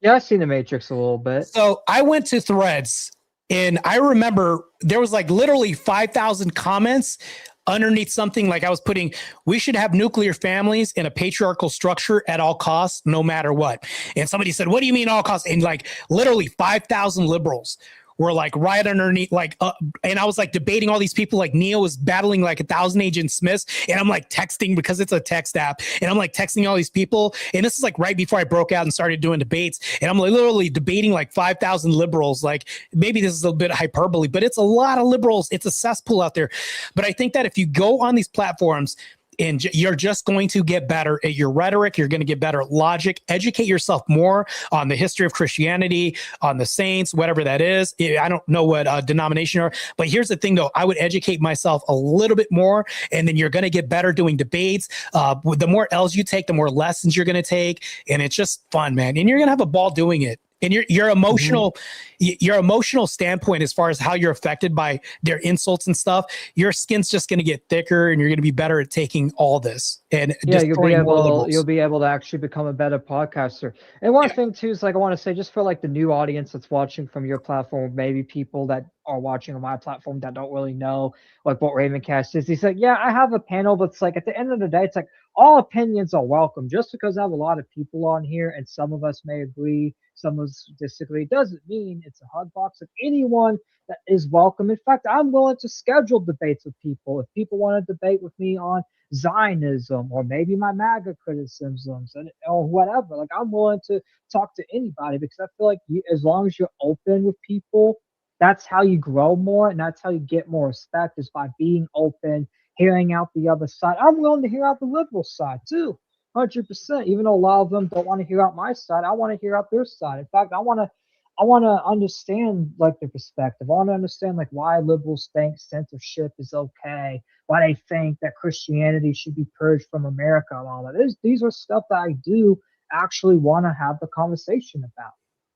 Yeah, I've seen The Matrix a little bit. So I went to Threads, and I remember there was like literally 5,000 comments underneath something like I was putting, we should have nuclear families in a patriarchal structure at all costs, no matter what. And somebody said, what do you mean all costs? And like literally 5,000 liberals were like right underneath, and I was like debating all these people, like Neo was battling like 1,000 Agent Smiths, and I'm like texting because it's a text app, and I'm like texting all these people, and this is like right before I broke out and started doing debates, and I'm like literally debating like 5,000 liberals. Like, maybe this is a bit hyperbole, but it's a lot of liberals. It's a cesspool out there. But I think that if you go on these platforms, and you're just going to get better at your rhetoric. You're going to get better at logic. Educate yourself more on the history of Christianity, on the saints, whatever that is. I don't know what denomination are, but here's the thing, though. I would educate myself a little bit more, and then you're going to get better doing debates. The more L's you take, the more lessons you're going to take, and it's just fun, man. And you're going to have a ball doing it. And your emotional, your emotional standpoint, as far as how you're affected by their insults and stuff, your skin's just going to get thicker, and you're going to be better at taking all this. And yeah, you'll be able to actually become a better podcaster. And one thing too is, like, I want to say, just for like the new audience that's watching from your platform, maybe people that are watching on my platform that don't really know like what Ravencast is. He's like, yeah, I have a panel, but it's like at the end of the day, it's like all opinions are welcome. Just because I have a lot of people on here and some of us may agree, some of us disagree, doesn't mean it's a hug box of anyone that is welcome. In fact, I'm willing to schedule debates with people. If people want to debate with me on Zionism or maybe my MAGA criticisms or whatever, like, I'm willing to talk to anybody, because I feel like as long as you're open with people, that's how you grow more, and that's how you get more respect, is by being open, hearing out the other side. I'm willing to hear out the liberal side too, 100%. Even though a lot of them don't want to hear out my side, I want to hear out their side. In fact, I want to understand like their perspective. I want to understand like why liberals think censorship is okay, why they think that Christianity should be purged from America, and all that. These are stuff that I do actually want to have the conversation about,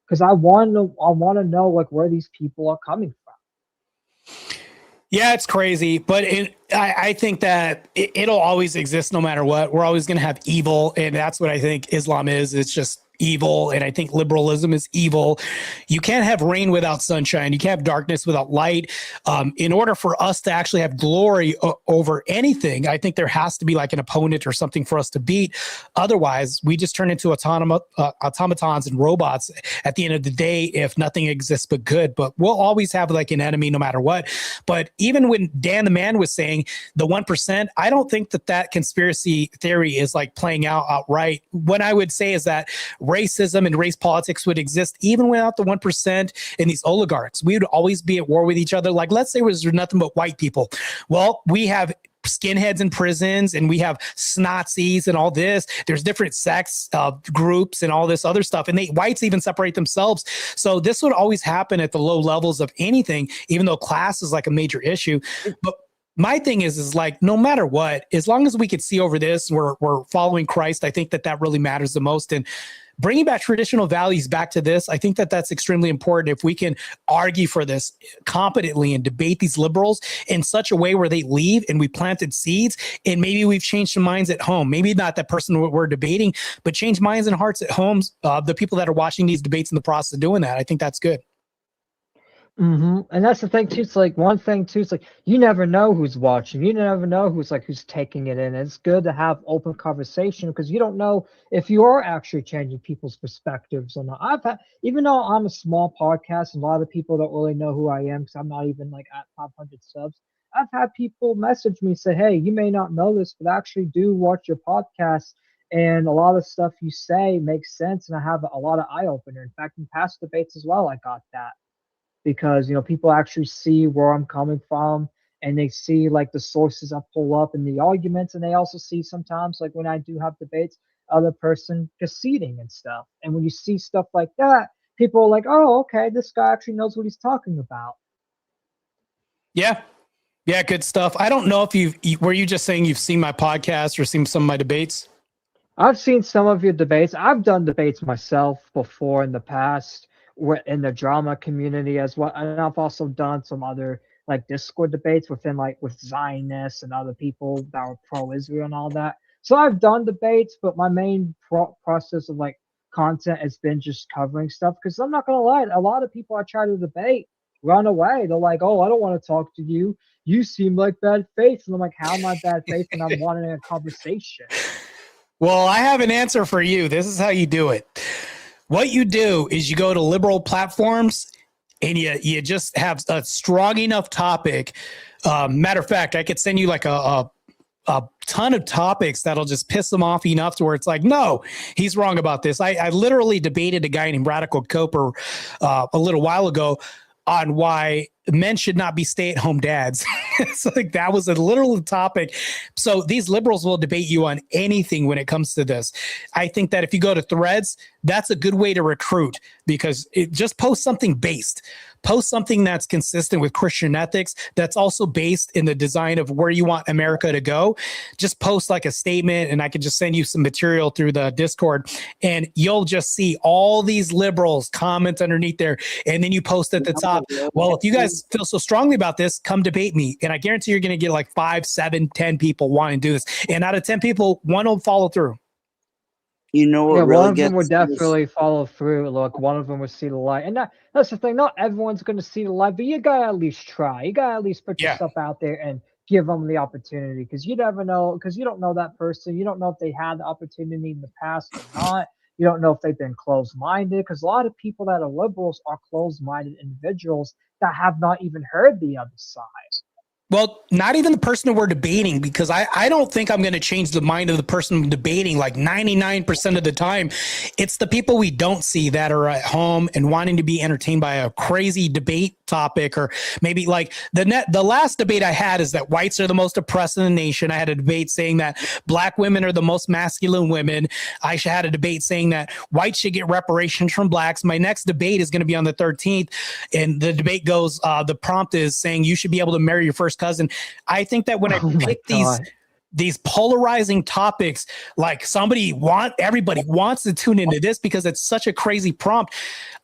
because I want to know like where these people are coming from. Yeah, it's crazy, but I think that it'll always exist no matter what. We're always going to have evil, and that's what I think Islam is. It's just evil, and I think liberalism is evil. You can't have rain without sunshine. You can't have darkness without light. In order for us to actually have glory over anything, I think there has to be like an opponent or something for us to beat. Otherwise, we just turn into automatons and robots at the end of the day if nothing exists but good. But we'll always have like an enemy no matter what. But even when Dan the Man was saying the 1%, I don't think that conspiracy theory is like playing out outright. What I would say is that racism and race politics would exist even without the 1% and these oligarchs. We would always be at war with each other. Like, let's say it was nothing but white people. Well, we have skinheads in prisons, and we have Nazis and all this. There's different sects groups and all this other stuff, and whites even separate themselves. So this would always happen at the low levels of anything, even though class is like a major issue. But my thing is like, no matter what, as long as we could see over this, we're following Christ. I think that really matters the most. And bringing back traditional values back to this, I think that's extremely important. If we can argue for this competently and debate these liberals in such a way where they leave and we planted seeds, and maybe we've changed some minds at home. Maybe not that person we're debating, but change minds and hearts at home. The people that are watching these debates in the process of doing that, I think that's good. And that's the thing too. It's like one thing too. It's like you never know who's watching. You never know who's taking it in. It's good to have open conversation because you don't know if you are actually changing people's perspectives or not. I've had, even though I'm a small podcast and a lot of people don't really know who I am because I'm not even like at 500 subs. I've had people message me say, "Hey, you may not know this, but I actually do watch your podcast." And a lot of stuff you say makes sense, and I have a lot of eye opener. In fact, in past debates as well, I got that because people actually see where I'm coming from and they see like the sources I pull up in the arguments, and they also see sometimes like when I do have debates, other person conceding and stuff. And when you see stuff like that, people are like, "Oh, okay, this guy actually knows what he's talking about." Yeah. Yeah, good stuff. I don't know if were you just saying you've seen my podcast or seen some of my debates? I've seen some of your debates. I've done debates myself before in the past in the drama community as well. And I've also done some other like Discord debates within like with Zionists and other people that were pro-Israel and all that. So I've done debates, but my main process of like content has been just covering stuff because I'm not gonna lie, a lot of people I try to debate run away. They're like, "Oh, I don't want to talk to you. You seem like bad faith." And I'm like, "How am I bad faith when I'm wanting a conversation?" Well, I have an answer for you. This is how you do it. What you do is you go to liberal platforms and you just have a strong enough topic. Matter of fact, I could send you like a ton of topics that'll just piss them off enough to where it's like, no, he's wrong about this. I literally debated a guy named Radical Coper a little while ago on why men should not be stay-at-home dads. So like that was a literal topic. So these liberals will debate you on anything when it comes to this. I think that if you go to Threads, that's a good way to recruit because it just post something based. Post something that's consistent with Christian ethics, that's also based in the design of where you want America to go. Just post like a statement, and I can just send you some material through the Discord, and you'll just see all these liberals comment underneath there. And then you post at the top, well, if you guys feel so strongly about this, come debate me. And I guarantee you're going to get like 5, 7, 10 people wanting to do this. And out of 10 people, one will follow through. You know what Yeah, really one of them gets would definitely follow through. Look, one of them would see the light, and that's the thing. Not everyone's going to see the light, but you gotta at least try. You gotta at least put yourself out there and give them the opportunity, because you never know. Because you don't know that person. You don't know if they had the opportunity in the past or not. You don't know if they've been closed-minded. Because a lot of people that are liberals are closed-minded individuals that have not even heard the other side. Well, not even the person that we're debating, because I don't think I'm going to change the mind of the person debating like 99% of the time. It's the people we don't see that are at home and wanting to be entertained by a crazy debate topic, or maybe like the last debate I had is that whites are the most oppressed in the nation. I had a debate saying that black women are the most masculine women. I had a debate saying that whites should get reparations from blacks. My next debate is going to be on the 13th, and the debate goes, the prompt is saying you should be able to marry your first cousin. I think that when I pick these polarizing topics, like everybody wants to tune into this because it's such a crazy prompt.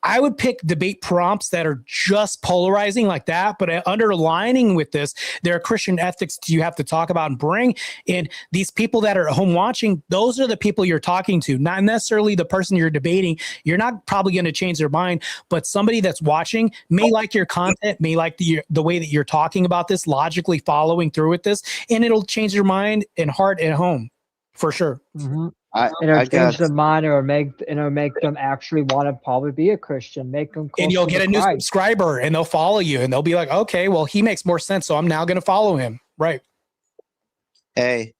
I would pick debate prompts that are just polarizing like that, but underlining with this, there are Christian ethics you have to talk about and bring. And these people that are at home watching, those are the people you're talking to, not necessarily the person you're debating. You're not probably going to change their mind, but somebody that's watching may like your content, may like the way that you're talking about this, logically following through with this, and it'll change your mind and heart at home for sure. Mm-hmm. It'll change their mind, or make them actually want to probably be a Christian. Make them, and you'll get a new subscriber, and they'll follow you, and they'll be like, "Okay, well, he makes more sense, so I'm now going to follow him." Right? Hey,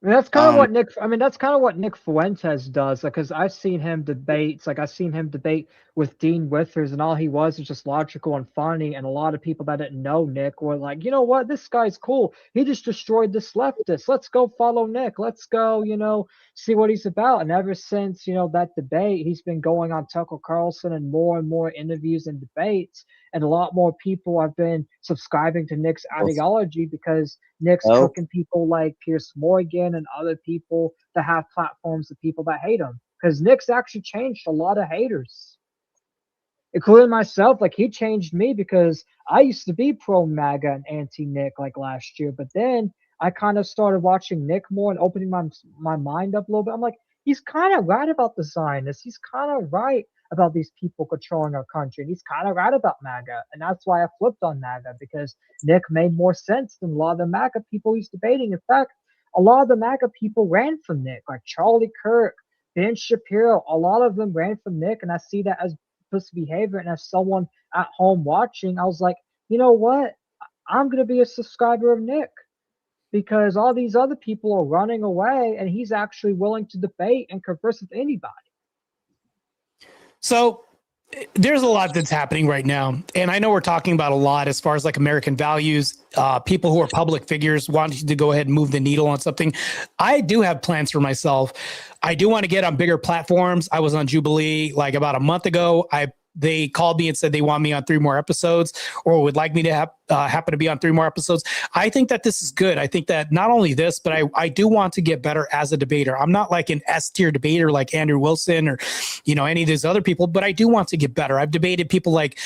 And that's kind of what Nick. I mean, that's kind of what Nick Fuentes does. Because I've seen him debate. I've seen him debate with Dean Withers, and all he was just logical and funny. And a lot of people that didn't know Nick were like, "You know what? This guy's cool. He just destroyed this leftist. Let's go follow Nick. Let's go, see what he's about." And ever since that debate, he's been going on Tucker Carlson and more interviews and debates. And a lot more people have been subscribing to Nick's ideology because Nick's cooking people like Piers Morgan and other people that have platforms, the people that hate him. Because Nick's actually changed a lot of haters, including myself. Like, he changed me because I used to be pro MAGA and anti Nick like last year. But then I kind of started watching Nick more and opening my mind up a little bit. I'm like, he's kind of right about the Zionists. He's kind of right about these people controlling our country. And he's kind of right about MAGA. And that's why I flipped on MAGA, because Nick made more sense than a lot of the MAGA people he's debating. In fact, a lot of the MAGA people ran from Nick, like Charlie Kirk, Ben Shapiro. A lot of them ran from Nick, and I see that as pussy behavior. And as someone at home watching, I was like, you know what? I'm going to be a subscriber of Nick, because all these other people are running away, and he's actually willing to debate and converse with anybody. So there's a lot that's happening right now. And I know we're talking about a lot as far as like American values, people who are public figures wanting to go ahead and move the needle on something. I do have plans for myself. I do want to get on bigger platforms. I was on Jubilee like about a month ago. They called me and said they want me on 3 more episodes, or would like me to happen to be on 3 more episodes. I think that this is good. I think that not only this, but I do want to get better as a debater. I'm not like an S-tier debater like Andrew Wilson or, any of these other people, but I do want to get better. I've debated people like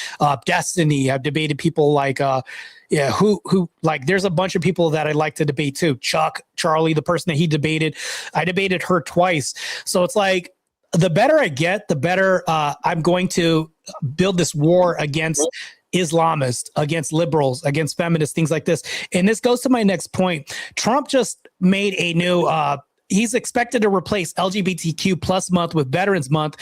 Destiny. I've debated people like, who like, there's a bunch of people that I like to debate too. Chuck, Charlie, the person that he debated, I debated her twice. So it's like, the better I get, the better I'm going to build this war against Islamists, against liberals, against feminists, things like this. And this goes to my next point. Trump just made a new, he's expected to replace LGBTQ plus month with Veterans Month.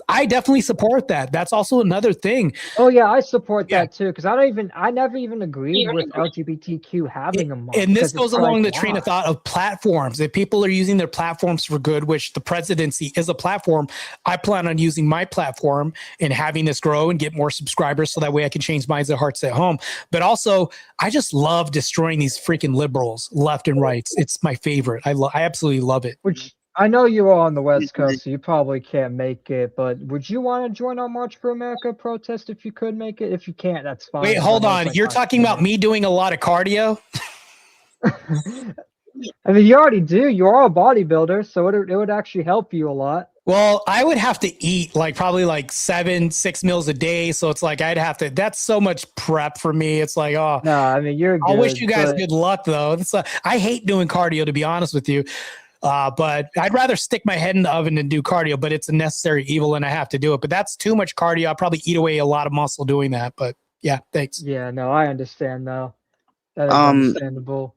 I definitely support that. That's also another thing. Oh yeah, I support that too, because I never even agreed with LGBTQ having a month. And this goes along the train of thought of platforms. If people are using their platforms for good, which the presidency is a platform, I plan on using my platform and having this grow and get more subscribers, so that way I can change minds and hearts at home. But also, I just love destroying these freaking liberals left and right. It's my favorite. I absolutely love it. Which I know you are on the West Coast, so you probably can't make it, but would you want to join our March for America protest if you could make it? If you can't, that's fine. Wait, hold on. You're talking about me doing a lot of cardio? I mean, you already do. You are a bodybuilder, so it would actually help you a lot. Well, I would have to eat probably 6 meals a day. So it's like, that's so much prep for me. It's like, oh, no, I mean, you're good. I wish you guys good luck though. I hate doing cardio, to be honest with you. But I'd rather stick my head in the oven and do cardio, but it's a necessary evil and I have to do it. But that's too much cardio. I'll probably eat away a lot of muscle doing that. But yeah, thanks. Yeah, no, I understand though. That is understandable.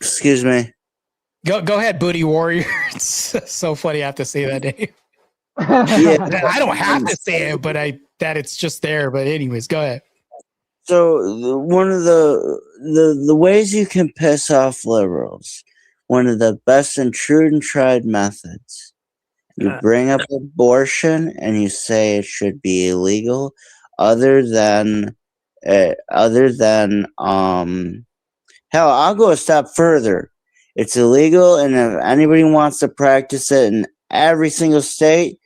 Excuse me. Go ahead, Booty Warrior. It's so funny I have to say that name. Yeah. I don't have to say it, but that it's just there. But anyways, go ahead. So one of the ways you can piss off liberals, one of the best and true and tried methods, you bring up abortion and you say it should be illegal, other than hell, I'll go a step further. It's illegal, and if anybody wants to practice it in every single state,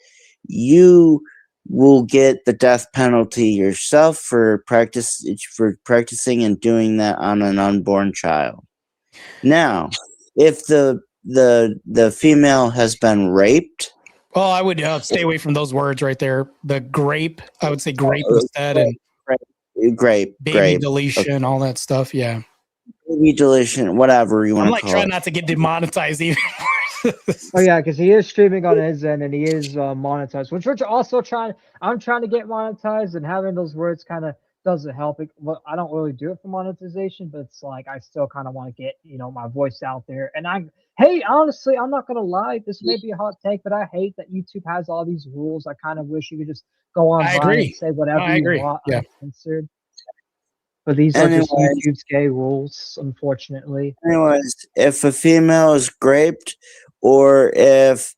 you will get the death penalty yourself for practicing and doing that on an unborn child. Now, if the female has been raped, well, I would stay away from those words right there. The grape, I would say grape instead, and grape, baby deletion, all that stuff. Yeah, baby deletion, whatever you want to call it. I'm trying not to get demonetized even. Oh yeah, because he is streaming on his end and he is monetized. Which we're also I'm trying to get monetized, and having those words kind of doesn't help. Well, I don't really do it for monetization, but it's like I still kind of want to get my voice out there. And honestly, I'm not gonna lie, this may be a hot take, but I hate that YouTube has all these rules. I kind of wish you could just go on and say whatever you want uncensored. But these are just YouTube's gay rules, unfortunately. Anyways, if a female is raped, or if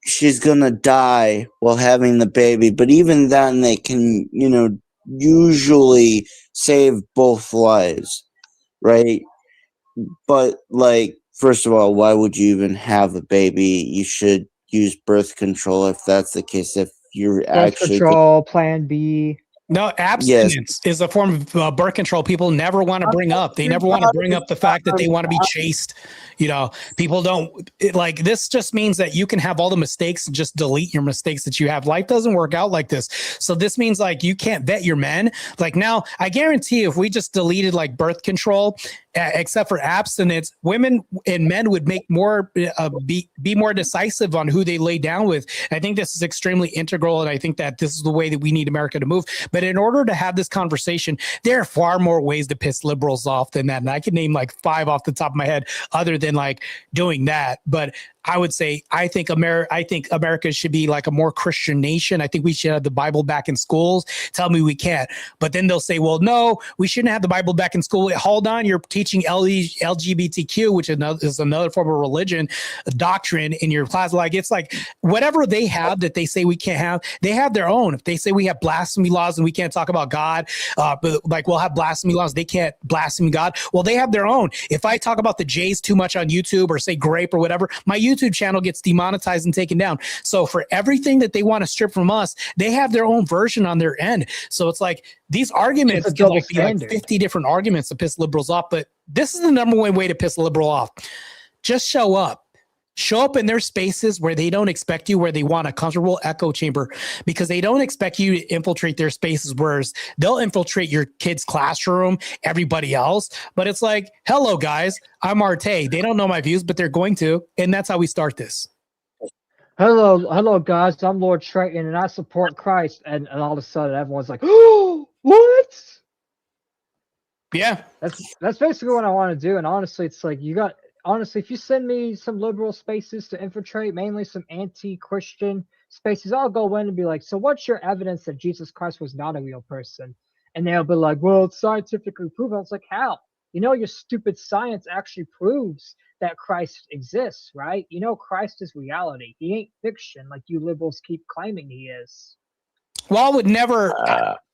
she's gonna die while having the baby, but even then they can, usually save both lives, right? But first of all, why would you even have a baby? You should use birth control if that's the case. If you're birth control, Plan B. No, abstinence is a form of birth control people never want to bring up. They never want to bring up the fact that they want to be chaste. People don't this just means that you can have all the mistakes and just delete your mistakes that you have. Life doesn't work out like this. So this means you can't vet your men. Now, I guarantee if we just deleted birth control except for abstinence, women and men would make more be more decisive on who they lay down with. I think this is extremely integral, and I think that this is the way that we need America to move. But in order to have this conversation, there are far more ways to piss liberals off than that, and I could name like 5 off the top of my head, other than like doing that. But I would say I think America should be like a more Christian nation. I think we should have the Bible back in schools. Tell me we can't. But then they'll say, well, no, we shouldn't have the Bible back in school. Hold on, you're teaching LGBTQ, which is another form of religion, doctrine in your class. Like, it's like whatever they have that they say we can't have, they have their own. If they say we have blasphemy laws and we can't talk about God, but like we'll have blasphemy laws, they can't blaspheme God. Well, they have their own. If I talk about the Jays too much on YouTube or say grape or whatever, my YouTube channel gets demonetized and taken down. So for everything that they want to strip from us, they have their own version on their end. So it's like these arguments can like be like 50 different arguments to piss liberals off, but this is the number one way to piss a liberal off. Just show up. Show up in their spaces where they don't expect you, where they want a comfortable echo chamber, because they don't expect you to infiltrate their spaces, whereas they'll infiltrate your kid's classroom, everybody else. But it's like, hello, guys, I'm Martae. They don't know my views, but they're going to. And that's how we start this. Hello, guys. I'm Lord Triton, and I support Christ. And all of a sudden, everyone's like, oh, what? Yeah. That's basically what I want to do. And honestly, it's like honestly, if you send me some liberal spaces to infiltrate, mainly some anti-Christian spaces, I'll go in and be like, so what's your evidence that Jesus Christ was not a real person? And they'll be like, well, it's scientifically proven. I was like, how? You know, your stupid science actually proves that Christ exists, right? You know, Christ is reality. He ain't fiction like you liberals keep claiming he is. Well,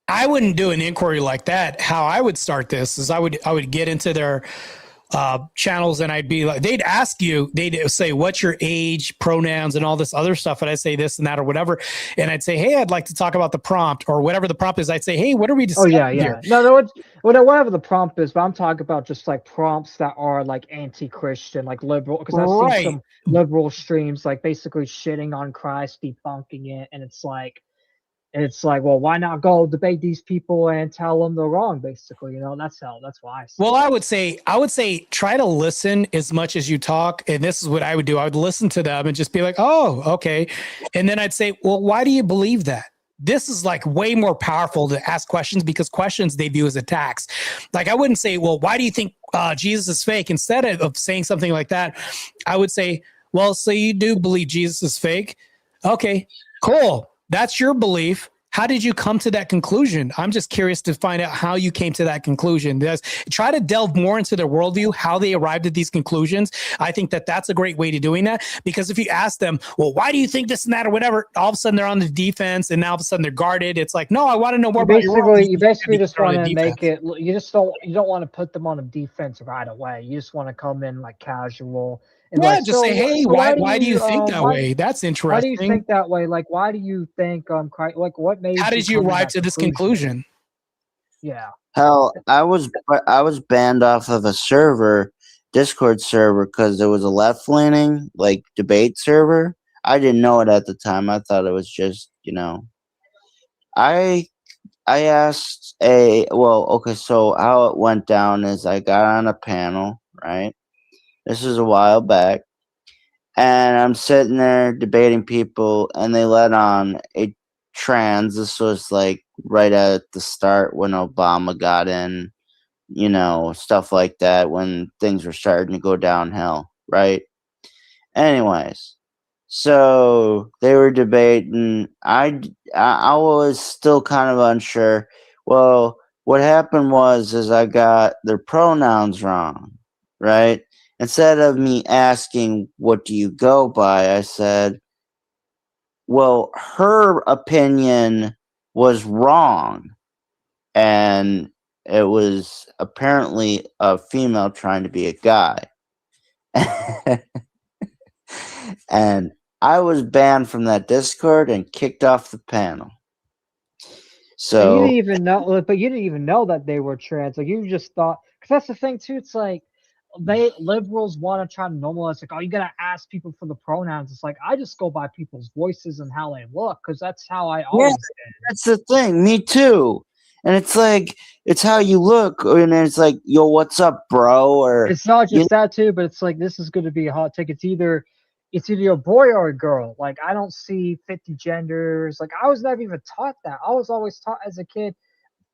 I wouldn't do an inquiry like that. How I would start this is I would get into their channels, and I'd be like, they'd ask you, they'd say, what's your age, pronouns, and all this other stuff. And I'd say this and that or whatever. And I'd say, hey, I'd like to talk about the prompt or whatever the prompt is. I'd say, hey, what are we discussing here? No, whatever the prompt is, but I'm talking about just like prompts that are like anti-Christian, like liberal, because I've seen some liberal streams like basically shitting on Christ, debunking it. And it's like, well, why not go debate these people and tell them they're wrong? Basically, you know, that's why I say. Well, I would say try to listen as much as you talk. And this is what I would do. I would listen to them and just be like, oh, okay. And then I'd say, well, why do you believe that? This is like way more powerful to ask questions, because questions they view as attacks. Like, I wouldn't say, well, why do you think Jesus is fake? Instead of saying something like that, I would say, well, so you do believe Jesus is fake? Okay, cool. That's your belief. How did you come to that conclusion? I'm just curious to find out how you came to that conclusion. Try to delve more into their worldview, how they arrived at these conclusions. I think that that's a great way to doing that, because if you ask them, well, why do you think this and that or whatever, all of a sudden they're on the defense, and now all of a sudden they're guarded. It's like, no, I want to know more about your worldview. You basically just want to make it. You don't want to put them on a defense right away. You just want to come in like casual. Yeah, just say, hey, why do you think that way? That's interesting. Why do you think that way? Like, why do you think like what made? How did you arrive to this conclusion? Yeah. Hell, I was banned off of a Discord server, because it was a left-leaning like debate server. I didn't know it at the time. I thought it was just, you know. I asked so how it went down is I got on a panel, right? This is a while back, and I'm sitting there debating people, and they let on a trans. This was like right at the start when Obama got in, you know, stuff like that, when things were starting to go downhill, right? Anyways, so they were debating. I was still kind of unsure. Well, what happened was I got their pronouns wrong, right? Instead of me asking, what do you go by? I said, well, her opinion was wrong. And it was apparently a female trying to be a guy. And I was banned from that Discord and kicked off the panel. So you didn't even know that they were trans. Like, you just thought, because that's the thing too. It's like, liberals want to try to normalize, like, oh, you gotta ask people for the pronouns. It's like, I just go by people's voices and how they look, because that's how I always did. That's the thing. Me too. And it's like, it's how you look, and it's like, yo, what's up, bro? Or it's not just that too, but it's like this is going to be a hot take. It's either a boy or a girl. Like I don't see 50 genders. Like I was never even taught that. I was always taught as a kid,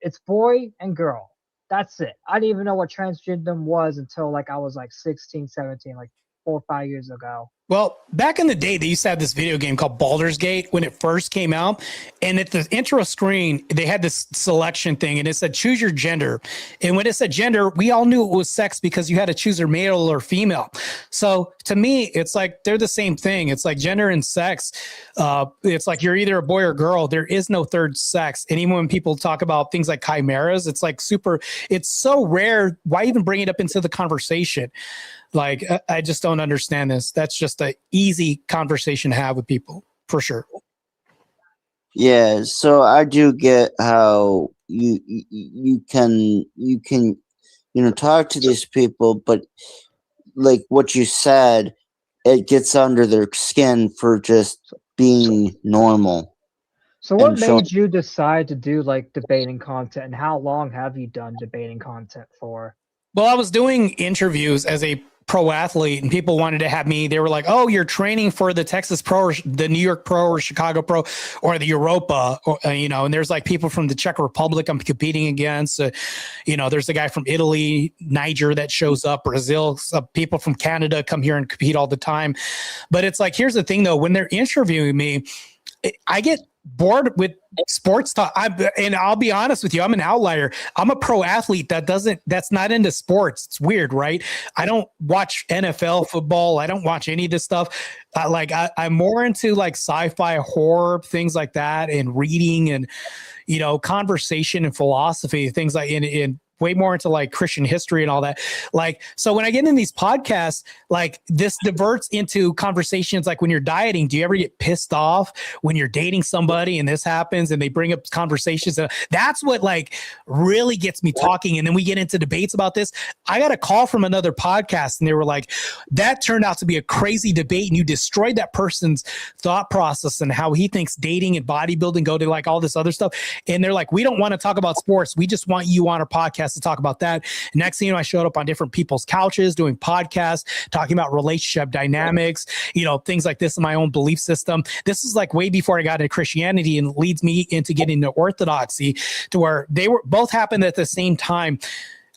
it's boy and girl. That's it. I didn't even know what transgender was until like I was like 16, 17, like 4 or 5 years ago. Well, back in the day, they used to have this video game called Baldur's Gate when it first came out. And at the intro screen, they had this selection thing and it said, choose your gender. And when it said gender, we all knew it was sex because you had to choose a male or female. So to me, it's like they're the same thing. It's like gender and sex. It's like you're either a boy or girl. There is no third sex. And even when people talk about things like chimeras, it's like it's so rare. Why even bring it up into the conversation? Like, I just don't understand this. That's just an easy conversation to have with people, for sure. Yeah, so I do get how you can talk to these people, but like what you said, it gets under their skin for just being normal. So what made you decide to do like debating content, and how long have you done debating content for? Well, I was doing interviews as a pro athlete and people wanted to have me. They were like, oh, you're training for the Texas Pro or the New York Pro or Chicago Pro or the Europa, or, and there's like people from the Czech Republic I'm competing against. There's a guy from Italy, Niger that shows up, Brazil, people from Canada come here and compete all the time. But it's like, here's the thing though, when they're interviewing me, I get bored with sports talk. And I'll be honest with you, I'm an outlier. I'm a pro athlete that's not into sports. It's weird, right? I don't watch NFL football. I don't watch any of this stuff. I'm more into like sci-fi, horror, things like that, and reading and, conversation and philosophy, things like in way more into like Christian history and all that. Like, so when I get in these podcasts, like this diverts into conversations like when you're dieting, do you ever get pissed off when you're dating somebody and this happens and they bring up conversations? That's what like really gets me talking. And then we get into debates about this. I got a call from another podcast and they were like, that turned out to be a crazy debate and you destroyed that person's thought process and how he thinks dating and bodybuilding go to like all this other stuff. And they're like, we don't want to talk about sports. We just want you on our podcast to talk about that. Next thing you know, I showed up on different people's couches doing podcasts, talking about relationship dynamics, things like this in my own belief system. This is like way before I got into Christianity and leads me into getting into orthodoxy, to where they were both happened at the same time.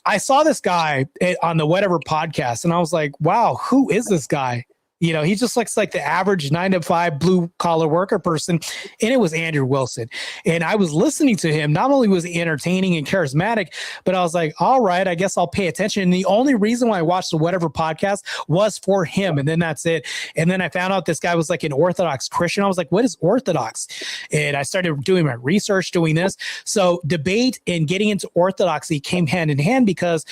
I saw this guy on the whatever podcast and I was like, wow, who is this guy? He just looks like the average 9-to-5 blue collar worker person. And it was Andrew Wilson. And I was listening to him. Not only was he entertaining and charismatic, but I was like, all right, I guess I'll pay attention. And the only reason why I watched the whatever podcast was for him. And then that's it. And then I found out this guy was like an Orthodox Christian. I was like, what is Orthodox? And I started doing my research, doing this. So debate and getting into Orthodoxy came hand in hand because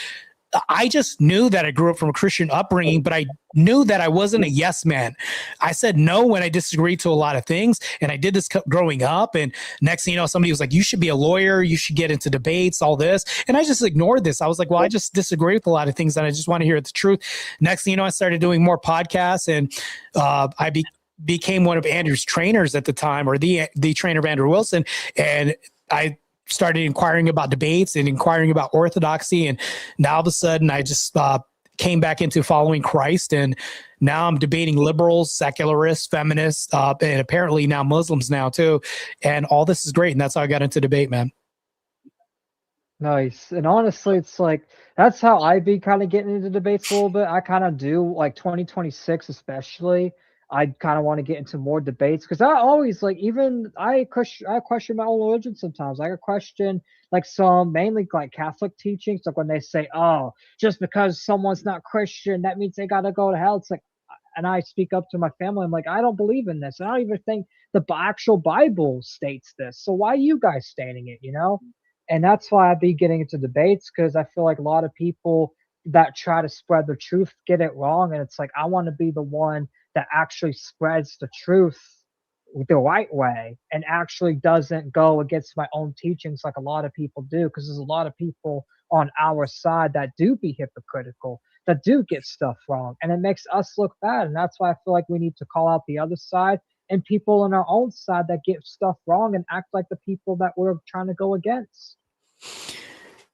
I just knew that I grew up from a Christian upbringing, but I knew that I wasn't a yes man. I said no when I disagreed to a lot of things. And I did this growing up. And next thing you know, somebody was like, you should be a lawyer. You should get into debates, all this. And I just ignored this. I was like, well, I just disagree with a lot of things and I just want to hear the truth. Next thing you know, I started doing more podcasts and I became one of Andrew's trainers at the time, or the trainer of Andrew Wilson. And I started inquiring about debates and inquiring about orthodoxy. And now all of a sudden I just came back into following Christ. And now I'm debating liberals, secularists, feminists, and apparently now Muslims now too. And all this is great. And that's how I got into debate, man. Nice. And honestly, it's like, that's how I be kind of getting into debates a little bit. I kind of do like 2026, especially. I kind of want to get into more debates because I always like, even I question my own religion sometimes. I question like some mainly like Catholic teachings, like when they say, oh, just because someone's not Christian, that means they got to go to hell. It's like, and I speak up to my family. I'm like, I don't believe in this. And I don't even think the actual Bible states this. So why are you guys stating it, And that's why I'd be getting into debates, because I feel like a lot of people that try to spread the truth get it wrong. And it's like, I want to be the one that actually spreads the truth the right way and actually doesn't go against my own teachings like a lot of people do, because there's a lot of people on our side that do be hypocritical, that do get stuff wrong, and it makes us look bad. And that's why I feel like we need to call out the other side and people on our own side that get stuff wrong and act like the people that we're trying to go against.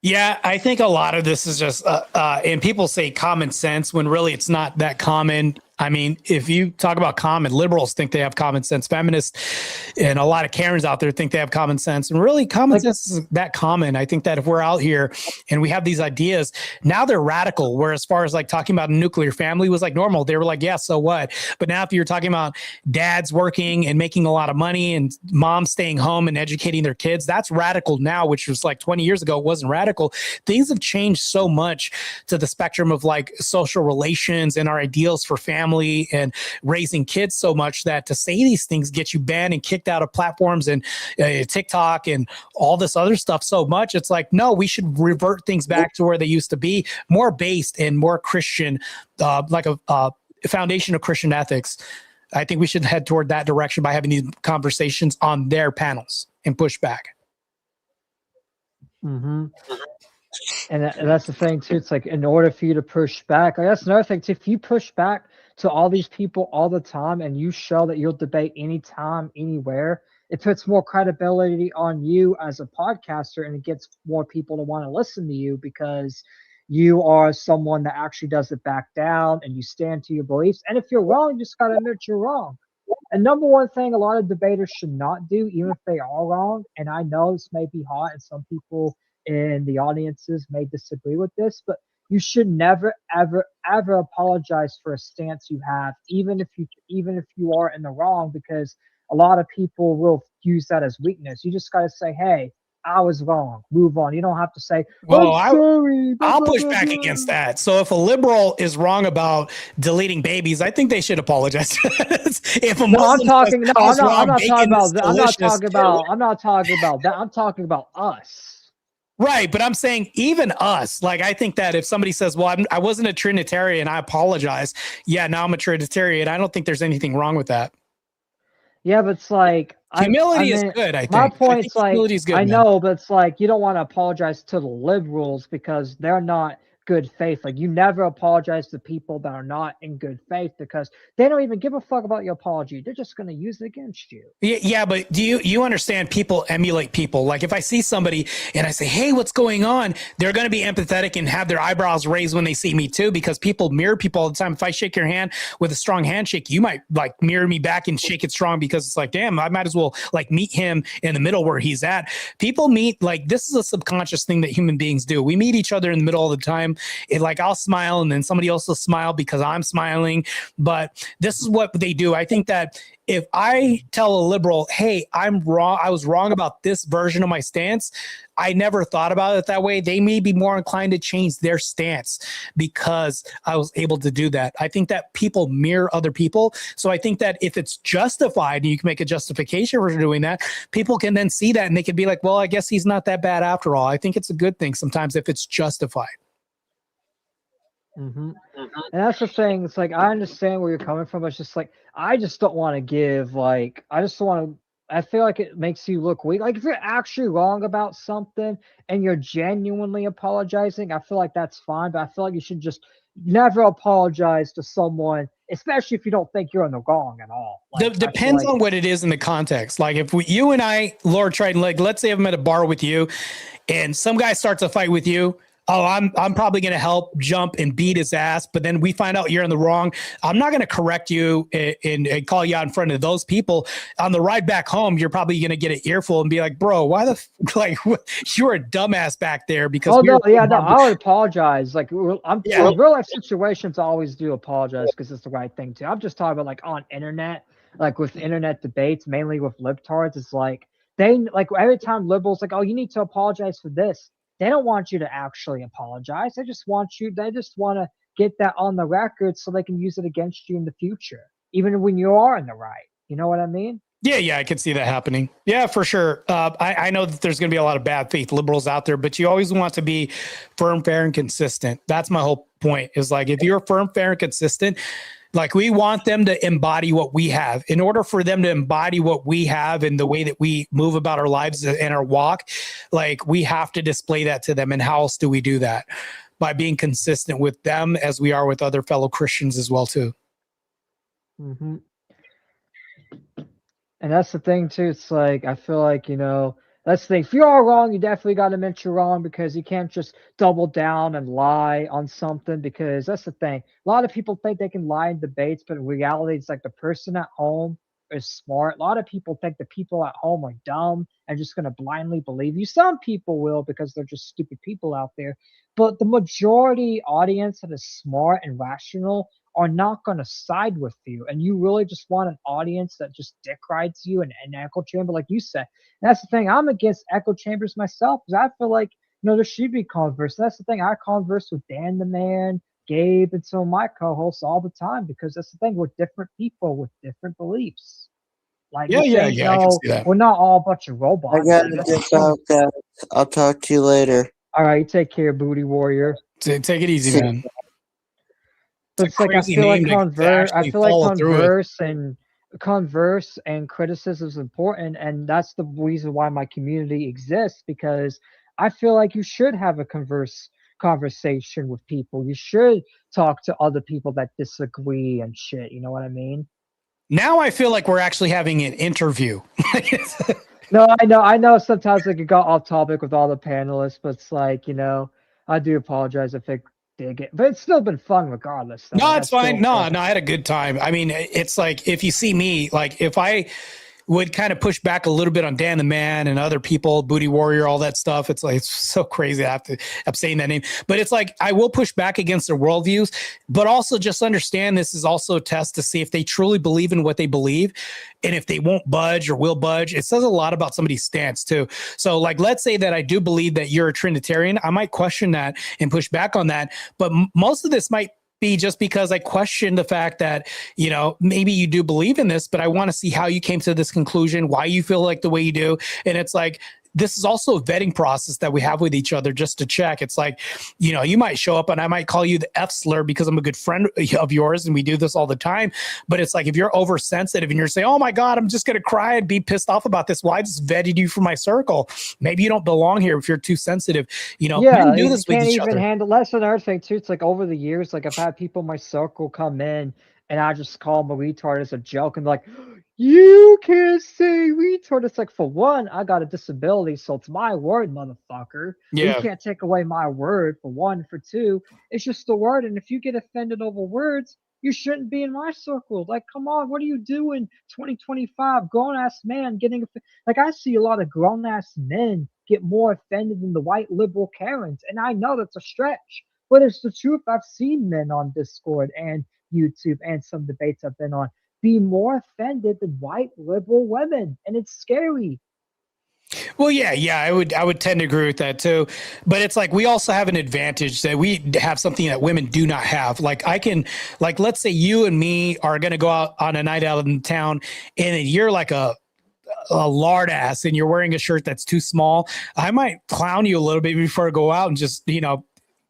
Yeah, I think a lot of this is just, and people say common sense when really it's not that common. I mean, if you talk about common, liberals think they have common sense. Feminists and a lot of Karens out there think they have common sense. And really, common sense is that common. I think that if we're out here and we have these ideas, now they're radical. Where as far as like talking about a nuclear family was like normal, they were like, yeah, so what? But now if you're talking about dads working and making a lot of money and moms staying home and educating their kids, that's radical now, which was like 20 years ago, it wasn't radical. Things have changed so much to the spectrum of like social relations and our ideals for family and raising kids so much that to say these things get you banned and kicked out of platforms and TikTok and all this other stuff so much. It's like, no, we should revert things back to where they used to be, more based and more Christian, like a foundation of Christian ethics. I think we should head toward that direction by having these conversations on their panels and push back. Mm-hmm. And that's the thing too. It's like in order for you to push back, like that's another thing too. If you push back to all these people all the time and you show that you'll debate anytime, anywhere, it puts more credibility on you as a podcaster, and it gets more people to want to listen to you because you are someone that actually doesn't back down and you stand to your beliefs. And if you're wrong, you just got to admit you're wrong. And number one thing a lot of debaters should not do, even if they are wrong, and I know this may be hot and some people in the audiences may disagree with this, but you should never, ever, ever apologize for a stance you have, even if you are in the wrong, because a lot of people will use that as weakness. You just got to say, hey, I was wrong. Move on. You don't have to say, well, I'm sorry. I'll push back against that. So if a liberal is wrong about deleting babies, I think they should apologize. If a Muslim I'm not talking about that. I'm talking about us. Right, but I'm saying even us, like I think that if somebody says, well, I wasn't a Trinitarian, I apologize. Yeah, now I'm a Trinitarian. I don't think there's anything wrong with that. Yeah, but it's like humility is good, I think. My point's like, good, I know, but it's like you don't want to apologize to the liberals because they're not good faith. Like you never apologize to people that are not in good faith because they don't even give a fuck about your apology. They're just going to use it against you. Yeah, but do you understand people emulate people? Like if I see somebody and I say, hey, what's going on? They're going to be empathetic and have their eyebrows raised when they see me too, because people mirror people all the time. If I shake your hand with a strong handshake, you might like mirror me back and shake it strong because it's like, damn, I might as well like meet him in the middle where he's at. People meet, like this is a subconscious thing that human beings do. We meet each other in the middle all the time. It like I'll smile and then somebody else will smile because I'm smiling. But this is what they do. I think that if I tell a liberal, hey, I'm wrong, I was wrong about this version of my stance, I never thought about it that way, they may be more inclined to change their stance because I was able to do that. I think that people mirror other people. So I think that if it's justified and you can make a justification for doing that, people can then see that and they can be like, well, I guess he's not that bad after all. I think it's a good thing sometimes if it's justified. Mm-hmm. And that's the thing. It's like I understand where you're coming from. But it's just like I just don't want to give. Like I just don't want to. I feel like it makes you look weak. Like if you're actually wrong about something and you're genuinely apologizing, I feel like that's fine. But I feel like you should just never apologize to someone, especially if you don't think you're in the wrong at all. Like, depends on what it is in the context. Like if you and I, Lord Triton, like let's say I'm at a bar with you, and some guy starts a fight with you. Oh, I'm probably going to help jump and beat his ass. But then we find out you're in the wrong. I'm not going to correct you and call you out in front of those people. On the ride back home, you're probably going to get an earful and be like, bro, why like you're a dumbass back there because. Oh, no, I would apologize. Like in real life situations, I always do apologize because it's the right thing to. I'm just talking about like on internet, like with internet debates, mainly with libtards. It's like they like every time liberals like, oh, you need to apologize for this. They don't want you to actually apologize. They just want to get that on the record so they can use it against you in the future, even when you are in the right. You know what I mean? Yeah, I can see that happening. Yeah, for sure. I know that there's going to be a lot of bad faith liberals out there, but you always want to be firm, fair, and consistent. That's my whole point is like, if you're firm, fair, and consistent, like we want them to embody what we have. In order for them to embody what we have and the way that we move about our lives and our walk, like we have to display that to them. And how else do we do that? By being consistent with them as we are with other fellow Christians as well, too. Mm-hmm. And that's the thing, too. It's like, I feel like, That's the thing. If you're all wrong, you definitely got to admit you're wrong, because you can't just double down and lie on something, because that's the thing. A lot of people think they can lie in debates, but in reality, it's like the person at home is smart. A lot of people think the people at home are dumb and just going to blindly believe you. Some people will, because they're just stupid people out there. But the majority audience that is smart and rational are not going to side with you. And you really just want an audience that just dick rides you and echo chamber, like you said. And that's the thing. I'm against echo chambers myself, because I feel like, there should be converse. That's the thing. I converse with Dan the Man, Gabe, and some of my co-hosts all the time, because that's the thing. We're different people with different beliefs. Like, Yeah, I can see that. we're not all a bunch of robots. I gotta dip out, guys. I'll talk to you later. All right, take care, Booty Warrior. Take it easy, man. But it's like I feel like converse and criticism is important, and that's the reason why my community exists, because I feel like you should have a conversation with people. You should talk to other people that disagree and shit. You know what I mean? Now I feel like we're actually having an interview. No, I know sometimes like it got off topic with all the panelists, but it's like, I do apologize if it did get, but it's still been fun regardless. No, it's fine. No, I had a good time. I mean, it's like, if you see me, like if I would kind of push back a little bit on Dan the Man and other people, Booty Warrior, all that stuff. It's like, it's so crazy. I'm saying that name, but it's like, I will push back against their worldviews, but also just understand this is also a test to see if they truly believe in what they believe. And if they won't budge or will budge, it says a lot about somebody's stance too. So like, let's say that I do believe that you're a Trinitarian. I might question that and push back on that. But most of this might be just because I question the fact that, maybe you do believe in this, but I want to see how you came to this conclusion, why you feel like the way you do. And it's like, this is also a vetting process that we have with each other just to check. It's like, you might show up and I might call you the F slur because I'm a good friend of yours and we do this all the time. But it's like, if you're oversensitive and you're saying, oh my God, I'm just going to cry and be pissed off about this. Well, I just vetted you from my circle. Maybe you don't belong here if you're too sensitive. Yeah, do this with each other. Handle. That's another thing too. It's like over the years, like I've had people in my circle come in and I just call them a retard as a joke and like, you can't say retard. It's like, for one, I got a disability, so it's my word, motherfucker. Yeah. You can't take away my word, for one. For two, it's just the word. And if you get offended over words, you shouldn't be in my circle. Like, come on, what are you doing? 2025, grown-ass man getting offended. Like, I see a lot of grown-ass men get more offended than the white liberal Karens. And I know that's a stretch, but it's the truth. I've seen men on Discord and YouTube and some debates I've been on be more offended than white liberal women, and it's scary. Well, yeah, I would tend to agree with that too. But it's like, we also have an advantage that we have something that women do not have. Like let's say you and me are going to go out on a night out in town and you're like a lard ass and you're wearing a shirt that's too small. I might clown you a little bit before I go out and just,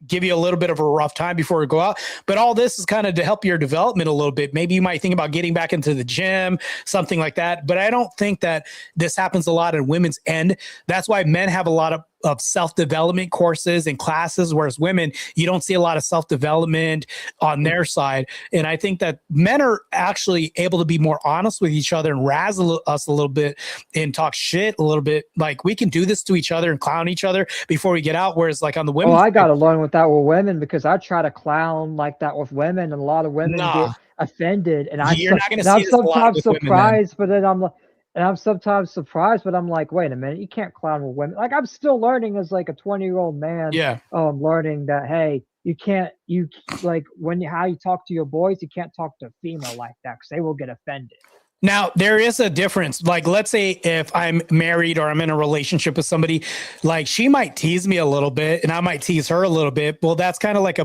give you a little bit of a rough time before we go out. But all this is kind of to help your development a little bit. Maybe you might think about getting back into the gym, something like that. But I don't think that this happens a lot in women's end. That's why men have a lot of self-development courses and classes, whereas women, you don't see a lot of self-development on their side. And I think that men are actually able to be more honest with each other and razzle us a little bit and talk shit a little bit. Like, we can do this to each other and clown each other before we get out. Whereas like on the women, I got to learn with that with women, because I try to clown like that with women, and a lot of women get offended. And I'm sometimes surprised, but then I'm sometimes surprised, but I'm like, wait a minute, you can't clown with women. Like, I'm still learning as like a 20-year-old man. Yeah. Learning that, hey, how you talk to your boys, you can't talk to a female like that because they will get offended. Now, there is a difference. Like, let's say if I'm married or I'm in a relationship with somebody, like, she might tease me a little bit and I might tease her a little bit. Well, that's kind of like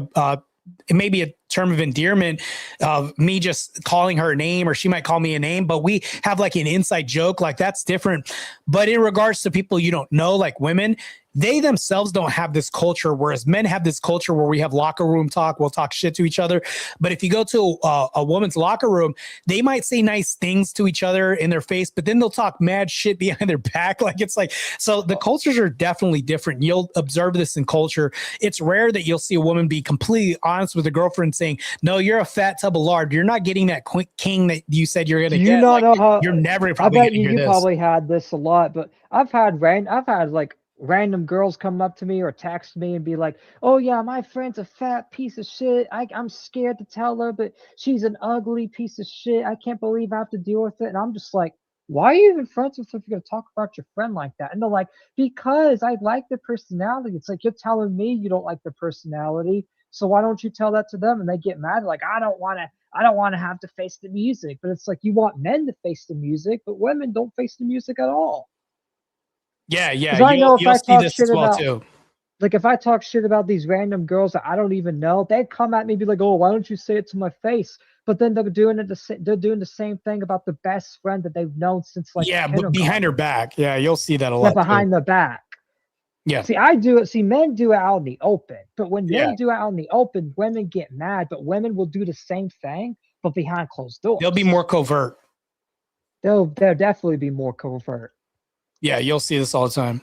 maybe a term of endearment of me just calling her a name, or she might call me a name, but we have like an inside joke. Like, that's different. But in regards to people you don't know, like women, they themselves don't have this culture, whereas men have this culture where we have locker room talk. We'll talk shit to each other. But if you go to a woman's locker room, they might say nice things to each other in their face, but then they'll talk mad shit behind their back. Like, it's like, so the cultures are definitely different. You'll observe this in culture. It's rare that you'll see a woman be completely honest with a girlfriend saying, no, you're a fat tub of lard. You're not getting that king that you said you're going to get. You not know how, you're never I probably bet you probably had this a lot, but I've had like random girls come up to me or text me and be like, oh yeah, my friend's a fat piece of shit. I'm scared to tell her, but she's an ugly piece of shit. I can't believe I have to deal with it. And I'm just like, why are you even friends with her if you're going to talk about your friend like that? And they're like, because I like the personality. It's like, you're telling me you don't like the personality, so why don't you tell that to them? And they get mad, like, I don't want to have to face the music. But it's like, you want men to face the music, but women don't face the music at all. Yeah, yeah. I know if I talk shit well about, too. like, if I talk shit about these random girls that I don't even know, they'd come at me and be like, oh, why don't you say it to my face? But then they're doing the same thing about the best friend that they've known since like but behind her back. Yeah, you'll see that a lot. Behind the back. Yeah. See, I do it. See, men do it out in the open, but when men do it out in the open, women get mad. But women will do the same thing, but behind closed doors. They'll be more covert. They'll definitely be more covert. Yeah, you'll see this all the time.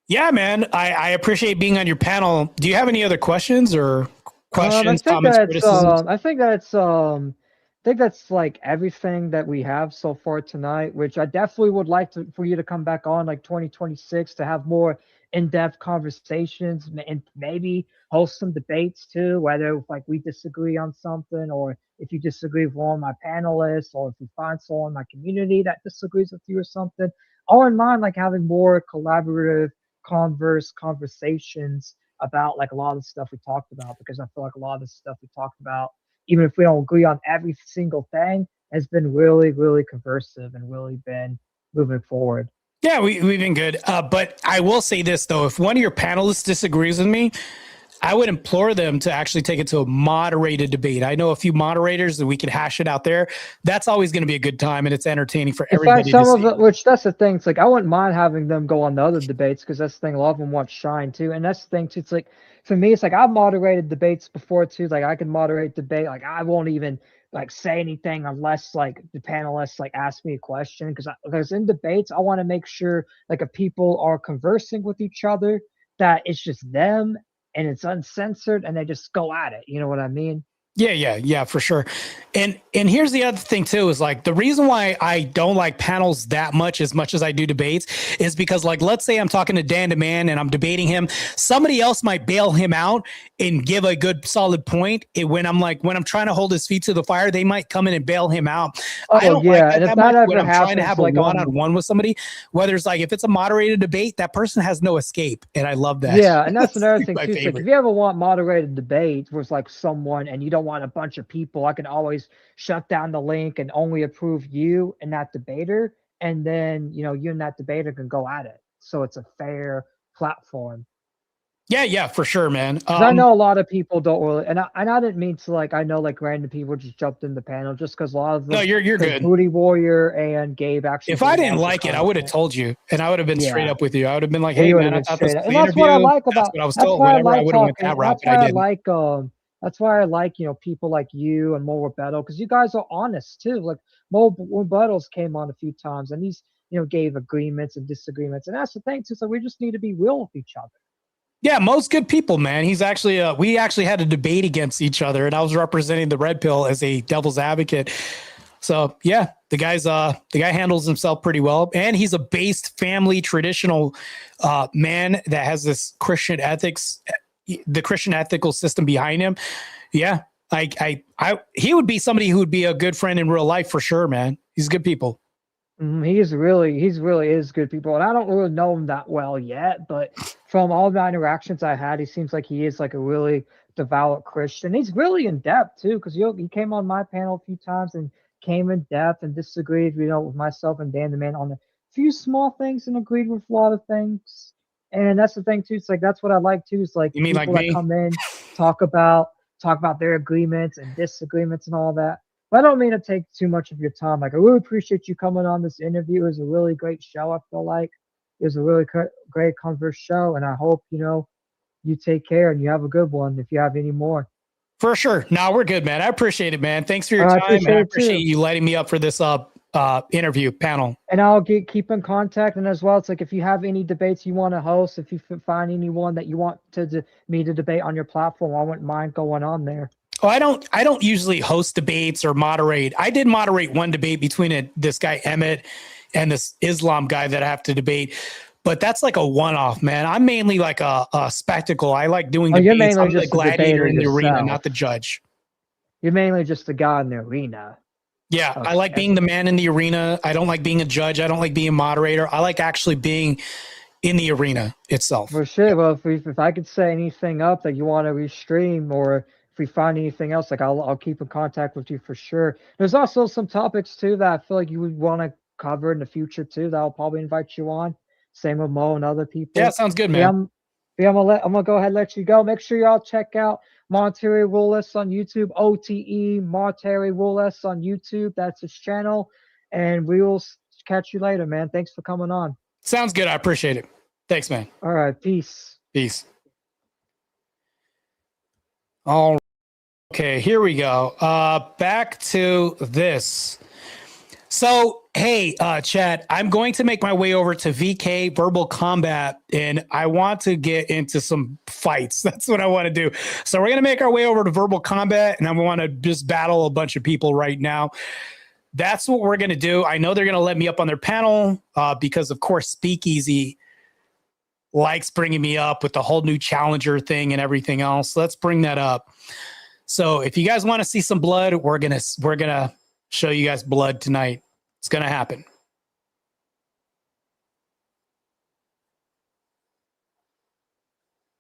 Yeah, man. I appreciate being on your panel. Do you have any other questions or comments, criticisms? I think that's like everything that we have so far tonight, which I definitely would like for you to come back on like 2026 to have more in-depth conversations and maybe host some debates too, whether like we disagree on something or if you disagree with one of my panelists or if you find someone in my community that disagrees with you or something. All in mind, like having more collaborative conversations about like a lot of the stuff we talked about, because I feel like a lot of the stuff we talked about, even if we don't agree on every single thing, has been really, really conversive and really been moving forward. Yeah, we've been good. But I will say this, though. If one of your panelists disagrees with me, I would implore them to actually take it to a moderated debate. I know a few moderators that we could hash it out there. That's always going to be a good time, and it's entertaining for everybody to see. Which that's the thing. It's like I wouldn't mind having them go on the other debates because that's the thing. A lot of them want shine too, and that's the thing too. It's like for me, it's like I've moderated debates before too. Like I can moderate debate. Like I won't even like say anything unless like the panelists like ask me a question, because in debates I want to make sure like if people are conversing with each other that it's just them and it's uncensored and they just go at it. You know what I mean? Yeah, for sure. And here's the other thing too, is like the reason why I don't like panels that much as I do debates is because like, let's say I'm talking to Dan DeMann and I'm debating him, somebody else might bail him out and give a good solid point. When I'm trying to hold his feet to the fire, they might come in and bail him out. I don't like that much when I'm trying to have a one-on-one with somebody, whether it's like, if it's a moderated debate, that person has no escape. And I love that. Yeah. And that's another thing too. Like if you ever want moderated debate with like someone and you don't want a bunch of people, I can always shut down the link and only approve you and that debater, and then you and that debater can go at it, so it's a fair platform. Yeah, for sure, man. I know a lot of people don't really, and I didn't mean to like, I know like random people just jumped in the panel just because a lot of them. No, you're good. Booty Warrior and Gabe actually. If I didn't like it, I would have told you, and I would have been straight up with you. I would have been like, "Hey, man, I thought this was and that's what I like about. That's what I was told. Whenever I would have went that route, but I didn't. That's why I like, people like you and Mo Roberto, because you guys are honest too. Like Mo Roberto's came on a few times and he's, gave agreements and disagreements. And that's the thing too. So we just need to be real with each other. Yeah, Mo's good people, man. He's actually, we actually had a debate against each other and I was representing the red pill as a devil's advocate. So yeah, the guy handles himself pretty well, and he's a based family traditional man that has this Christian ethics, the Christian ethical system behind him. Yeah. He would be somebody who would be a good friend in real life for sure, man. He's good people. He really is good people. And I don't really know him that well yet, but from all the interactions I had, he seems like he is like a really devout Christian. He's really in depth too, because he came on my panel a few times and came in depth and disagreed, with myself and Dan DeMann on a few small things and agreed with a lot of things. And that's the thing too. It's like that's what I like too. Is like people that come in, talk about their agreements and disagreements and all that. But I don't mean to take too much of your time. Like I really appreciate you coming on this interview. It was a really great show. I feel like, It was a really great converse show, and I hope you take care and you have a good one. If you have any more, for sure. No, we're good, man. I appreciate it, man. Thanks for your I time. appreciate And I it, too. appreciate you letting me up for this interview panel. And I'll keep in contact. And as well, it's like if you have any debates you want to host, if you find anyone that you want me to debate on your platform, I wouldn't mind going on there. Oh, I don't usually host debates or moderate. I did moderate one debate between this guy Emmett and this Islam guy that I have to debate, but that's like a one-off, man. I'm mainly like a spectacle. I like doing debates. You're mainly I'm just the gladiator in the yourself. arena, not the judge. You're mainly just the guy in the arena. Yeah, okay. I like being the man in the arena. I don't like being a judge. I don't like being a moderator. I like actually being in the arena itself. For sure. Well, if I could say anything up that you want to restream, or if we find anything else, like I'll keep in contact with you for sure. There's also some topics too that I feel like you would want to cover in the future too, that I'll probably invite you on. Same with Mo and other people. Yeah, sounds good, man. I'm gonna go ahead and let you go. Make sure y'all check out Martae Ruelas on YouTube, OTE Martae Ruelas on YouTube. That's his channel, and we will catch you later, man. Thanks for coming on. Sounds good. I appreciate it. Thanks, man. All right, peace. Peace. All right. Okay, here we go. Back to this. So, hey, chat, I'm going to make my way over to VK Verbal Combat, and I want to get into some fights. That's what I want to do. So we're going to make our way over to Verbal Combat, and I want to just battle a bunch of people right now. That's what we're going to do. I know they're going to let me up on their panel because, of course, Speakeasy likes bringing me up with the whole new challenger thing and everything else. Let's bring that up. So if you guys want to see some blood, we're gonna show you guys blood tonight. It's gonna happen.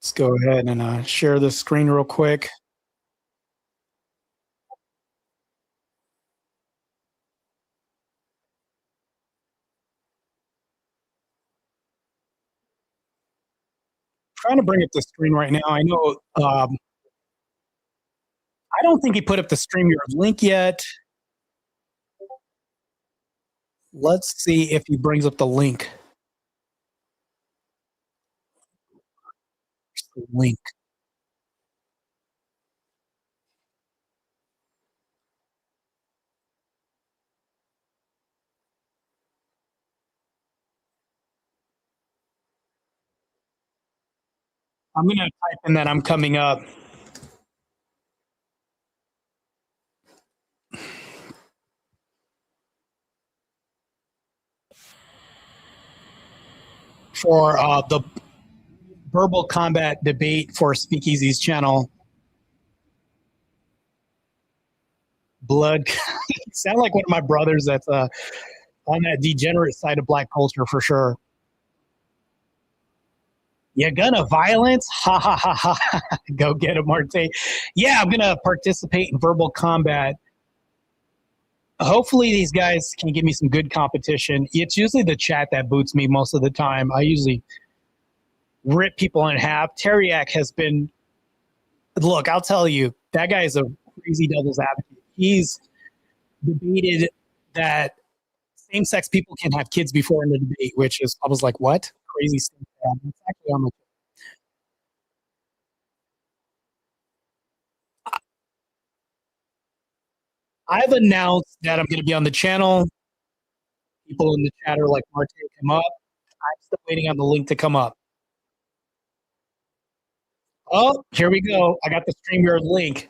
Let's go ahead and share this screen real quick. Trying to bring up the screen right now. I know I don't think he put up the StreamYard link yet. Let's see if he brings up the link. Here's the link. I'm going to type in that I'm coming up. For the Verbal Combat debate for Speakeasy's channel. Blood. Sound like one of my brothers that's on that degenerate side of black culture for sure. You're gonna violence? Ha ha ha ha. Go get him, Martae. Yeah, I'm gonna participate in Verbal Combat. Hopefully these guys can give me some good competition. It's usually the chat that boots me most of the time. I usually rip people in half. Teriak has been, look, I'll tell you, that guy is a crazy devil's advocate. He's debated that same-sex people can have kids before in the debate, which is, I was like, what? Crazy stuff. It's actually on the I've announced that I'm going to be on the channel. People in the chat are like, Martae, come up. I'm still waiting on the link to come up. Oh, here we go. I got the StreamYard link.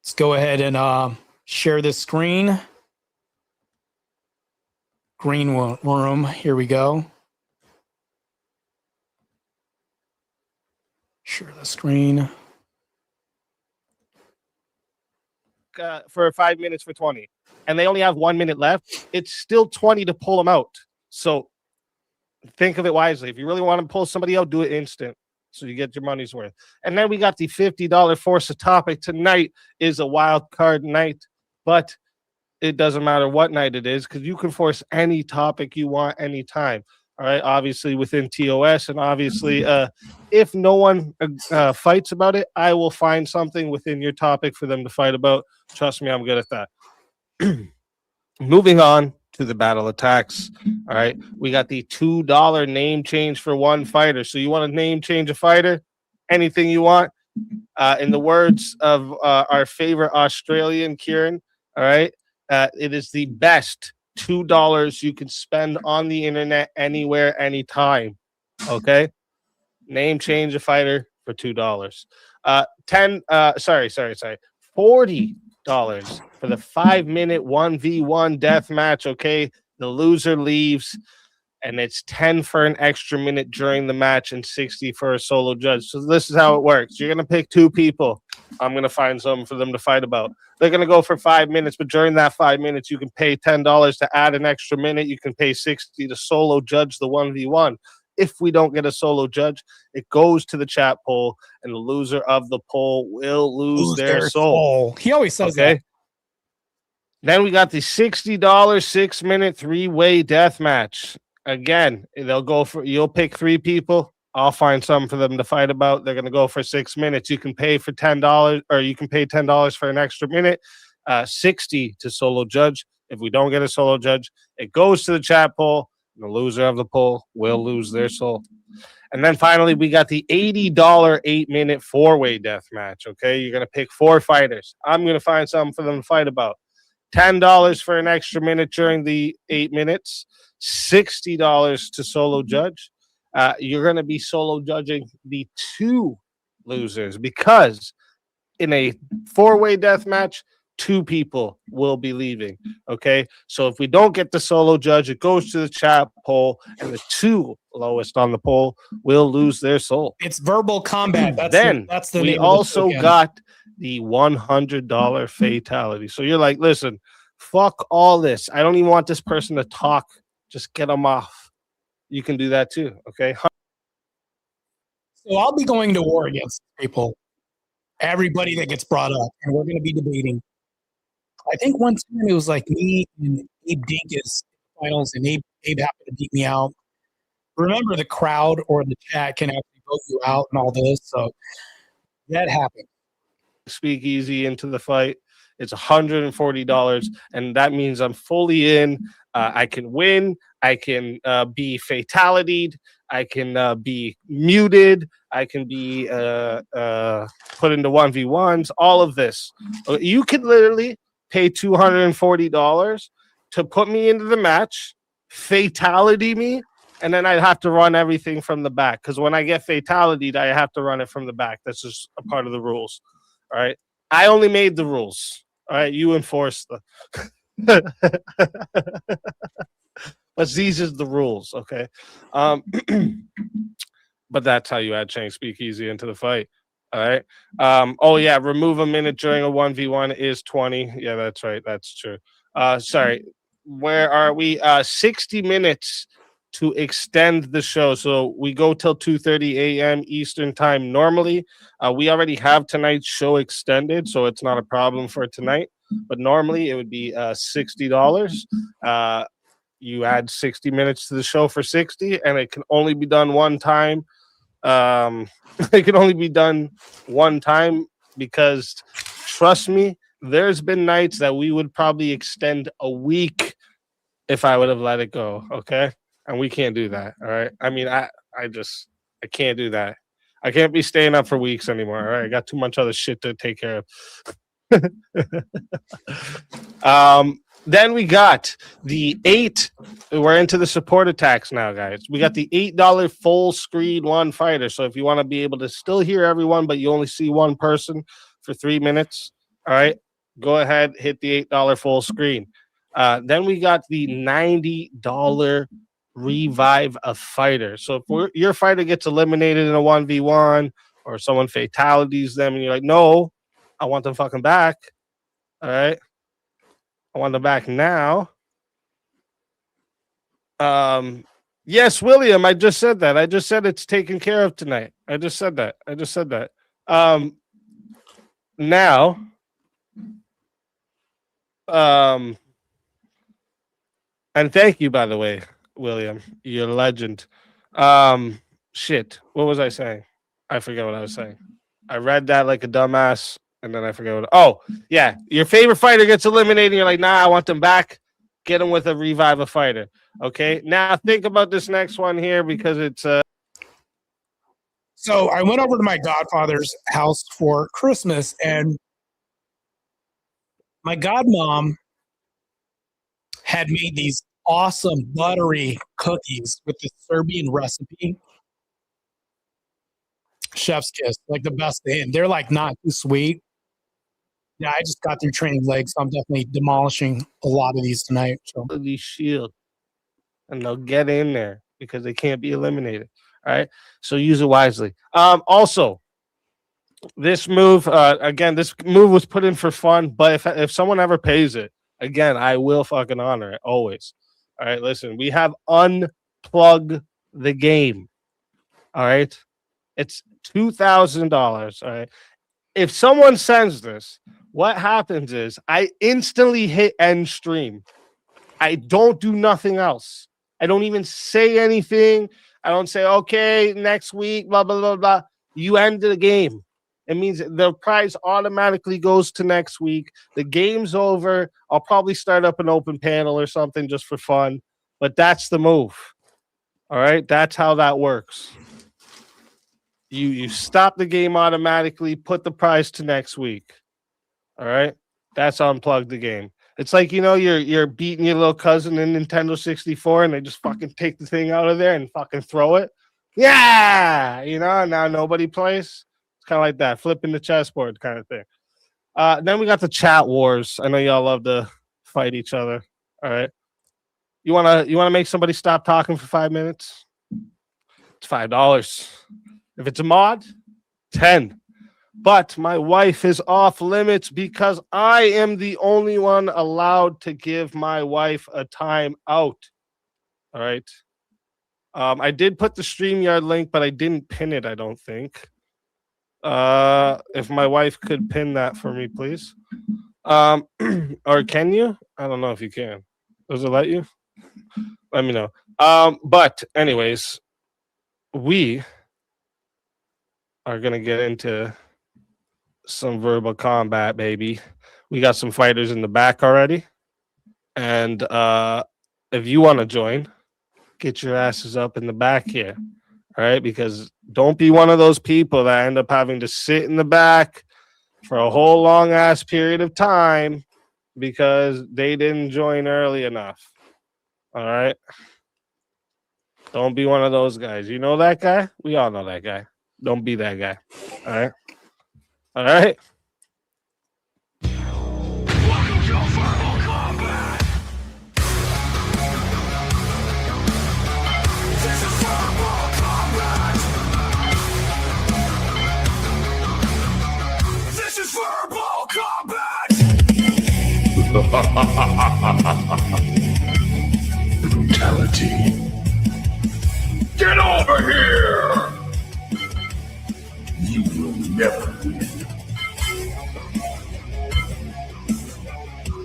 Let's go ahead and share this screen. Green room. Here we go. Share the screen. For 5 minutes for 20, and they only have 1 minute left. It's still 20 to pull them out. So think of it wisely. If you really want to pull somebody out, do it instant, so you get your money's worth. And then we got the $50 force a topic. Tonight is a wild card night, but it doesn't matter what night it is because you can force any topic you want anytime. All right, obviously within TOS, and obviously if no one fights about it, I will find something within your topic for them to fight about. Trust me, I'm good at that. moving on to the battle attacks. All right, we got the $2 name change for one fighter. So you want to name change a fighter? Anything you want. In the words of our favorite Australian, Kieran, all right, it is the best $2 you can spend on the internet anywhere, anytime. Okay, name change a fighter for $2. $40 for the 5-minute 1v1 death match. Okay, the loser leaves, and it's 10 for an extra minute during the match and 60 for a solo judge. So this is how it works. You're going to pick 2 people. I'm going to find something for them to fight about. They're going to go for 5 minutes, but during that 5 minutes, you can pay $10 to add an extra minute. You can pay 60 to solo judge the 1v1. If we don't get a solo judge, it goes to the chat poll, and the loser of the poll will lose their soul. He always says that. Then we got the $60 6-minute 3-way death match. Again, you'll pick 3 people. I'll find something for them to fight about. They're going to go for 6 minutes. You can pay for $10, or you can pay $10 for an extra minute. 60 to solo judge. If we don't get a solo judge, it goes to the chat poll. The loser of the poll will lose their soul. And then finally, we got the $80 8-minute 4-way death match. Okay, you're going to pick 4 fighters. I'm going to find something for them to fight about. $10 for an extra minute during the 8 minutes. $60 to solo judge. You're going to be solo judging the 2 losers, because in a 4-way death match, 2 people will be leaving. Okay, so if we don't get the solo judge, it goes to the chat poll, and the 2 lowest on the poll will lose their soul. It's verbal combat. That's the we name also of the got the $100 fatality. So you're like, listen, fuck all this. I don't even want this person to talk. Just get them off. You can do that too. Okay. So I'll be going to war against people. Everybody that gets brought up, and we're going to be debating. I think one time it was like me and Abe Dinkus finals, and Abe happened to beat me out. Remember, the crowd or the chat can actually vote you out and all this. So that happened. Speakeasy into the fight. It's $140, and that means I'm fully in. I can win. I can be fatalityed. I can be muted. I can be put into 1v1s. All of this. You could literally pay $240 to put me into the match, fatality me, and then I'd have to run everything from the back. Because when I get fatalityed, I have to run it from the back. That's just a part of the rules. All right. I only made the rules. All right. You enforce the. But these is the rules. Okay. But that's how you add Chang Speakeasy into the fight. All right. Oh yeah, remove a minute during a 1v1 is 20. Yeah, that's right. That's true. Sorry. Where are we? 60 minutes to extend the show. So we go till 2:30 a.m. Eastern time normally. We already have tonight's show extended, so it's not a problem for tonight. But normally it would be $60. You add 60 minutes to the show for 60, and it can only be done one time. It can only be done one time because, trust me, there's been nights that we would probably extend a week if I would have let it go. Okay. And we can't do that. All right. I mean, I can't do that. I can't be staying up for weeks anymore. All right. I got too much other shit to take care of. Then we got the 8. We're into the support attacks now, guys. We got the $8 full screen one fighter. So if you want to be able to still hear everyone, but you only see one person for 3 minutes, all right, go ahead, hit the $8 full screen. Then we got the $90 revive a fighter. So if your fighter gets eliminated in a 1v1 or someone fatalities them and you're like, no, I want them fucking back. All right. I want them back now. Yes, William, I just said that. I just said it's taken care of tonight. I just said that. Now, and thank you, by the way, William. You're a legend. Shit. What was I saying? I forget what I was saying. I read that like a dumbass, and then I forget what. Oh, yeah. Your favorite fighter gets eliminated. You're like, nah, I want them back. get him with a revive a fighter. Okay, now think about this next one here because it's So I went over to my godfather's house for Christmas, and my godmom had made these awesome buttery cookies with the Serbian recipe. Chef's kiss, like the best thing. They're like not too sweet. Yeah, I just got through training legs, so I'm definitely demolishing a lot of these tonight. So the shield, and they'll get in there because they can't be eliminated. All right, so use it wisely. Also, this move, again, this move was put in for fun, but if someone ever pays it, again, I will fucking honor it always. All right, listen, we have unplug the game. All right, it's $2,000. All right, if someone sends this, what happens is I instantly hit end stream. I don't do nothing else. I don't even say anything. I don't say, okay, next week, blah, blah, blah, blah. You end the game. It means the prize automatically goes to next week. The game's over. I'll probably start up an open panel or something just for fun. But that's the move. All right? That's how that works. You stop the game automatically, put the prize to next week. All right? That's unplug the game. It's like, you're beating your little cousin in Nintendo 64 and they just fucking take the thing out of there and fucking throw it. Yeah! Now nobody plays. It's kind of like that, flipping the chessboard kind of thing. Then we got the chat wars. I know y'all love to fight each other. All right. You wanna make somebody stop talking for 5 minutes? It's $5. If it's a mod, 10. But my wife is off limits because I am the only one allowed to give my wife a time out. All right. I did put the StreamYard link, but I didn't pin it, I don't think. If my wife could pin that for me, please. Or can you? I don't know if you can. Does it let you? Let me know. But anyways, we are gonna get into some verbal combat, baby. We got some fighters in the back already. And if you want to join, get your asses up in the back here. All right, because don't be one of those people that end up having to sit in the back for a whole long ass period of time because they didn't join early enough. All right. Don't be one of those guys. You know that guy? We all know that guy. Don't be that guy. All right. All right. Brutality. Get over here! You will never win.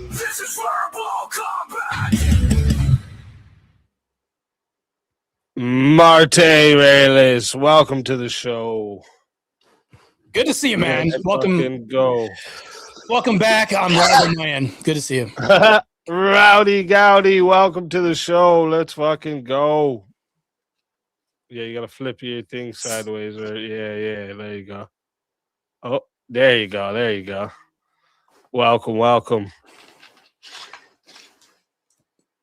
This is verbal combat! Martae Ruelas, welcome to the show. good to see you, man. Welcome. Go. Welcome back. I'm Robert Mayan. Good to see you. Rowdy Gowdy, welcome to the show. Let's fucking go. Yeah, you gotta flip your thing sideways. Right? Yeah, there you go. Oh, there you go. Welcome.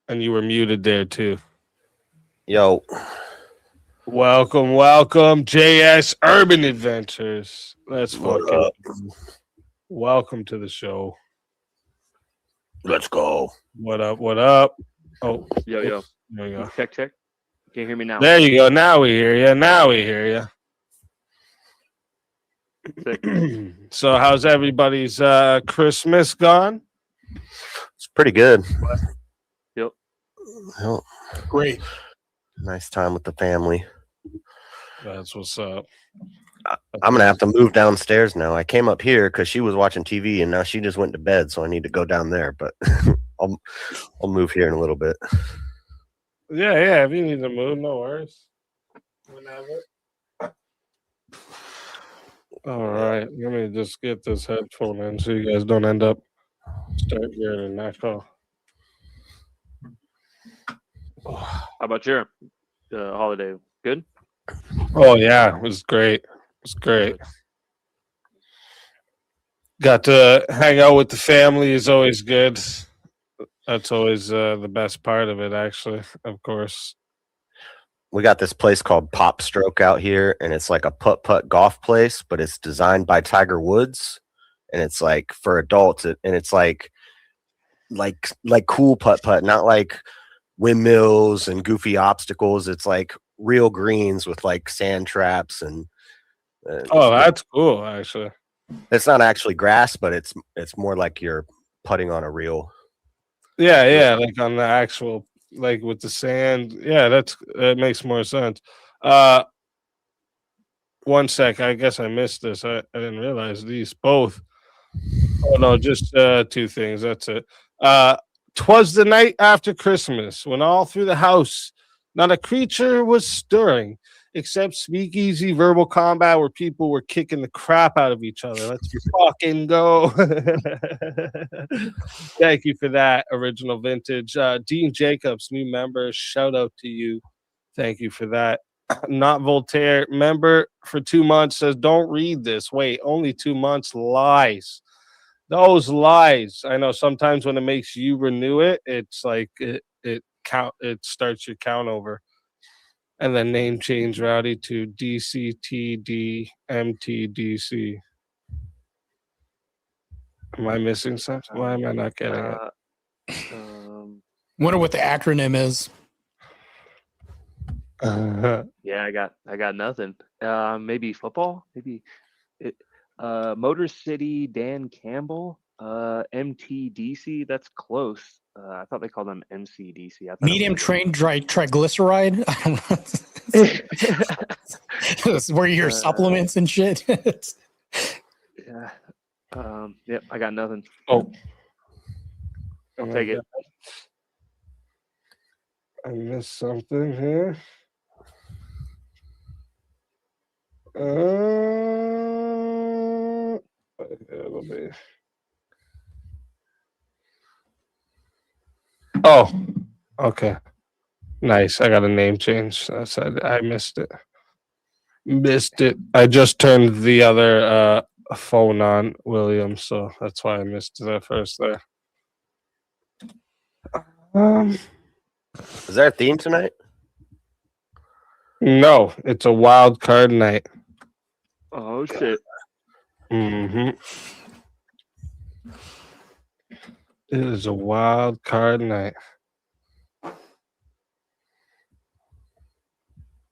And you were muted there too. Yo. Welcome, JS Urban Adventures. Let's fucking welcome to the show. Let's go. What up? Oh, yo. There you go. Check. Can you hear me now? There you go. Now we hear you. So how's everybody's Christmas gone? It's pretty good. Yep. Well, Great. nice time with the family. That's what's up. I'm gonna have to move downstairs now. I came up here because she was watching TV and now she just went to bed, so I need to go down there. But I'll move here in a little bit. Yeah. If you need to move, no worries. Whenever. All right, let me just get this headphone in so you guys don't end up start hearing an echo. How about your holiday? Good. Oh yeah, it was great. It was great. Got to hang out with the family is always good. That's always the best part of it, actually. Of course. We got this place called Pop Stroke out here, and it's like a putt golf place, but it's designed by Tiger Woods, and it's like for adults, and it's like cool putt, not like windmills and goofy obstacles. It's like real greens with like sand traps and. Oh, that's cool, actually. It's not actually grass, but it's more like you're putting on a real. Yeah, like on the actual, like with the sand. Yeah, that makes more sense. 1 sec. I guess I missed this. I didn't realize these both. Oh no, just 2 things. That's it. 'Twas the night after Christmas when all through the house not a creature was stirring except speakeasy verbal combat where people were kicking the crap out of each other. Let's fucking go. Thank you for that, original vintage. Dean Jacobs, new member, shout out to you. Thank you for that. Not Voltaire, member for 2 months, says, don't read this. Wait, only 2 months? Lies. Those lies. I know sometimes when it makes you renew it, it's like it starts your count over. And then name change Rowdy to DCTDMTDC. Am I missing something? Why am I not getting it? Wonder what the acronym is. Yeah, I got nothing. Maybe football. Maybe Motor City Dan Campbell. MTDC. That's close. I thought they called them MCDC. Medium train triglyceride. That's where your supplements and shit. Yeah. Yep. I got nothing. Oh. I'll take it. I missed something here. It'll be. Oh, okay. Nice. I got a name change. I missed it. I just turned the other phone on, William, so that's why I missed that first there. Is there a theme tonight? No, it's a wild card night. Oh shit. Mm-hmm. It is a wild card night.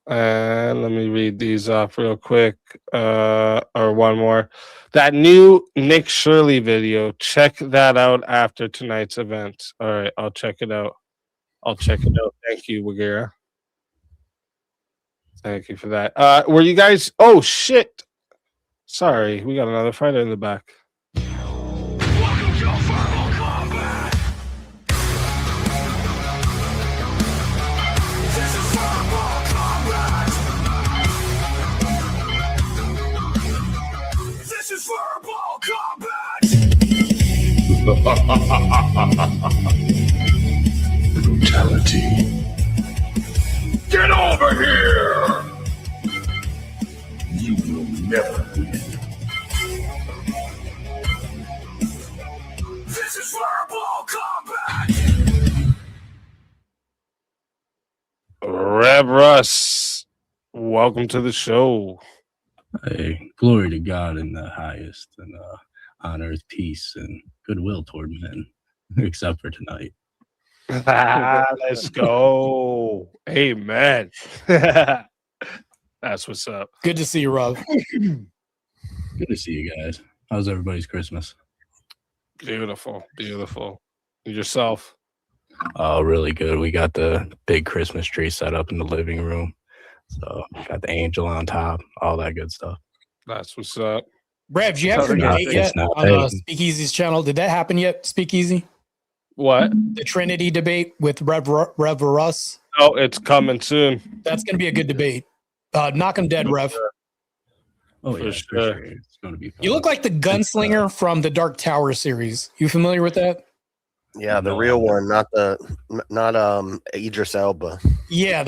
And let me read these off real quick. Or one more. That new Nick Shirley video, check that out after tonight's event. All right, I'll check it out. Thank you, Wagera. Thank you for that. Were you guys... Oh, shit. Sorry, we got another fighter in the back. Welcome to Verbal Combat. This is Verbal Combat. This is Verbal Combat. Brutality. Get over here. You will never win. This is Verbal Combat! Rev Russ, welcome to the show. Hey, glory to God in the highest, and on earth peace and goodwill toward men, except for tonight. Let's go. Amen. That's what's up. Good to see you, Rob. Good to see you guys. How's everybody's Christmas? Beautiful. And yourself? Oh, really good. We got the big Christmas tree set up in the living room. So got the angel on top, all that good stuff. That's what's up. Rev, do you have your debate yet on Speakeasy's channel? Did that happen yet, Speakeasy? What? The Trinity debate with Rev Russ? Oh, it's coming soon. That's going to be a good debate. Knock him dead, Rev. Oh, yeah, for sure. It's going to be fun. You look like the gunslinger from the Dark Tower series. You familiar with that? Yeah, the No, real one, not Idris Elba. Yeah,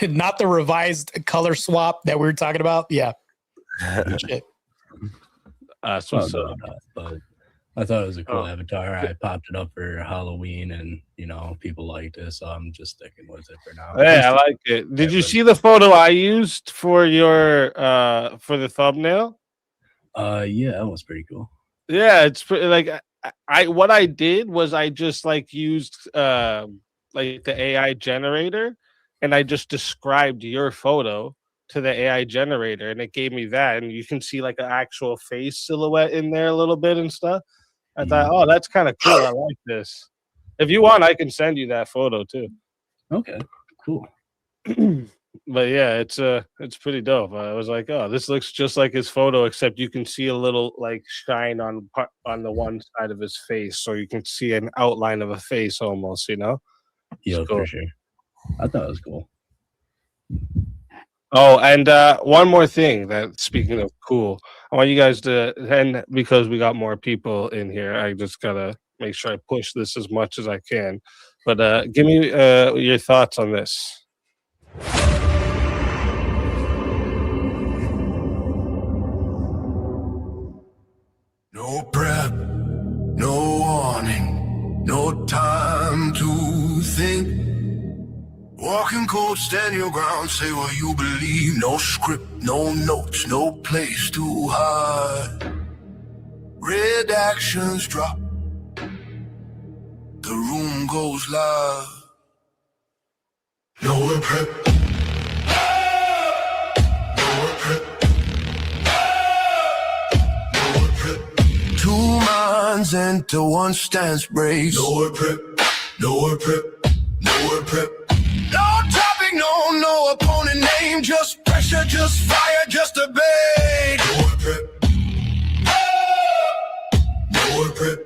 not the revised color swap that we were talking about. Yeah. Shit. So but I thought it was a cool Oh. avatar. I popped it up for Halloween, and people liked it, so I'm just sticking with it for now. Hey, I like it. Did you see the photo I used for your for the thumbnail? Yeah, that was pretty cool. Yeah, it's pretty like I what I did was I just like used like the AI generator, and I just described your photo to the AI generator, and it gave me that, and you can see like an actual face silhouette in there a little bit and stuff. I thought, oh, that's kind of cool. I like this. If you want, I can send you that photo too. Okay, cool. But yeah, it's pretty dope. I was like, oh, this looks just like his photo, except you can see a little like shine on the one side of his face, so you can see an outline of a face almost. Yeah, cool. for sure. I thought it was cool. Oh, and one more thing. That speaking of cool, I want you guys to, and because we got more people in here, I just gotta make sure I push this as much as I can. But give me your thoughts on this. No prep, no warning, no time to think. Walking cold, stand your ground, say what you believe. No script, no notes, no place to hide. Red actions drop, the room goes live. No prep. Two minds enter, one stance breaks. No prep, no prep, no prep. No topic, no opponent name. Just pressure, just fire, just a bait. No prep, no prep.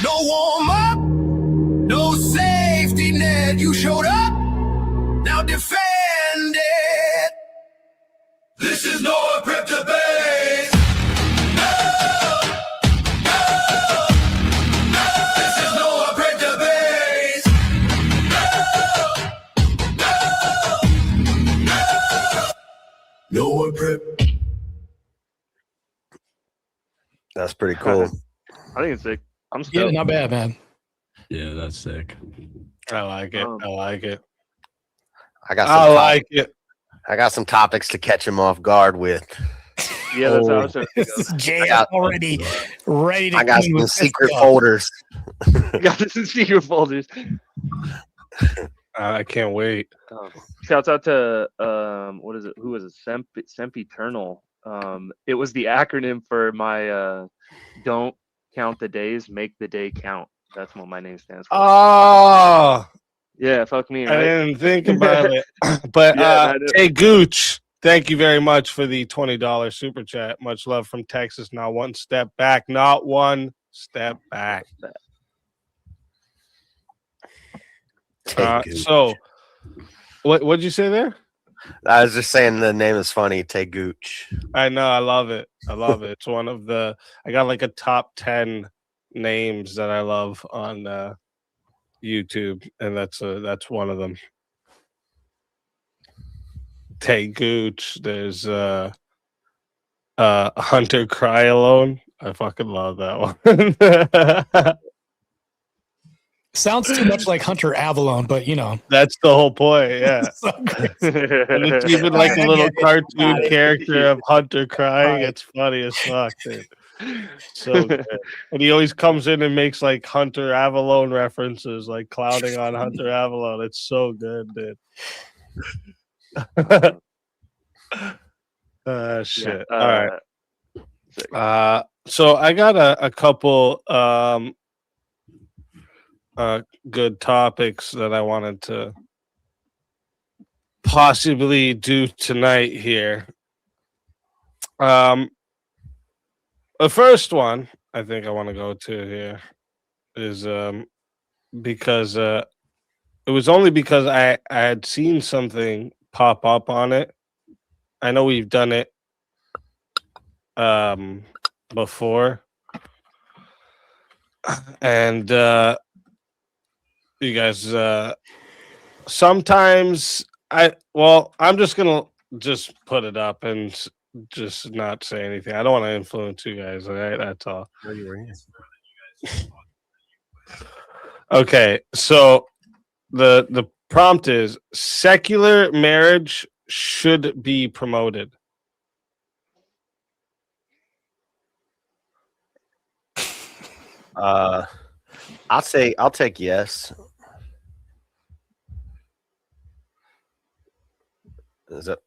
No warm up, no safety net. You showed up, now defend it. This is no prep debate. No prep. That's pretty cool. I think it's sick. I'm Yeah, stoked. not bad, man. Yeah, that's sick. I like it. I like it. I got some topics to catch him off guard with. Yeah, that's how I was trying to think of. Jay already ready to. I got some secret folders. Got this in secret folders. I can't wait. Shouts out to what is it? Who was it? Sempiternal. It was the acronym for my don't count the days, make the day count. That's what my name stands for. Oh, yeah, fuck me. Right? I didn't think about it. But hey, Gooch, thank you very much for the $20 super chat. Much love from Texas. Not one step back. Not one step back. So, what'd you say there? I was just saying the name is funny. Tay Gooch. I know. I love it. I love it. It's one of the. I got like a top 10 names that I love on YouTube, and that's one of them. Tay Gooch. There's Hunter Cry Alone. I fucking love that one. Sounds too much like Hunter Avalon, but that's the whole point. Yeah. So and it's even like a little cartoon character of Hunter crying. It's funny as fuck, dude. So good. And he always comes in and makes like Hunter Avalon references, like clowning on Hunter Avalon. It's so good, dude. Shit. All right. So I got a couple good topics that I wanted to possibly do tonight here. The first one I think I want to go to here is because it was only because I had seen something pop up on it. I know we've done it before, And you guys, sometimes I'm just gonna just put it up and just not say anything. I don't want to influence you guys. All right, that's all. Okay, so the prompt is secular marriage should be promoted. I'll take yes. Is it?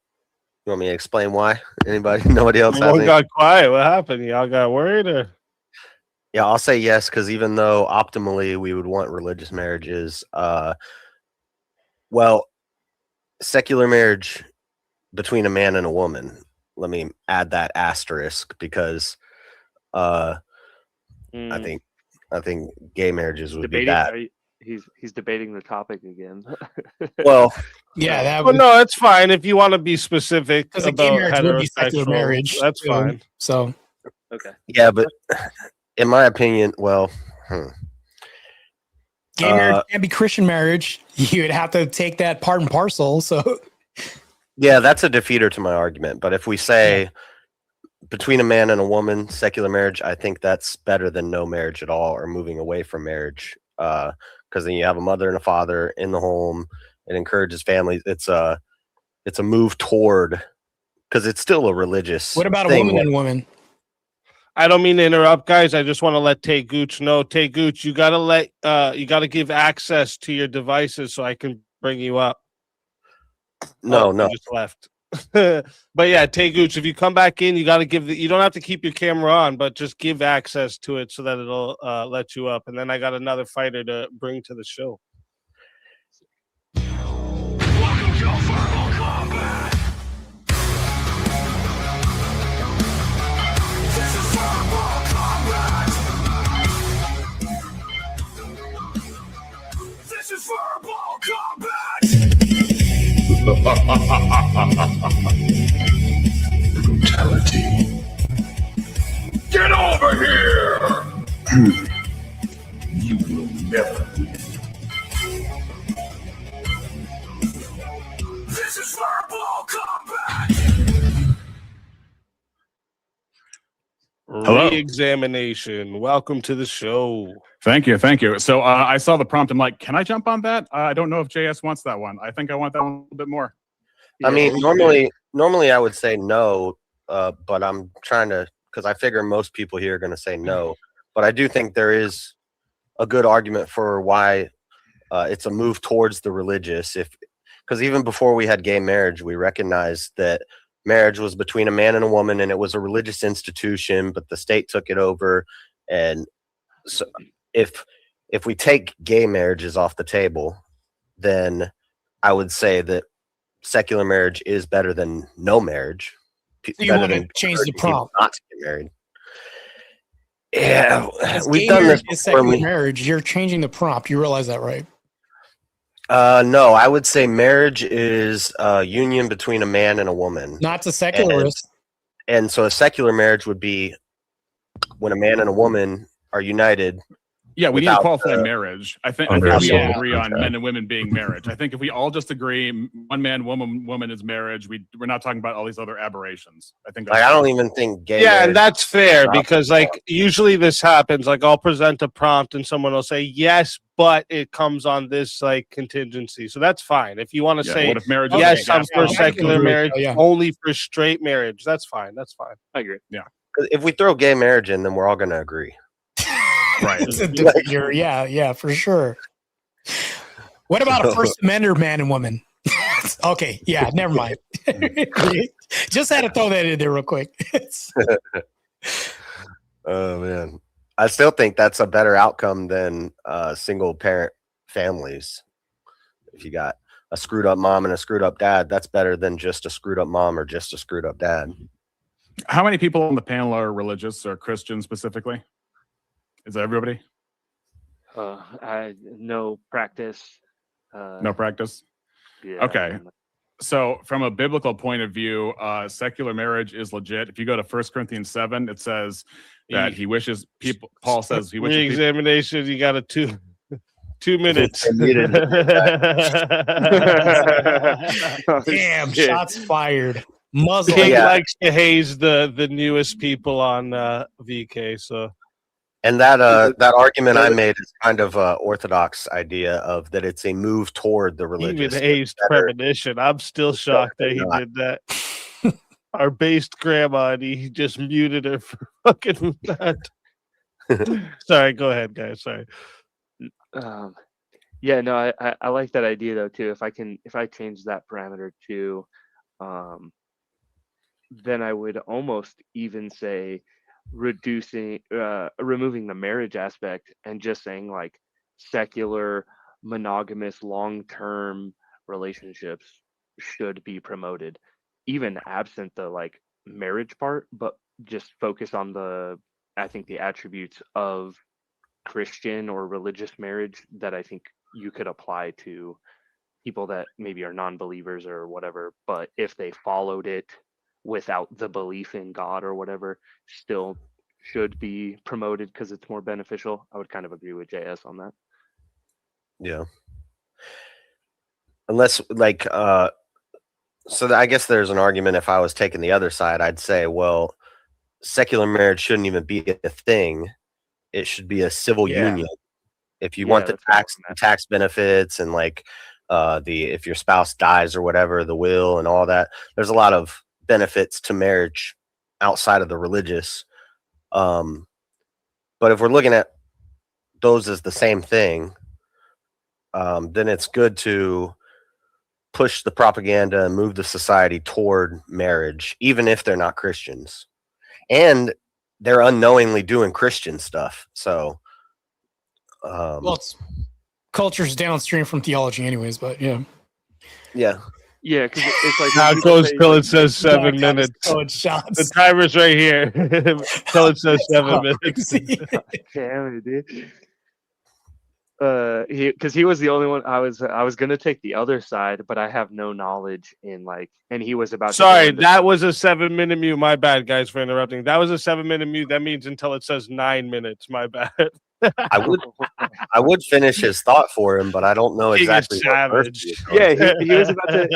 You want me to explain why? Anybody? Nobody else has Everyone any? got quiet. What happened? Y'all got worried, or? Yeah, I'll say yes, because even though optimally we would want religious marriages, well, secular marriage between a man and a woman. Let me add that asterisk because I think gay marriages would be bad. He's debating the topic again. Well, yeah, that well, no, it's fine if you want to be specific because a gay about marriage would be secular heterosexual. marriage. That's too, fine. So Okay. Yeah, but in my opinion, well, gay marriage can't be Christian marriage. You would have to take that part and parcel. So yeah, that's a defeater to my argument. But if we say between a man and a woman, secular marriage, I think that's better than no marriage at all or moving away from marriage. Because then you have a mother and a father in the home. It encourages families. It's a move toward, because it's still a religious. what about thing. a woman and woman? I don't mean to interrupt, guys. I just want to let Tay Gooch know. Tay Gooch, you gotta give access to your devices so I can bring you up. No. You just left. But yeah, Tay Gooch, if you come back in, you got to you don't have to keep your camera on, but just give access to it so that it'll let you up. And then I got another fighter to bring to the show. Welcome to Verbal Combat. This is Verbal Combat. This is Verbal Combat. Brutality. Get over here! You will never win. This is Verbal Combat! Hello. Re-examination. Welcome to the show. Thank you. So I saw the prompt. I'm like, can I jump on that? I don't know if JS wants that one. I think I want that one a little bit more. I mean, normally I would say no, but I'm trying to, because I figure most people here are going to say no. But I do think there is a good argument for why it's a move towards the religious. Because even before we had gay marriage, we recognized that marriage was between a man and a woman, and it was a religious institution, but the state took it over. And so if we take gay marriages off the table, then I would say that secular marriage is better than no marriage. So you want to change the prompt? Not to get married. Yeah, we've gay done marriage this is before. secular marriage. You're changing the prompt. You realize that, right? No, I would say marriage is a union between a man and a woman. Not to secularists. And so a secular marriage would be when a man and a woman are united. Yeah, we need to qualify marriage. I think we all agree on Okay. men and women being marriage. I think if we all just agree one man, woman is marriage, we're not talking about all these other aberrations. I think I don't even think gay. Yeah, and that's fair not because usually this happens. Like I'll present a prompt and someone will say yes, but it comes on this contingency. So that's fine. If you want to say what if marriage yes, is I'm for gay? secular marriage, yeah. only for straight marriage. That's fine. I agree. Yeah. 'Cause if we throw gay marriage in, then we're all going to agree. Right. It's a defeater. Yeah, for sure. What about a First Amendment man and woman? Okay, yeah, never mind. Just had to throw that in there real quick. Oh man, I still think that's a better outcome than single parent families. If you got a screwed up mom and a screwed up dad, that's better than just a screwed up mom or just a screwed up dad. How many people on the panel are religious or Christian specifically? Is that everybody? I no practice. No practice? Yeah. Okay. So from a biblical point of view, secular marriage is legit. If you go to 1 Corinthians 7, it says that he wishes people, Paul says he wishes people, Re-examination, you got a 2 minutes. Damn, shots fired. Muzzle. King likes to haze the newest people on VK, so. And that argument I made is kind of orthodox idea of that it's a move toward the religious. Even hazed premonition. I'm still shocked that he did that. Our based grandma, and he just muted her for fucking that. Sorry, go ahead, guys. Sorry. Yeah, no, I like that idea though too. If I change that parameter to, then I would almost even say removing the marriage aspect and just saying like secular monogamous long-term relationships should be promoted, even absent the like marriage part, but just focus on the attributes of Christian or religious marriage that I think you could apply to people that maybe are non-believers or whatever, but if they followed it without the belief in God or whatever, still should be promoted because it's more beneficial. I would kind of agree with JS on that. Yeah. Unless like so I guess there's an argument if I was taking the other side, I'd say, well, secular marriage shouldn't even be a thing. It should be a civil union. If you want the tax benefits and like if your spouse dies or whatever, the will and all that, there's a lot of benefits to marriage outside of the religious. But if we're looking at those as the same thing, then it's good to push the propaganda and move the society toward marriage, even if they're not Christians. And they're unknowingly doing Christian stuff. So, well, it's culture's downstream from theology anyways, but yeah. Yeah, because it's like now it goes till it says 7 minutes. Shots. The timer's right here. Till it says 7 minutes. Damn it, dude. Because he was the only one I was gonna take the other side, but I have no knowledge in like, and he was about. Sorry, that was a 7-minute mute. My bad, guys, for interrupting. That was a 7-minute mute. That means until it says 9 minutes. My bad. I would finish his thought for him, but I don't know exactly. Savage. Yeah, he was about to.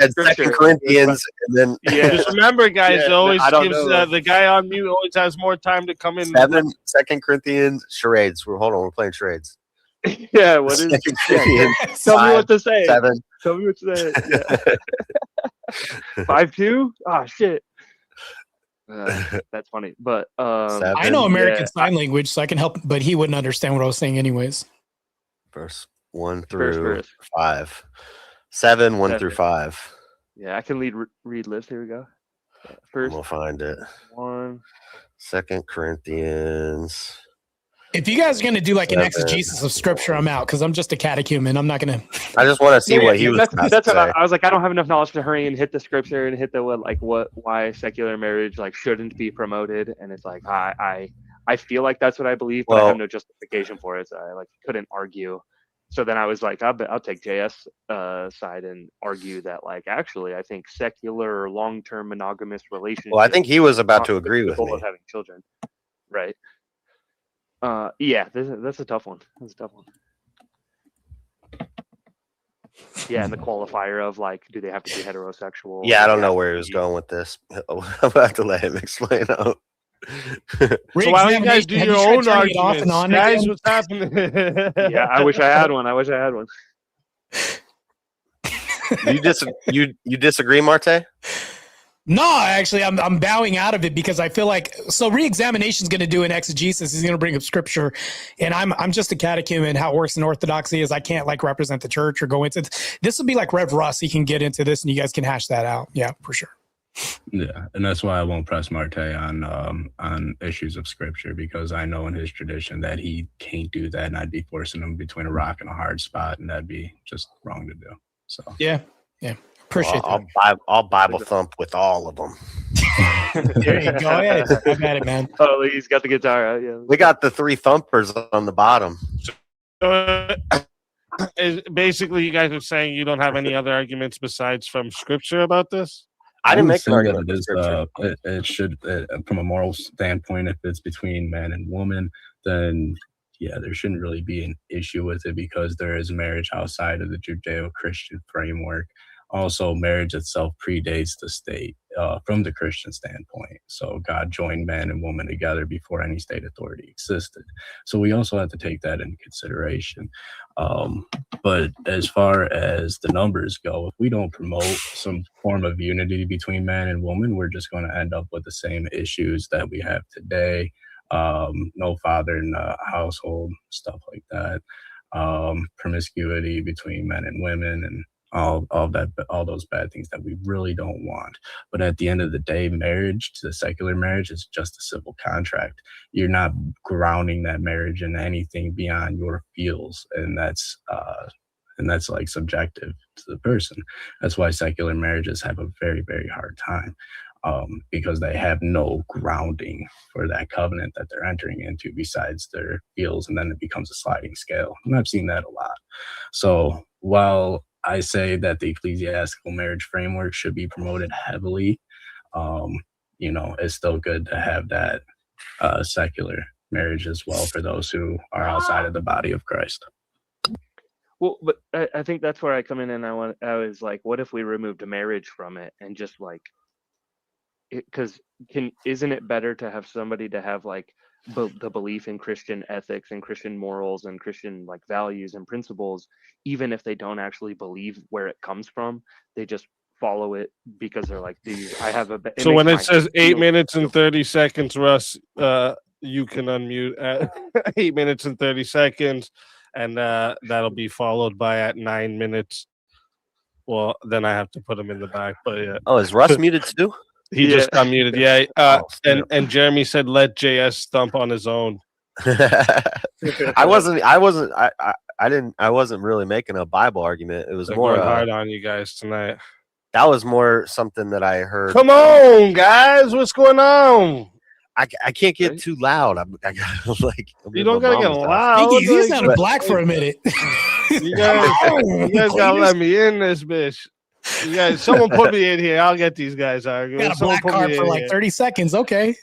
Hit the 2 Corinthians, and then just remember, guys. It always gives the guy on mute always has more time to come in. 2 Corinthians charades. Hold on, we're playing charades. Yeah, what is? Tell me what to say. 7. Tell me what to say. Yeah. 5-2. Oh shit. That's funny, but 7, I know American Sign Language, so I can help, but he wouldn't understand what I was saying anyways. Verse 1 through 5. 7, 1 through 5. Yeah, I can read lists. Here we go. First, we'll find it. 1. 2 Corinthians. If you guys are going to do like an exegesis of scripture, I'm out because I'm just a catechumen. I'm not going to. I just want to see what he was. That's what I was like. I don't have enough knowledge to hurry and hit the scripture and hit the why secular marriage like shouldn't be promoted. And it's like I feel like that's what I believe, but I have no justification for it. So I like couldn't argue. So then I was like, I'll take JS side and argue that like actually I think secular long-term monogamous relationships. Well, I think he was about to agree with me. Of having children, right? Yeah, that's a tough one. That's a tough one. Yeah, and the qualifier of like, do they have to be heterosexual? Yeah, I don't know where he was going with this. I'm about to let him explain out. So why don't you guys do your own arguments? Guys, what's happening? Yeah, I wish I had one. You disagree, Martae? No, actually, I'm bowing out of it because I feel like re-examination is going to do an exegesis. He's going to bring up scripture, and I'm just a catechumen. How it works in Orthodoxy is I can't like represent the church or go into this. Will be like Rev Russ. He can get into this, and you guys can hash that out. Yeah, for sure. Yeah, and that's why I won't press Martae on issues of scripture because I know in his tradition that he can't do that, and I'd be forcing him between a rock and a hard spot, and that'd be just wrong to do. So yeah. Appreciate that. I'll Bible thump with all of them. There you go. Ahead. I've had it, man. Oh, he's got the guitar out. Yeah, we got the 3 thumpers on the bottom. basically, you guys are saying you don't have any other arguments besides from scripture about this? I didn't would make an say argument that for scripture. it should, from a moral standpoint, if it's between man and woman, then yeah, there shouldn't really be an issue with it because there is marriage outside of the Judeo-Christian framework. Also, marriage itself predates the state from the Christian standpoint. So God joined man and woman together before any state authority existed. So we also have to take that into consideration. But as far as the numbers go, if we don't promote some form of unity between man and woman, we're just going to end up with the same issues that we have today. No father in the household, stuff like that. Promiscuity between men and women, and all those bad things that we really don't want. But at the end of the day, marriage, the secular marriage, is just a civil contract. You're not grounding that marriage in anything beyond your feels, and that's like subjective to the person. That's why secular marriages have a very, very hard time. Because they have no grounding for that covenant that they're entering into besides their feels, and then it becomes a sliding scale. And I've seen that a lot. So while I say that the ecclesiastical marriage framework should be promoted heavily, it's still good to have that secular marriage as well for those who are outside of the body of Christ. Well, but I think that's where I come in, and I was like, what if we removed marriage from it and just like, because isn't it better to have somebody to have like the belief in Christian ethics and Christian morals and Christian like values and principles, even if they don't actually believe where it comes from, they just follow it because they're like, I have a. So when it says 8 minutes and 30 seconds, Russ, you can unmute at 8 minutes and 30 seconds, and that'll be followed by at 9 minutes. Well, then I have to put him in the back. But yeah. Oh, is Russ muted too? He just got muted. Yeah. And Jeremy said, let JS thump on his own. I wasn't really making a Bible argument. It was more hard on you guys tonight. That was more something that I heard. Come on, guys. What's going on? I can't get too loud. I gotta like. You don't gotta get loud. He sounded black for a minute. You guys gotta let me in this bitch. You guys, someone put me in here. I'll get these guys arguing. Got a black card for like 30 seconds. Okay,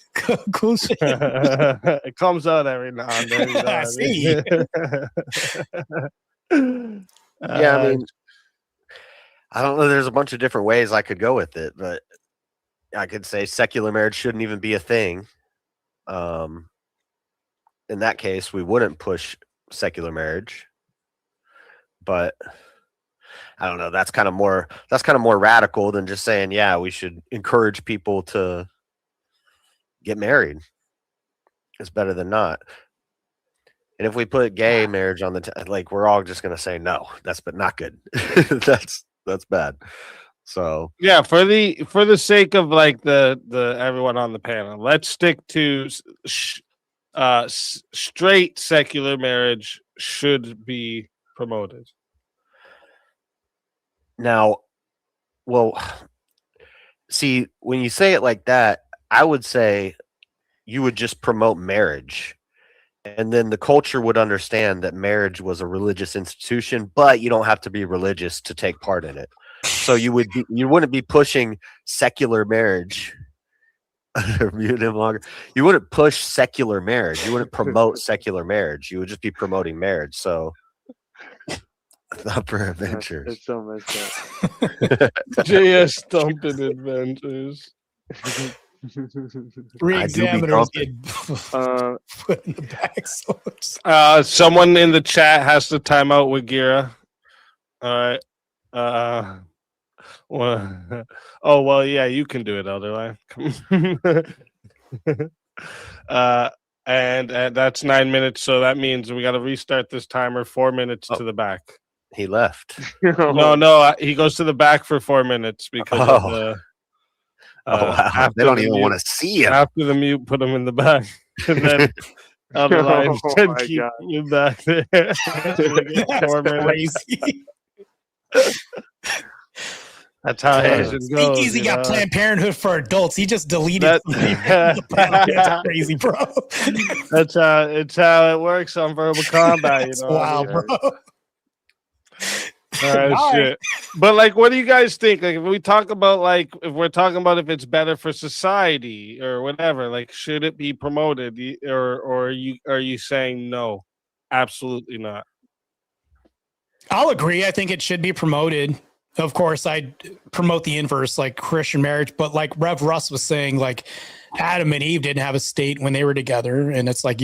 cool shit. It comes out every now and then. I see. Yeah, I mean, I don't know. There's a bunch of different ways I could go with it, but I could say secular marriage shouldn't even be a thing. In that case, we wouldn't push secular marriage, but I don't know. That's kind of more radical than just saying, yeah, we should encourage people to get married. It's better than not. And if we put gay marriage on the we're all just gonna say no. That's not good. that's bad. So yeah, for the sake of like the everyone on the panel, let's stick to straight secular marriage should be promoted. Now, well, see, when you say it like that, I would say you would just promote marriage. And then the culture would understand that marriage was a religious institution, but you don't have to be religious to take part in it. So you wouldn't be pushing secular marriage. Mute him longer. You wouldn't push secular marriage. You wouldn't promote secular marriage. You would just be promoting marriage. So Thumper Adventures. It's so messed up. JS Thumping Adventures. Re-examiners get put in the back. Someone in the chat has to time out with Gira. All right. Well, yeah, you can do it, Elderline. And that's 9 minutes, so that means we got to restart this timer 4 minutes to the back. He left. No, he goes to the back for 4 minutes because of the. Wow. They don't even want to see him. After the mute, put him in the back. And then Elderline said keep you back there. 4 minutes. Crazy. That's how it goes. Easy got Planned Parenthood for adults. He just deleted. That's crazy, bro. It's how it works on Verbal Combat. That's wild, bro. Shit. But like, what do you guys think? Like, if we talk about if we're talking about if it's better for society or whatever, like, should it be promoted, or are you saying no, absolutely not? I'll agree. I think it should be promoted. Of course, I'd promote the inverse, like Christian marriage. But like Rev Russ was saying, like Adam and Eve didn't have a state when they were together, and it's like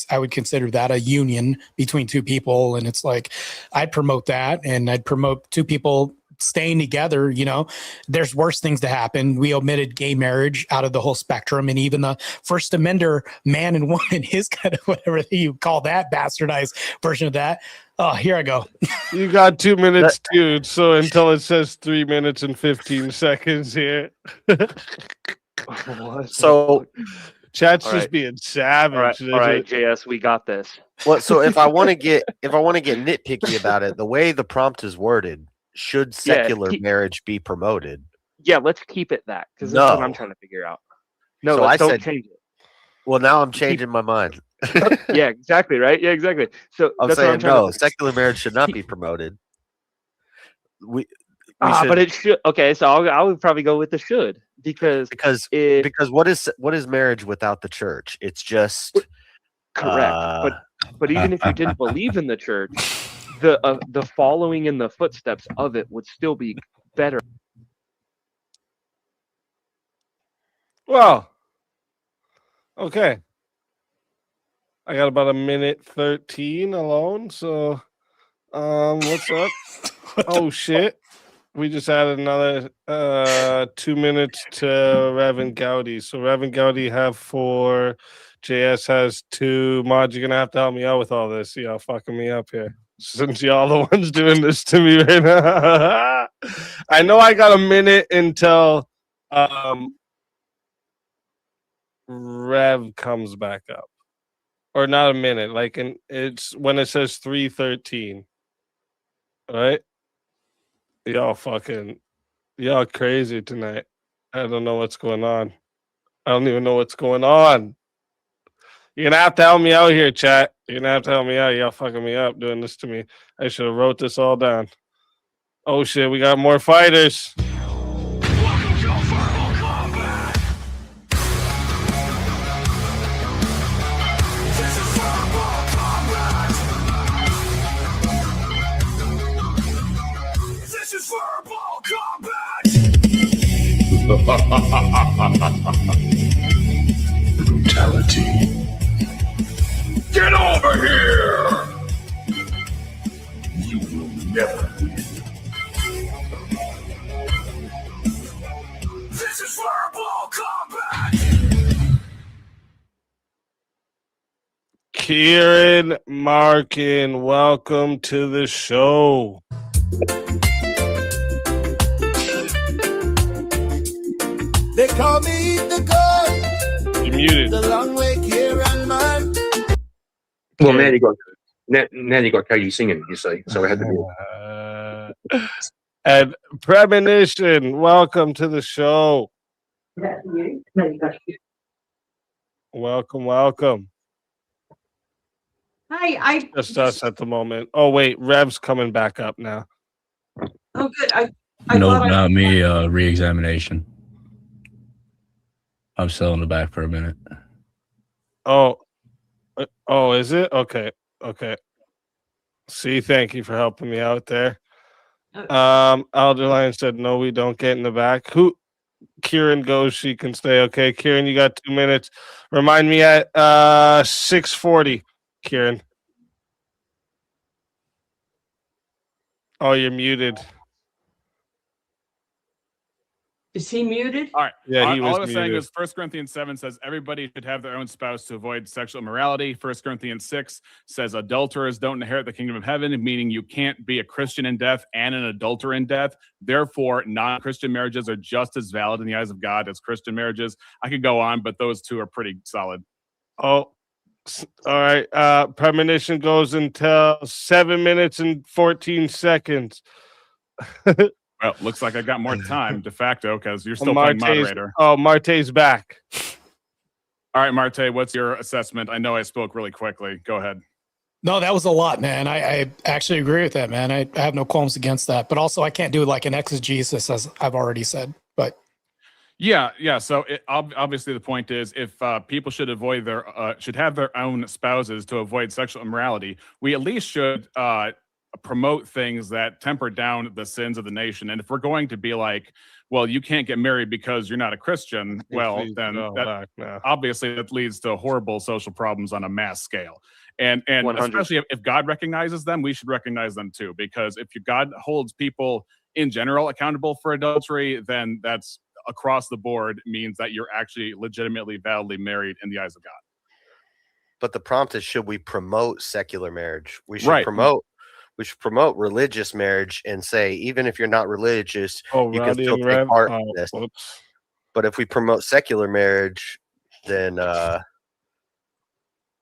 I would consider that a union between two people, and it's like I'd promote that, and I'd promote two people staying together. You know, there's worse things to happen. We omitted gay marriage out of the whole spectrum, and even the First Amender, man and woman, is kind of whatever you call that bastardized version of that. Oh, here I go. You got 2 minutes, dude. So until it says 3 minutes and 15 seconds here. So chat's just being savage. All right, JS, we got this. Well, so if I want to get nitpicky about it, the way the prompt is worded, should secular marriage be promoted? Yeah, let's keep it that, because that's what I'm trying to figure out. No, so don't change it. Well, now I'm changing my mind. Yeah, exactly, right? Yeah, exactly. So I'm saying no, secular marriage should not be promoted. But it should. Okay, so I would probably go with the should because what is marriage without the church? It's just correct. But even if you didn't believe in the church, the following in the footsteps of it would still be better. Well, okay. I got about 1:13 alone, so what's up? Oh shit. We just added another 2 minutes to Reverend Gowdy. So Reverend Gowdy have 4, JS has 2. Mod, you're gonna have to help me out with all this. Y'all fucking me up here. Since y'all the ones doing this to me right now. I know I got a minute until Rev comes back up. Or not a minute, like it's when it says 3:13. Right? Y'all crazy tonight. I don't know what's going on. I don't even know what's going on. You're gonna have to help me out here, chat. You're gonna have to help me out. Y'all fucking me up doing this to me. I should have wrote this all down. Oh shit, we got more fighters. Brutality. Get over here! You will never win. This is verbal combat! Kieran Markin, welcome to the show. They call me the God. You're muted. The long way here and man. Well, now you got Katie singing, you see, so I had to do it. And Premonition, welcome to the show. Welcome. Hi, Just us at the moment. Oh wait, Rev's coming back up now. Oh, good. No, not me. Re-examination. I'm still in the back for a minute. Oh, is it? Okay. See, thank you for helping me out there. Alderline said, no, we don't get in the back. Kieran goes, she can stay. Okay, Kieran, you got 2 minutes. Remind me at 6:40, Kieran. Oh, you're muted. Is he muted? All right. Yeah, all I was saying is 1 Corinthians 7 says everybody should have their own spouse to avoid sexual immorality. 1 Corinthians 6 says adulterers don't inherit the kingdom of heaven, meaning you can't be a Christian in death and an adulterer in death. Therefore, non-Christian marriages are just as valid in the eyes of God as Christian marriages. I could go on, but those two are pretty solid. Oh, all right. Premonition goes until 7 minutes and 14 seconds. Well, looks like I got more time de facto because you're still playing moderator. Oh, Martae's back. All right, Martae, what's your assessment? I know I spoke really quickly. Go ahead. No, that was a lot, man. I actually agree with that, man. I have no qualms against that. But also, I can't do like an exegesis, as I've already said. But yeah. So obviously, the point is, if people should avoid should have their own spouses to avoid sexual immorality, we at least should promote things that temper down the sins of the nation. And if we're going to be like, well, you can't get married because you're not a Christian, well, then obviously that leads to horrible social problems on a mass scale. And 100. especially if God recognizes them, we should recognize them too. Because if God holds people in general accountable for adultery, then that's across the board means that you're actually legitimately, validly married in the eyes of God. But the prompt is, should we promote secular marriage? We should promote religious marriage and say, even if you're not religious, you can still take part in this. But if we promote secular marriage, then I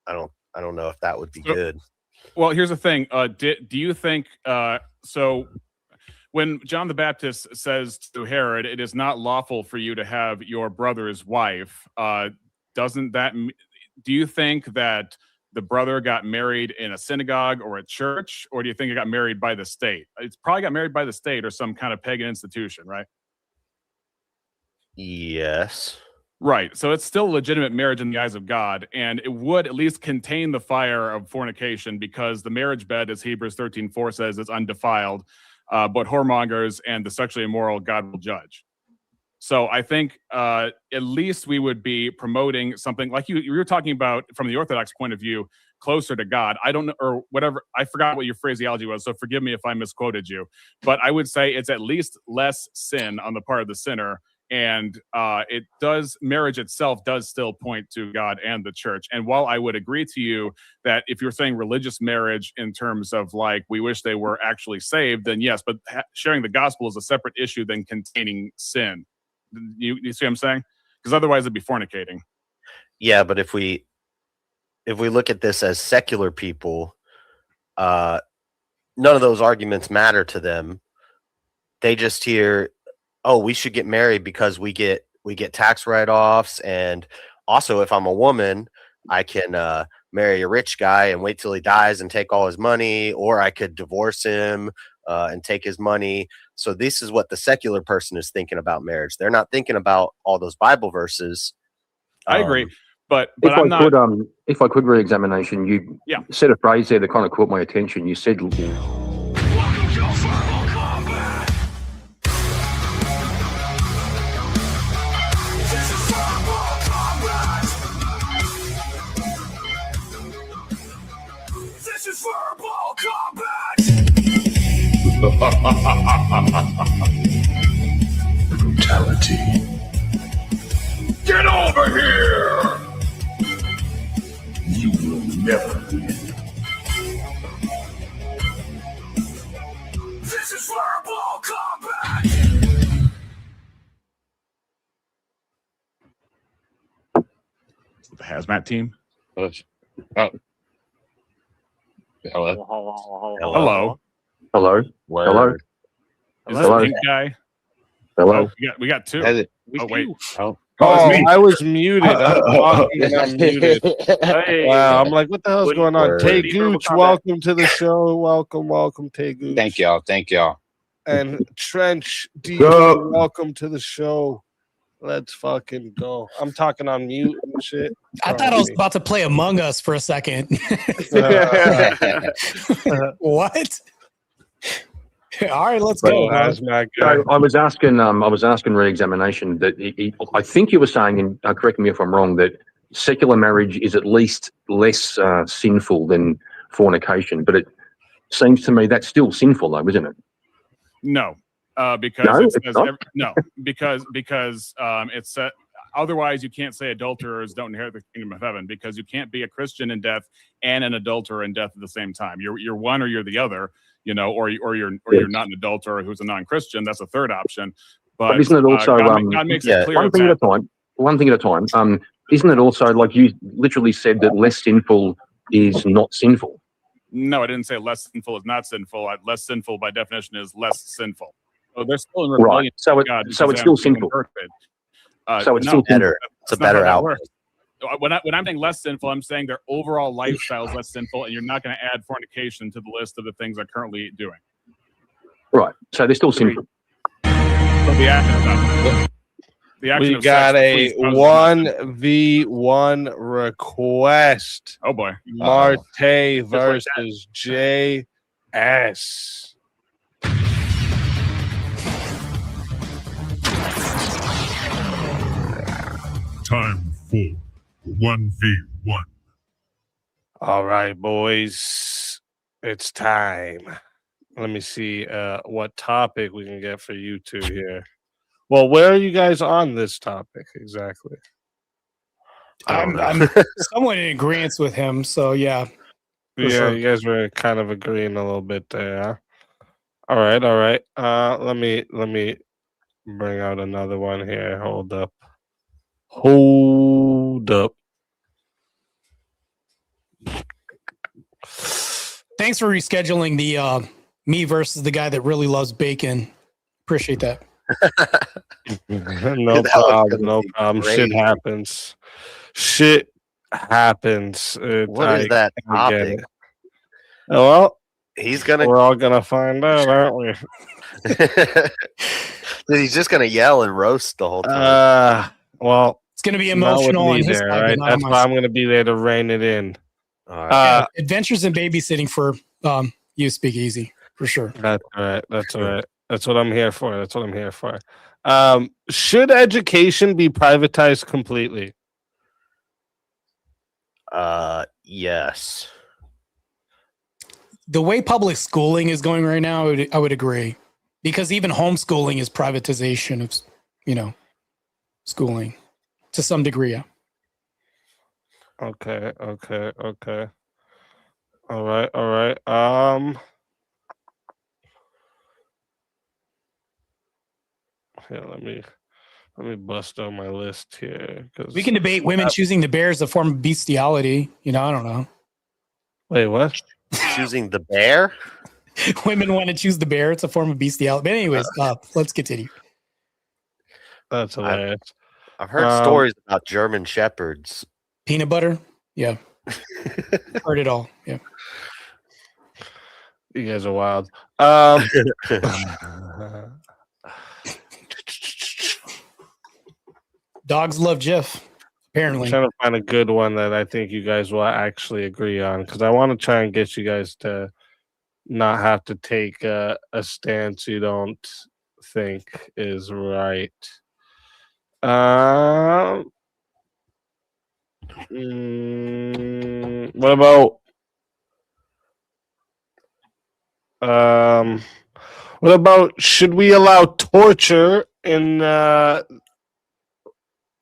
don't know if that would be good. Well, here's the thing. Do you think so? When John the Baptist says to Herod, "It is not lawful for you to have your brother's wife," doesn't that? Do you think that the brother got married in a synagogue or a church, or do you think it got married by the state? It's probably got married by the state or some kind of pagan institution, right? Yes. Right. So it's still a legitimate marriage in the eyes of God, and it would at least contain the fire of fornication, because the marriage bed, as Hebrews 13:4 says, is undefiled, but whoremongers and the sexually immoral God will judge. So I think at least we would be promoting something like you were talking about from the Orthodox point of view, closer to God. I don't know, or whatever. I forgot what your phraseology was, so forgive me if I misquoted you. But I would say it's at least less sin on the part of the sinner. And marriage itself does still point to God and the church. And while I would agree to you that if you're saying religious marriage in terms of like, we wish they were actually saved, then yes, but sharing the gospel is a separate issue than containing sin. You see what I'm saying? Because otherwise it'd be fornicating. Yeah, but if we look at this as secular people, none of those arguments matter to them. They just hear, oh, we should get married because we get tax write-offs, and also if I'm a woman, I can marry a rich guy and wait till he dies and take all his money, or I could divorce him and take his money. So this is what the secular person is thinking about marriage. They're not thinking about all those Bible verses. I agree, but if I'm not. If I could re-examination, you said a phrase there that kind of caught my attention. You said, This is verbal combat! Brutality. Get over here! You will never win. This is verbal combat! The hazmat team. Oh. Hello. Hello. Hello. Hello. Is this the pink guy? Hello. Oh, we got two. Oh wait. Oh, I was muted. I'm talking and I'm muted. Wow, I'm like, what the hell's going on? Tay Gooch, welcome to the show. Welcome, Tay Gooch. Thank y'all. And Trench D, welcome to the show. Let's fucking go. I'm talking on mute and shit. I thought I was about to play Among Us for a second. What? All right, let's go. So I was asking re-examination that I think you were saying, and correct me if I'm wrong, that secular marriage is at least less sinful than fornication. But it seems to me that's still sinful, though, isn't it? No, because it's set. Otherwise, you can't say adulterers don't inherit the kingdom of heaven, because you can't be a Christian in death and an adulterer in death at the same time. You're one or you're the other, or you're not an adulterer who's a non-Christian. That's a third option. But isn't it also God makes it clear one thing at a time? One thing at a time. Isn't it also, like you literally said, that less sinful is not sinful? No, I didn't say less sinful is not sinful. Less sinful by definition is less sinful. So they're still in rebellion. Right. So it's still sinful. So it's still better. It's a better outcome. when I'm saying less sinful, I'm saying their overall lifestyle is less sinful, and you're not going to add fornication to the list of the things they're currently doing. Right. So they're still sinful. But the action is not. The action We of got sex a between spouses is not 1v1 request. Oh boy. Martae versus JS. Time for 1v1. All right, boys. It's time. Let me see what topic we can get for you two here. Well, where are you guys on this topic exactly? I'm somewhat in agreement with him. So yeah. Yeah, sure. you guys were kind of agreeing a little bit there. Huh? All right, all right. Let me bring out another one here. Hold up. Thanks for rescheduling the me versus the guy that really loves bacon. Appreciate that. No problem. No problem. Shit happens. Shit happens. What is that topic? Well, we're all gonna find out, aren't we? He's just gonna yell and roast the whole time. Well, it's gonna be not with emotional me on his there, side, right? but not That's on why my I'm gonna be there to rein it in. Yeah, adventures in babysitting for you speak easy for sure. That's all right. That's all right. That's what I'm here for. That's what I'm here for. Should education be privatized completely? Yes. The way public schooling is going right now, I would agree, because even homeschooling is privatization of, schooling to some degree. Yeah. Okay. All right. Here, let me bust out my list here. We can debate women choosing the bear as a form of bestiality. I don't know. Wait, what? Choosing the bear? Women want to choose the bear. It's a form of bestiality. But anyways, let's continue. That's hilarious. I've heard stories about German shepherds. Peanut butter? Yeah. Heard it all. Yeah. You guys are wild. Dogs love Jif, apparently. I'm trying to find a good one that I think you guys will actually agree on, because I want to try and get you guys to not have to take a stance you don't think is right. What about should we allow torture in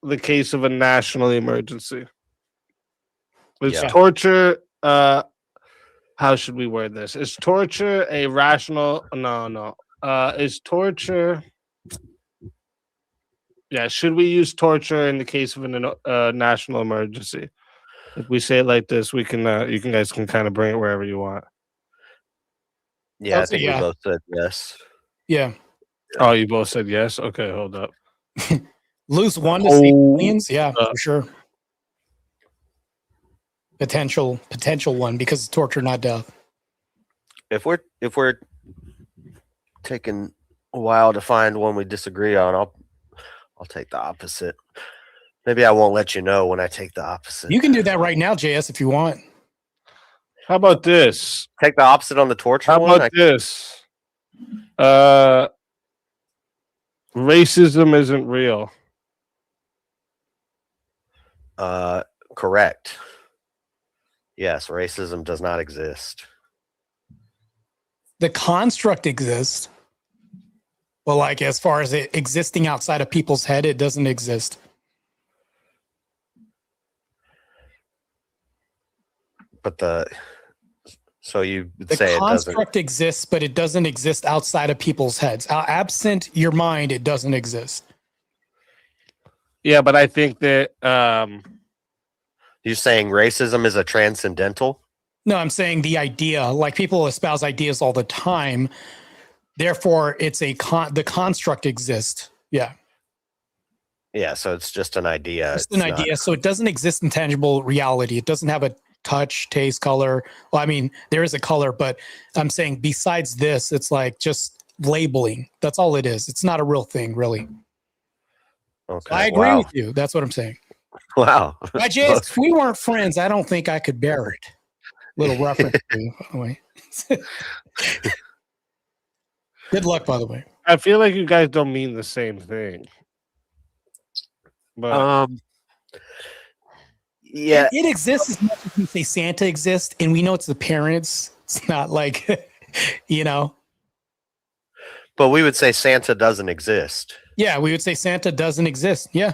the case of a national emergency? Is torture how should we word this? Is torture a rational is torture should we use torture in the case of a national emergency? If we say it like this, we can you guys can kind of bring it wherever you want. Yeah, I think we both said yes. Yeah. Oh, you both said yes? Okay, hold up. Lose one to save millions? Yeah, for sure. Potential one, because it's torture, not death. If we're taking a while to find one we disagree on, I'll take the opposite. Maybe I won't let you know when I take the opposite. You can do that right now, JS, if you want. How about this? Take the opposite on the torture one? How about this? Racism isn't real. Correct. Yes, racism does not exist. The construct exists. Well, like as far as it existing outside of people's head, it doesn't exist. But so you would the say construct exists, but it doesn't exist outside of people's heads. Absent your mind, it doesn't exist. Yeah, but I think that you're saying racism is a transcendental? No, I'm saying the idea. Like people espouse ideas all the time. Therefore, it's the construct exists. Yeah. Yeah, so it's just an idea. It's an idea. So it doesn't exist in tangible reality. It doesn't have a touch, taste, color. Well, I mean, there is a color, but I'm saying besides this, it's like just labeling. That's all it is. It's not a real thing, really. Okay. So I agree with you. That's what I'm saying. Wow. But Jay, if we weren't friends, I don't think I could bear it. Little reference to you, by the way. Good luck, by the way. I feel like you guys don't mean the same thing. But yeah, it exists as much as we say Santa exists, and we know it's the parents. It's not like, you know. But we would say Santa doesn't exist. Yeah, we would say Santa doesn't exist. Yeah.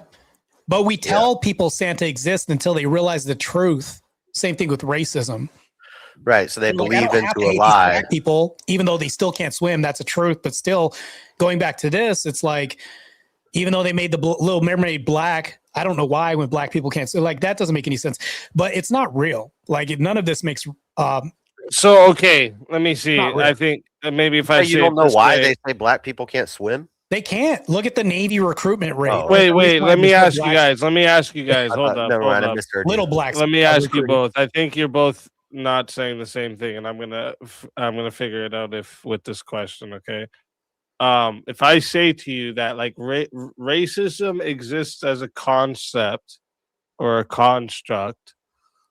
But we tell people Santa exists until they realize the truth. Same thing with racism. Right. So they Like, believe I don't have to into a hate these lie. black people, even though they still can't swim. That's a truth. But still, going back to this, it's like, even though they made the Little Mermaid black, I don't know why when black people can't swim. Like, that doesn't make any sense. But it's not real. Like, none of this makes. So, okay, let me see. I think maybe if I You say don't know this why way- they say black people can't swim? They can't. Look at the Navy recruitment rate. Oh. Wait. Let me ask you black- guys. Let me ask you guys. Hold up. Never hold mind, I up. misheard you. Little blacks. Let me are ask you recruiting. both. I think you're both not saying the same thing, and I'm gonna figure it out with this question. Okay. If I say to you that like racism exists as a concept or a construct,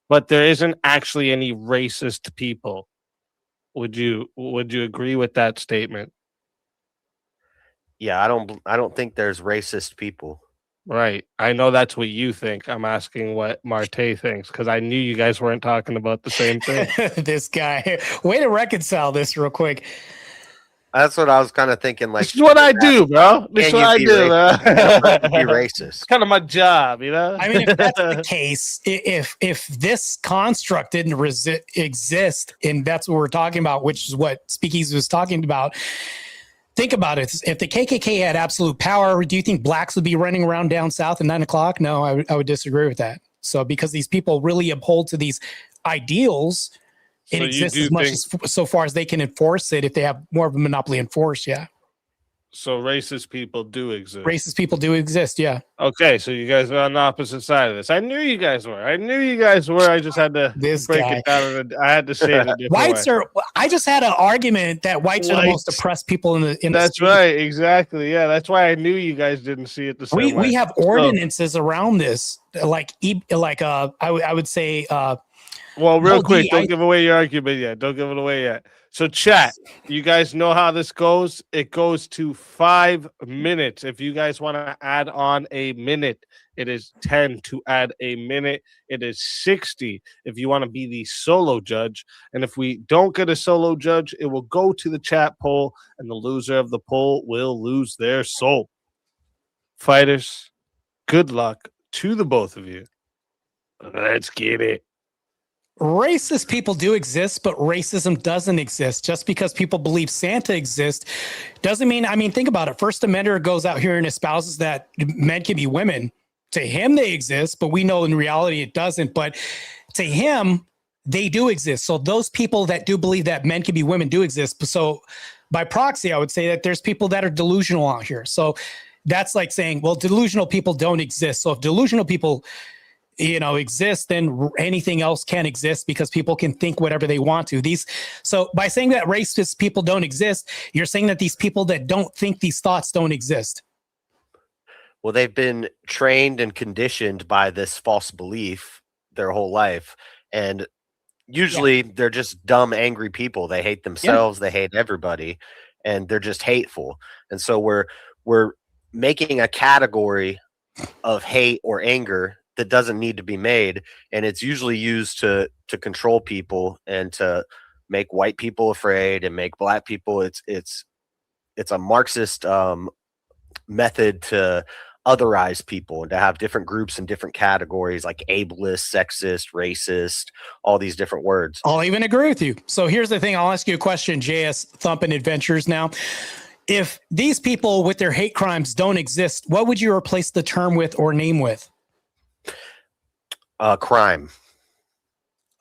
but there isn't actually any racist people, would you agree with that statement? Yeah, I don't think there's racist people. Right. I know that's what you think. I'm asking what Martae thinks because I knew you guys weren't talking about the same thing. This guy. Way to reconcile this real quick. That's what I was kind of thinking. Like, This is what I do, bro. This is can what you I be do, racist? bro. You don't have to be racist. It's kind of my job, you know. I mean, if that's the case, if this construct didn't exist, and that's what we're talking about, which is what Speakeasy was talking about. Think about it. If the KKK had absolute power, do you think blacks would be running around down south at 9 o'clock? No, I would disagree with that. So because these people really uphold to these ideals, it So you exists do as much think- as so far as they can enforce it. If they have more of a monopoly in force, yeah. So racist people do exist. Racist people do exist, yeah. Okay, so you guys are on the opposite side of this. I knew you guys were. I just had to This break guy. it down. I had to say it a different Whites way. are. I just had an argument that whites are the most Whites. oppressed people in the. That's street. right, exactly. Yeah, that's why I knew you guys didn't see it the same way. We have So- ordinances around this, I would say. Well, real No, quick, D, don't I- give away your argument yet. Don't give it away yet. So, chat, you guys know how this goes. It goes to 5 minutes. If you guys want to add on a minute, it is 10 to add a minute. It is 60 if you want to be the solo judge. And if we don't get a solo judge, it will go to the chat poll, and the loser of the poll will lose their soul. Fighters, good luck to the both of you. Let's get it. Racist people do exist, but racism doesn't exist. Just because people believe Santa exists doesn't mean, I mean, think about it. First Amendment goes out here and espouses that men can be women. To him, they exist, but we know in reality it doesn't. But to him, they do exist. So those people that do believe that men can be women do exist. So by proxy, I would say that there's people that are delusional out here. So that's like saying, well, delusional people don't exist. So if delusional people exist, then anything else can exist because people can think whatever they want to. So by saying that racist people don't exist, you're saying that these people that don't think these thoughts don't exist. Well, they've been trained and conditioned by this false belief their whole life. And usually they're just dumb, angry people. They hate themselves. They hate everybody. And they're just hateful. And so we're making a category of hate or anger that doesn't need to be made, and it's usually used to control people and to make white people afraid and make black people. It's a Marxist method to otherize people and to have different groups and different categories like ableist, sexist, racist, all these different words. I'll even agree with you. So here's the thing. I'll ask you a question, JS Thumpin' Adventures now. If these people with their hate crimes don't exist, what would you replace the term with or name with? Crime.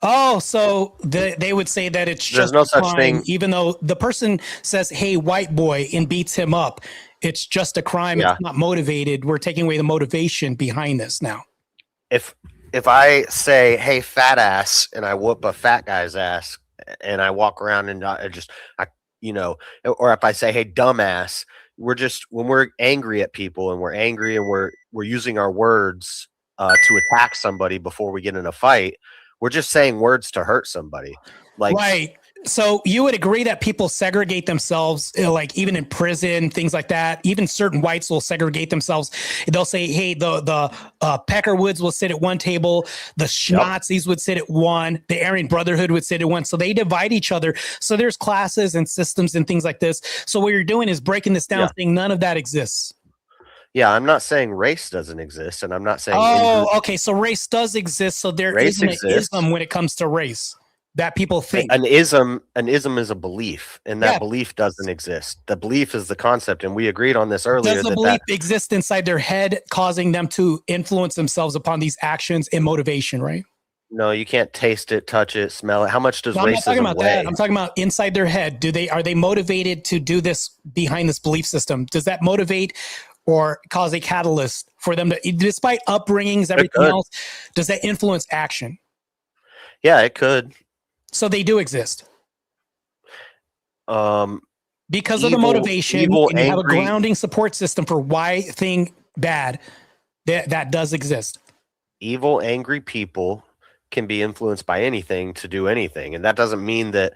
Oh, so they would say that it's There's just no a such crime, thing. even though the person says, "Hey, white boy," and beats him up. It's just a crime. Yeah. It's not motivated. We're taking away the motivation behind this now. If I say, "Hey, fat ass," and I whoop a fat guy's ass, and I walk around and or if I say, "Hey, dumbass," we're just when we're angry at people and we're angry and we're using our words to attack somebody before we get in a fight. We're just saying words to hurt somebody. Like, Right. So you would agree that people segregate themselves, like even in prison, things like that. Even certain whites will segregate themselves. They'll say, "Hey, the Peckerwoods will sit at one table, the Schnauzis would sit at one, the Aryan Brotherhood would sit at one." So they divide each other. So there's classes and systems and things like this. So what you're doing is breaking this down, saying none of that exists. Yeah, I'm not saying race doesn't exist, and I'm not saying. Oh, okay. So race does exist. So there Race isn't an exists. ism when it comes to race that people think. An ism is a belief, and that belief doesn't exist. The belief is the concept, and we agreed on this earlier. Does the belief exist inside their head, causing them to influence themselves upon these actions and motivation, right? No, you can't taste it, touch it, smell it. How much does No, I'm not talking racism about weigh? that. I'm talking about inside their head. Are they motivated to do this behind this belief system? Does that motivate or cause a catalyst for them to, despite upbringings, everything else, does that influence action? Yeah, it could. So they do exist. Because of the motivation, and you have a grounding support system for why thing bad, that does exist. Evil, angry people can be influenced by anything to do anything, and that doesn't mean that.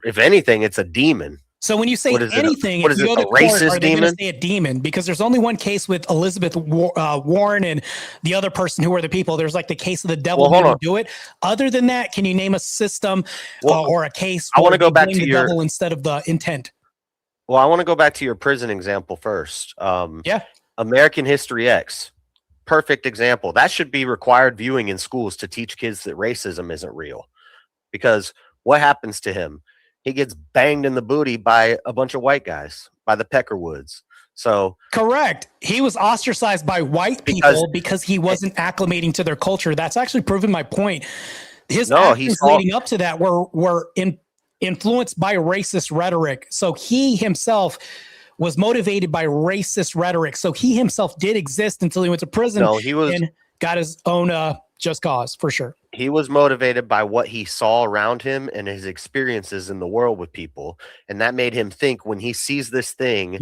If anything, it's a demon. So when you say anything, what if is you it, go to a court, racist are they going demon? to say a demon? Because there's only one case with Elizabeth Warren and the other person who were the people. There's like the case of the devil who do it. Other than that, can you name a system or a case? I want to where go they back blame to the your devil instead of the intent. Well, I want to go back to your prison example first. American History X, perfect example. That should be required viewing in schools to teach kids that racism isn't real. Because what happens to him? He gets banged in the booty by a bunch of white guys, by the Peckerwoods. So correct. He was ostracized by white people because he wasn't acclimating to their culture. That's actually proven my point. His actions leading up to that were influenced by racist rhetoric. So he himself was motivated by racist rhetoric. So he himself did exist until he went to prison and got his own just cause, for sure. He was motivated by what he saw around him and his experiences in the world with people. And that made him think when he sees this thing,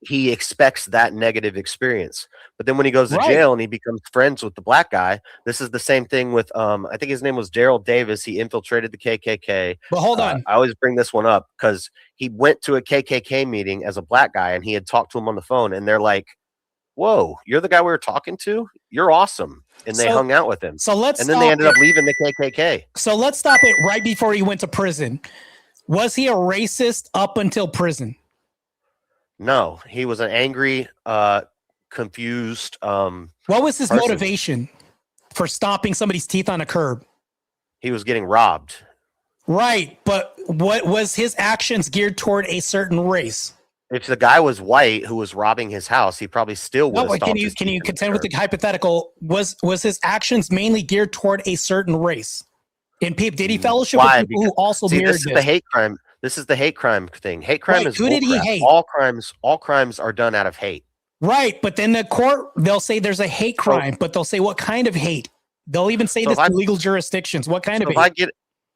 he expects that negative experience. But then when he goes to jail and he becomes friends with the black guy, this is the same thing with, I think his name was Gerald Davis. He infiltrated the KKK. But hold on. I always bring this one up because he went to a KKK meeting as a black guy and he had talked to him on the phone and they're like, "Whoa, you're the guy we were talking to? You're awesome." And they hung out with him. And then they ended up leaving the KKK. So let's stop it right before he went to prison. Was he a racist up until prison? No, he was an angry, confused. What was his motivation for stomping somebody's teeth on a curb? He was getting robbed. Right, but what was his actions geared toward a certain race? If the guy was white who was robbing his house, he probably still would. Can you contend with the hypothetical? Was his actions mainly geared toward a certain race? And did he fellowship with people who also mirrored this? Is the hate crime. This is the hate crime thing. Hate crime is who did he hate? All crimes are done out of hate. Right, but then the court, they'll say there's a hate crime, but they'll say what kind of hate? They'll even say this in legal jurisdictions. What kind of hate?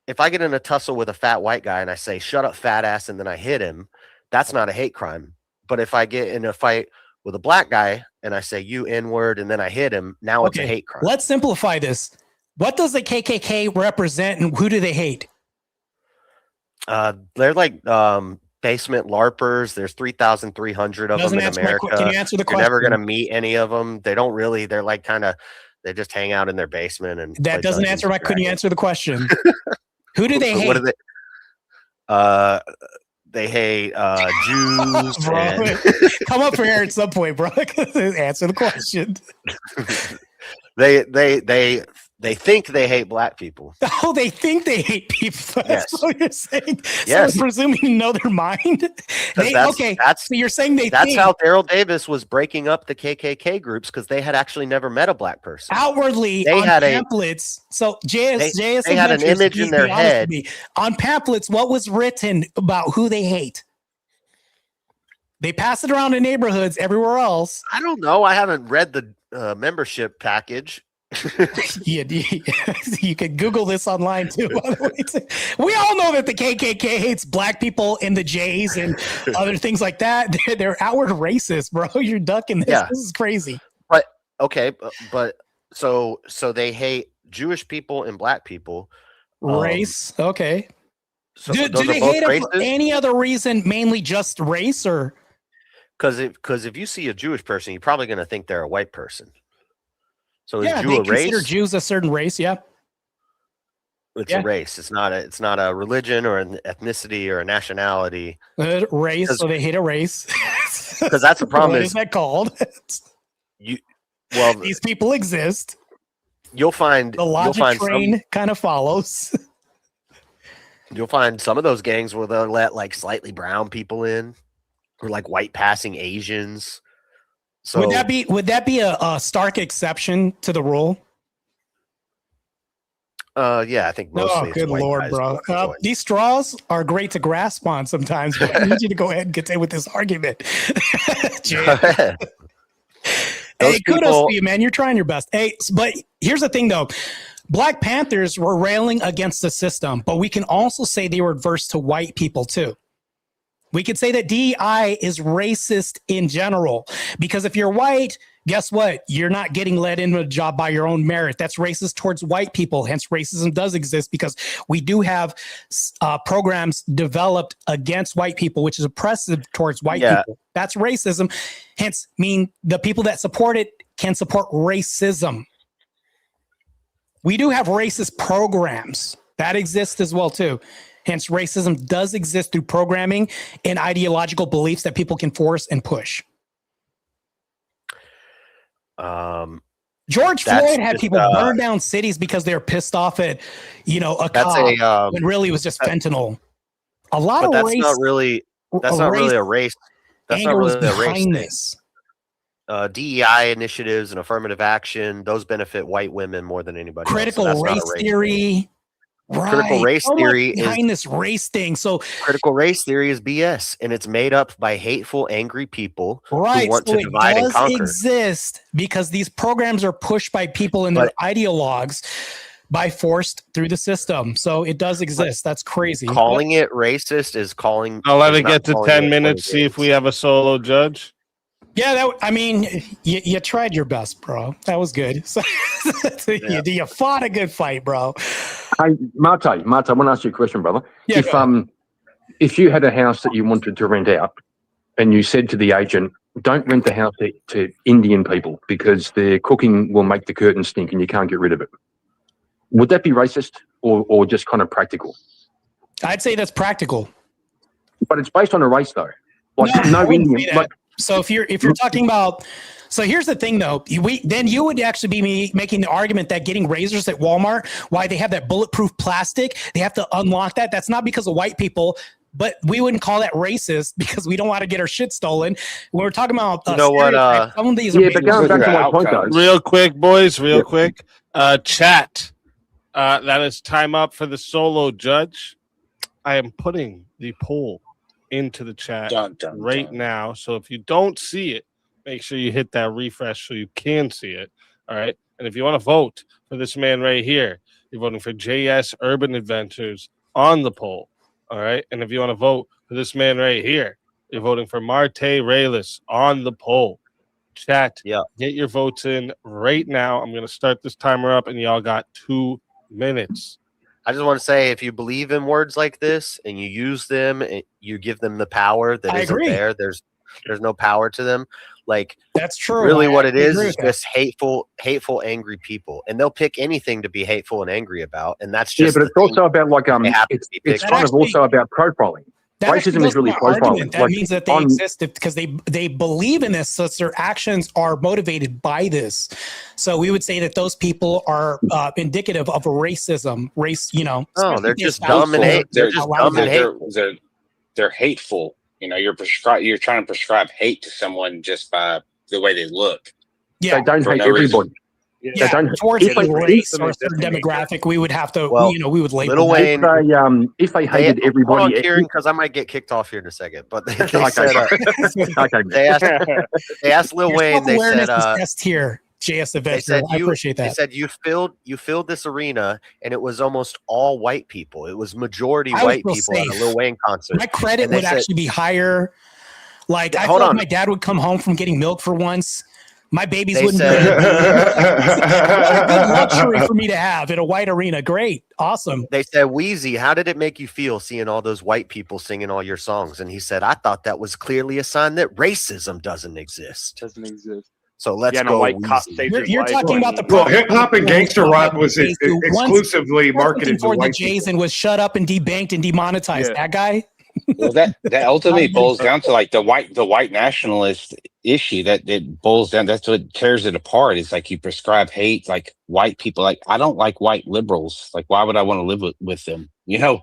If I get in a tussle with a fat white guy and I say, "Shut up, fat ass," and then I hit him, that's not a hate crime. But if I get in a fight with a black guy and I say, "You N-word," and then I hit him, now it's a hate crime. Let's simplify this. What does the KKK represent and who do they hate? They're like basement LARPers. There's 3,300 of them in America. Can you answer the question? You're never going to meet any of them. They don't really, they're like they just hang out in their basement. And that doesn't answer my, couldn't you answer the question? Who do they hate? What do they? They hate Jews. Bro, come up here at some point, bro. Answer the question. They They think they hate black people. Oh, they think they hate people. That's Yes. what you're saying. Yes. So presuming you know their mind. That's so you're saying that's think. how Daryl Davis was breaking up the KKK groups, because they had actually never met a black person. Outwardly They on had pamphlets. So JS they had an Adventures, image in their be honest with head. me. On pamphlets, what was written about who they hate? They pass it around in neighborhoods everywhere else. I don't know. I haven't read the membership package. You could Google this online too. By the way. We all know that the KKK hates black people and the Jays and other things like that. They're outward racist, bro. You're ducking this. Yeah. This is crazy. But okay, but so they hate Jewish people and black people. Race, okay. So Do those they are both hate it for races? any other reason, mainly just race, or? Because if you see a Jewish person, you're probably going to think they're a white person. So is Yeah, Jew they a race? consider Jews a certain race. Yeah, It's a race. It's not a religion or an ethnicity or a nationality. Race. So they hate a race. Because that's the problem. What is that called? These people exist. You'll find The logic train kind of follows. You'll find some of those gangs where they'll let like slightly brown people in, or like white passing Asians. So would that be a stark exception to the rule? Yeah, I think mostly. Oh, good lord, bro! These straws are great to grasp on sometimes, but I need you to go ahead and continue with this argument. Hey, kudos to you, man. You're trying your best. Hey, but here's the thing, though. Black Panthers were railing against the system, but we can also say they were adverse to white people too. We could say that DEI is racist in general, because if you're white, guess what? You're not getting let into a job by your own merit. That's racist towards white people. Hence, racism does exist because we do have programs developed against white people, which is oppressive towards white people. That's racism. Hence, the people that support it can support racism. We do have racist programs that exist as well, too. Hence, racism does exist through programming and ideological beliefs that people can force and push. George Floyd had people burn down cities because they were pissed off at, a cop when really it was just fentanyl. A lot of that's race. That's not really a race. That's not really a race thing. This. DEI initiatives and affirmative action, those benefit white women more than anybody Critical else. So race theory. Right. Critical race theory is behind this race thing. So critical race theory is BS, and it's made up by hateful, angry people who want so to divide and conquer. It does exist because these programs are pushed by people and their ideologues by forced through the system. So it does exist. That's crazy. Calling it racist is calling. I'll let it get to 10 minutes. See if we have a solo judge. Yeah, you tried your best, bro. That was good. So, you fought a good fight, bro. Hey, Martae, I want to ask you a question, brother. Yeah, if you had a house that you wanted to rent out, and you said to the agent, "Don't rent the house to Indian people because their cooking will make the curtains stink and you can't get rid of it," would that be racist or just kind of practical? I'd say that's practical. But it's based on a race, though. Like no Indian. So if you're talking about, so here's the thing though, then you would actually be making the argument that getting razors at Walmart, why they have that bulletproof plastic, they have to unlock that. That's not because of white people, but we wouldn't call that racist because we don't want to get our shit stolen. When we're talking about, some of these are but going back to my point, guys. Real quick, boys, quick. Chat. That is time up for the solo judge. I am putting the poll into the chat now. So if you don't see it, make sure you hit that refresh so you can see it. All right. And if you want to vote for this man right here, you're voting for JS Urban Adventures on the poll. All right. And if you want to vote for this man right here, you're voting for Martae Ruelas on the poll. Chat. Get your votes in right now. I'm going to start this timer up and y'all got 2 minutes. I just want to say, if you believe in words like this and you use them and you give them the power that isn't there, there's no power to them. Like, that's true. Really, what it is just hateful, angry people, and they'll pick anything to be hateful and angry about, and that's just but it's also about like it's kind of also about profiling. racism is really profiling. That means that they exist because they believe in this, so their actions are motivated by this. So we would say that those people are indicative of racism. No, they're just dumb and hate. They're just dumb and hate. They're hateful. You're trying to prescribe hate to someone just by the way they look. Yeah, they don't hate everybody. Yeah, towards a race or a certain demographic, we would have to, we would label Lil Wayne. If they hated everybody, hold on, Kieran, because I might get kicked off here in a second. But they asked Lil Wayne. They said, test here, JS Adventure. I appreciate that. They said you filled this arena, and it was almost all white people. It was majority white people at a Lil Wayne concert. My credit would actually be higher. Like I thought my dad would come home from getting milk for once. My babies wouldn't be a good luxury for me to have in a white arena. Great. Awesome. They said, Wheezy, how did it make you feel seeing all those white people singing all your songs? And he said, I thought that was clearly a sign that racism doesn't exist. So let's go. You're talking about the hip hop and gangster rap was exclusively marketed to white people. Jason was shut up and debanked and demonetized. Yeah. That guy. Well, that ultimately boils down to like the white nationalist issue. That it boils down. That's what tears it apart. It's like you prescribe hate, like white people. Like I don't like white liberals. Like why would I want to live with them?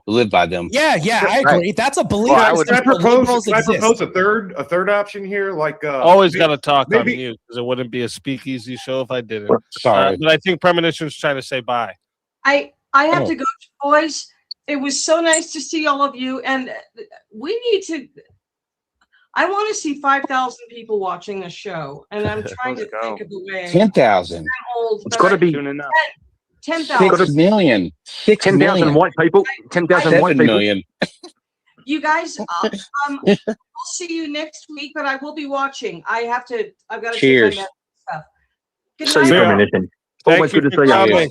Live by them. Yeah, I agree. Right. That's a belief. Well, can I propose a third option here? Like always got to talk on mute because it wouldn't be a speakeasy show if I didn't. Sorry, but I think Premonition's trying to say bye. I have to go, boys. It was so nice to see all of you, and we need to. I want to see 5,000 people watching the show, and I'm trying to think of the way. 10,000. It's got to be 10,000. 6 million. 10,000 white people. 10,000 white people. Million. You guys, we'll see you next week, but I will be watching. I've got to. Cheers. Check my stuff. Good night. Premonition. Always good to see you.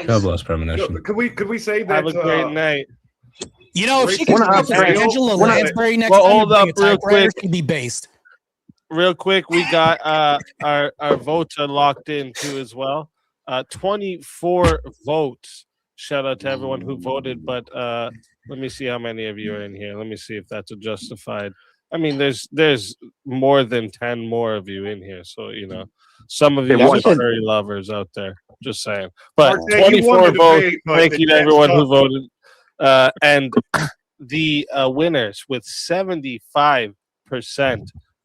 God bless Premonition. Could we say that? Have a great night. If she could have Angela Lansbury next time, hold up real quick. Could be based. Real quick, we got our votes are locked in too as well. 24 votes. Shout out to everyone who voted, but let me see how many of you are in here. Let me see if that's a justified. I mean, there's more than 10 more of you in here, so some of you are furry lovers out there. Just saying, but 24 votes. Thank you to everyone who voted. And the winners with 75%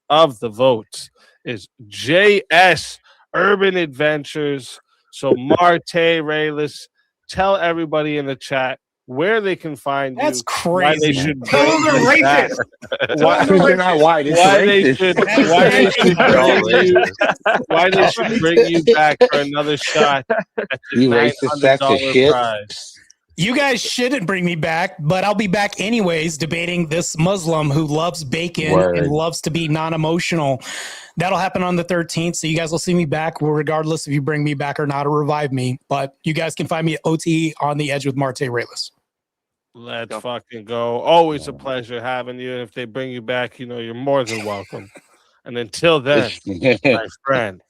of the votes is JS Urban Adventures. So Martae, Ruelas, tell everybody in the chat where they can find you. That's crazy. Why they should tell them they're racist. Why they're not white? Why they should bring you back for another shot at the $900 prize. You guys shouldn't bring me back, but I'll be back anyways, debating this Muslim who loves bacon and loves to be non-emotional. That'll happen on the 13th, so you guys will see me back regardless if you bring me back or not or revive me. But you guys can find me at OT on the edge with Martae Ruelas. Let's fucking go. Always a pleasure having you. And if they bring you back, you're more than welcome. And until then, my friend.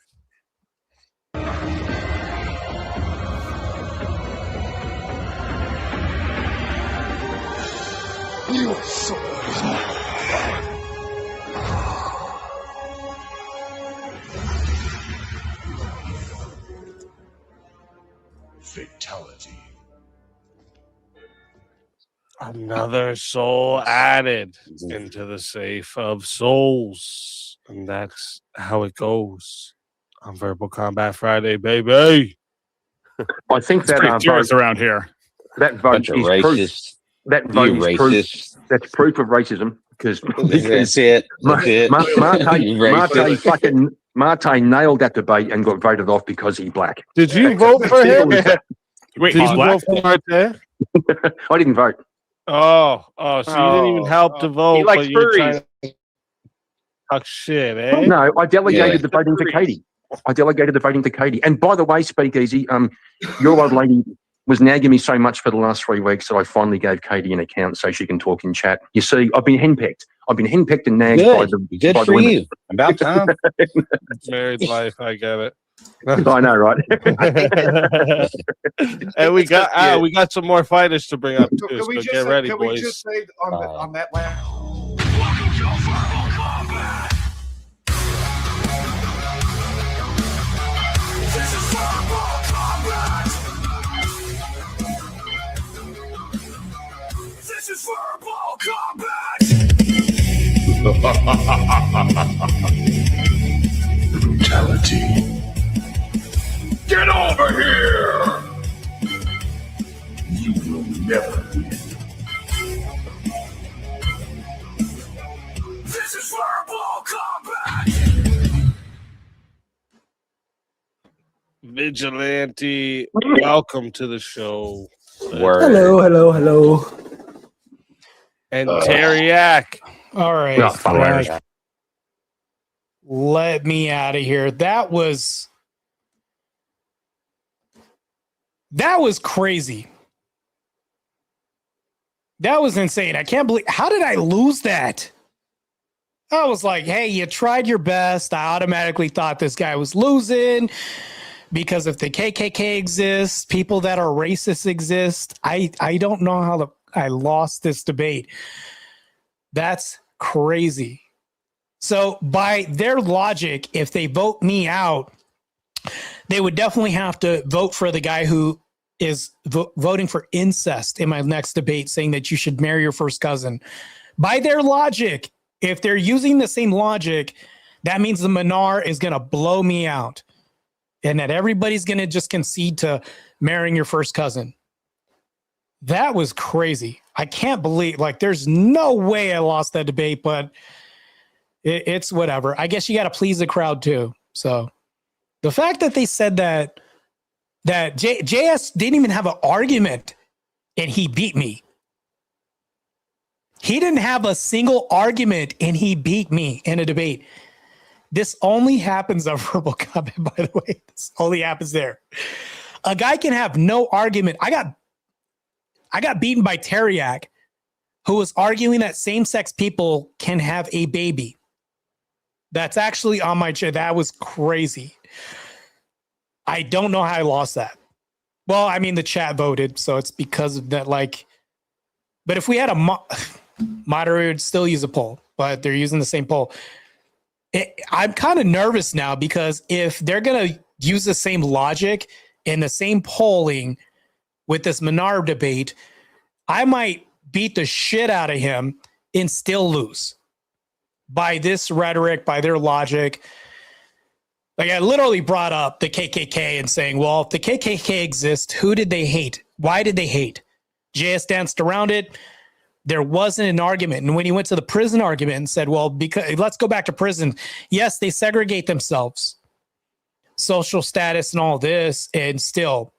Fatality. Another soul added into the safe of souls. And that's how it goes on Verbal Combat Friday, baby. I think that vote around here. That vote is proof. That vote is proof. That's proof of racism because that's it. Martae nailed that debate and got voted off because he's black. Did you vote for him? Wait, did you vote for Martae? I didn't vote. So you didn't even help to vote. He likes furries. Talk shit, eh? No, I delegated the voting to Katie. And by the way, Speakeasy, your old lady was nagging me so much for the last 3 weeks that I finally gave Katie an account so she can talk in chat. You see, I've been henpecked. And nagged by the women. You. About time. Married life, I get it. I know, right? And we got some more fighters to bring up too. So get ready, boys. Can we just say on that last This is verbal combat. Brutality. Get over here! You will never win. This is verbal combat. Vigilante, welcome to the show. Word. Hello. And Teriak. All right. Oh, fuck. Right. Let me out of here. That was crazy. That was insane. I can't believe, how did I lose that? I was like, hey, you tried your best. I automatically thought this guy was losing because if the KKK exists, people that are racist exist. I don't know how I lost this debate. That's crazy. So by their logic, if they vote me out, they would definitely have to vote for the guy who is voting for incest in my next debate, saying that you should marry your first cousin. By their logic, if they're using the same logic, that means the Manar is going to blow me out and that everybody's going to just concede to marrying your first cousin. That was crazy. I can't believe, like, there's no way I lost that debate, but it's whatever. I guess you got to please the crowd too. So the fact that they said that JS didn't even have an argument and he beat me. He didn't have a single argument and he beat me in a debate. This only happens on verbal combat, by the way. This only happens there. A guy can have no argument. I got beaten by Teriak, who was arguing that same-sex people can have a baby. That's actually on my chair. That was crazy. I don't know how I lost that. Well, I mean, the chat voted, so it's because of that. Like, but if we had a moderator, would still use a poll, but they're using the same poll. I'm kind of nervous now because if they're gonna use the same logic and the same polling with this Manar debate, I might beat the shit out of him and still lose by this rhetoric, by their logic. Like, I literally brought up the KKK and saying, well, if the KKK exists, who did they hate? Why did they hate? JS danced around it. There wasn't an argument. And when he went to the prison argument and said, well, because let's go back to prison. Yes, they segregate themselves, social status and all this, and still.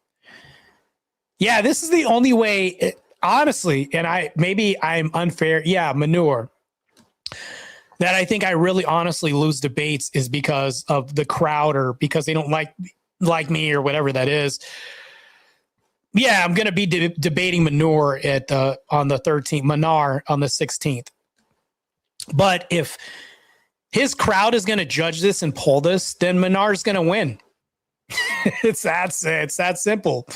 Yeah, this is the only way, honestly, and I'm unfair. Yeah, manure. That I think I really honestly lose debates is because of the crowd or because they don't like me or whatever that is. Yeah, I'm going to be debating Manure on the 13th, Manar on the 16th. But if his crowd is going to judge this and poll this, then Manar's going to win. It's that simple.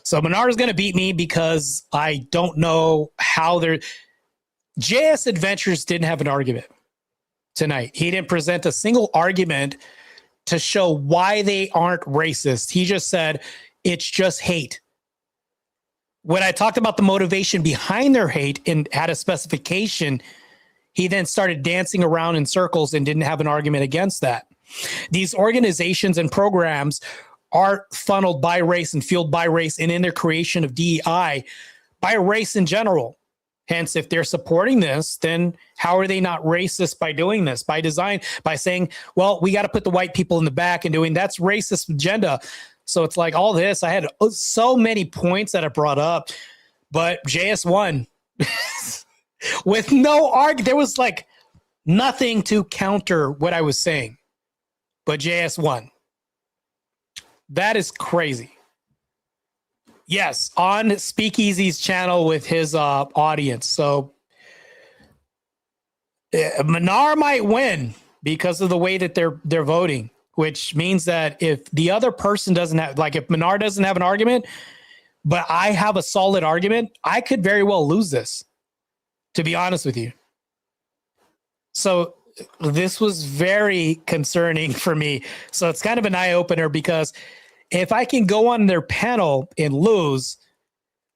So Manar is going to beat me because I don't know how they're. JS Adventures didn't have an argument tonight. He didn't present a single argument to show why they aren't racist. He just said it's just hate. When I talked about the motivation behind their hate and had a specification, he then started dancing around in circles and didn't have an argument against that. These organizations and programs are funneled by race and fueled by race, and in their creation of DEI by race in general. Hence, if they're supporting this, then how are they not racist by doing this? By design, by saying, well, we got to put the white people in the back and doing that's racist agenda. So it's like all this. I had so many points that I brought up, but JS won with no argument. There was like nothing to counter what I was saying, but JS won. That is crazy. Yes, on Speakeasy's channel with his audience. So Manar might win because of the way that they're voting, which means that if the other person doesn't have, like if Manar doesn't have an argument, but I have a solid argument, I could very well lose this, to be honest with you. So this was very concerning for me. So it's kind of an eye opener because if I can go on their panel and lose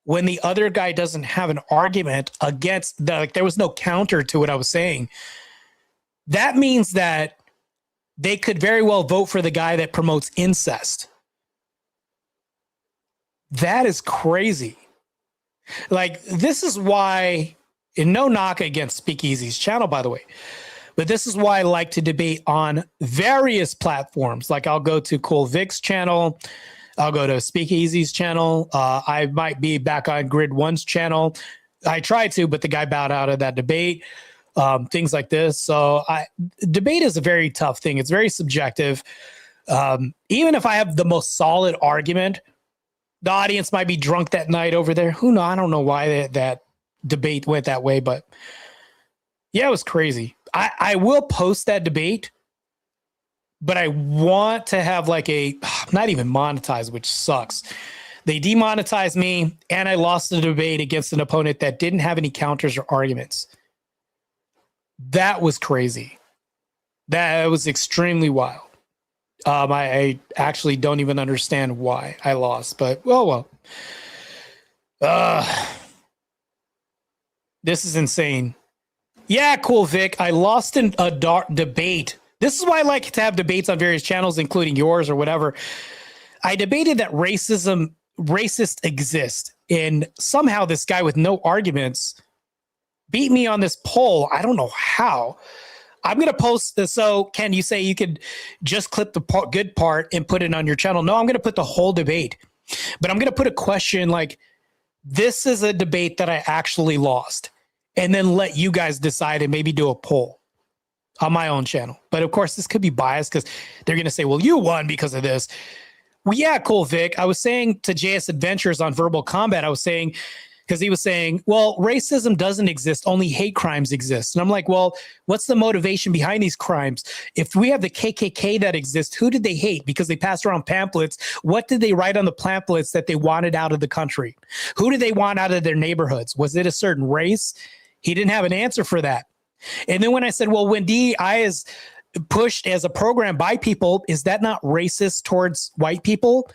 when the other guy doesn't have an argument against like there was no counter to what I was saying, that means that they could very well vote for the guy that promotes incest. That is crazy. Like, this is why, and no knock against Speakeasy's channel, by the way, but this is why I like to debate on various platforms. Like, I'll go to Cool Vic's channel. I'll go to Speakeasy's channel. I might be back on Grid One's channel. I tried to, but the guy bowed out of that debate. Things like this. So debate is a very tough thing. It's very subjective. Even if I have the most solid argument, the audience might be drunk that night over there. Who knows? I don't know why that debate went that way, but yeah, it was crazy. I will post that debate, but I want to have like not even monetized, which sucks. They demonetized me, and I lost the debate against an opponent that didn't have any counters or arguments. That was crazy. That was extremely wild. I actually don't even understand why I lost, but well. This is insane. Yeah, Cool Vic. I lost in a dark debate. This is why I like to have debates on various channels, including yours or whatever. I debated that racist exists, and somehow this guy with no arguments beat me on this poll. I don't know how. I'm going to post this. So, Ken, you say you could just clip the good part and put it on your channel. No, I'm going to put the whole debate. But I'm going to put a question like, this is a debate that I actually lost. And then let you guys decide and maybe do a poll on my own channel. But, of course, this could be biased because they're going to say, well, you won because of this. Well, yeah, Cool Vic. I was saying to JS Adventures on Verbal Combat, I was saying, because he was saying, well, racism doesn't exist, only hate crimes exist. And I'm like, well, what's the motivation behind these crimes? If we have the KKK that exists, who did they hate? Because they passed around pamphlets. What did they write on the pamphlets that they wanted out of the country? Who did they want out of their neighborhoods? Was it a certain race? He didn't have an answer for that. And then when I said, well, when DEI is pushed as a program by people, is that not racist towards white people?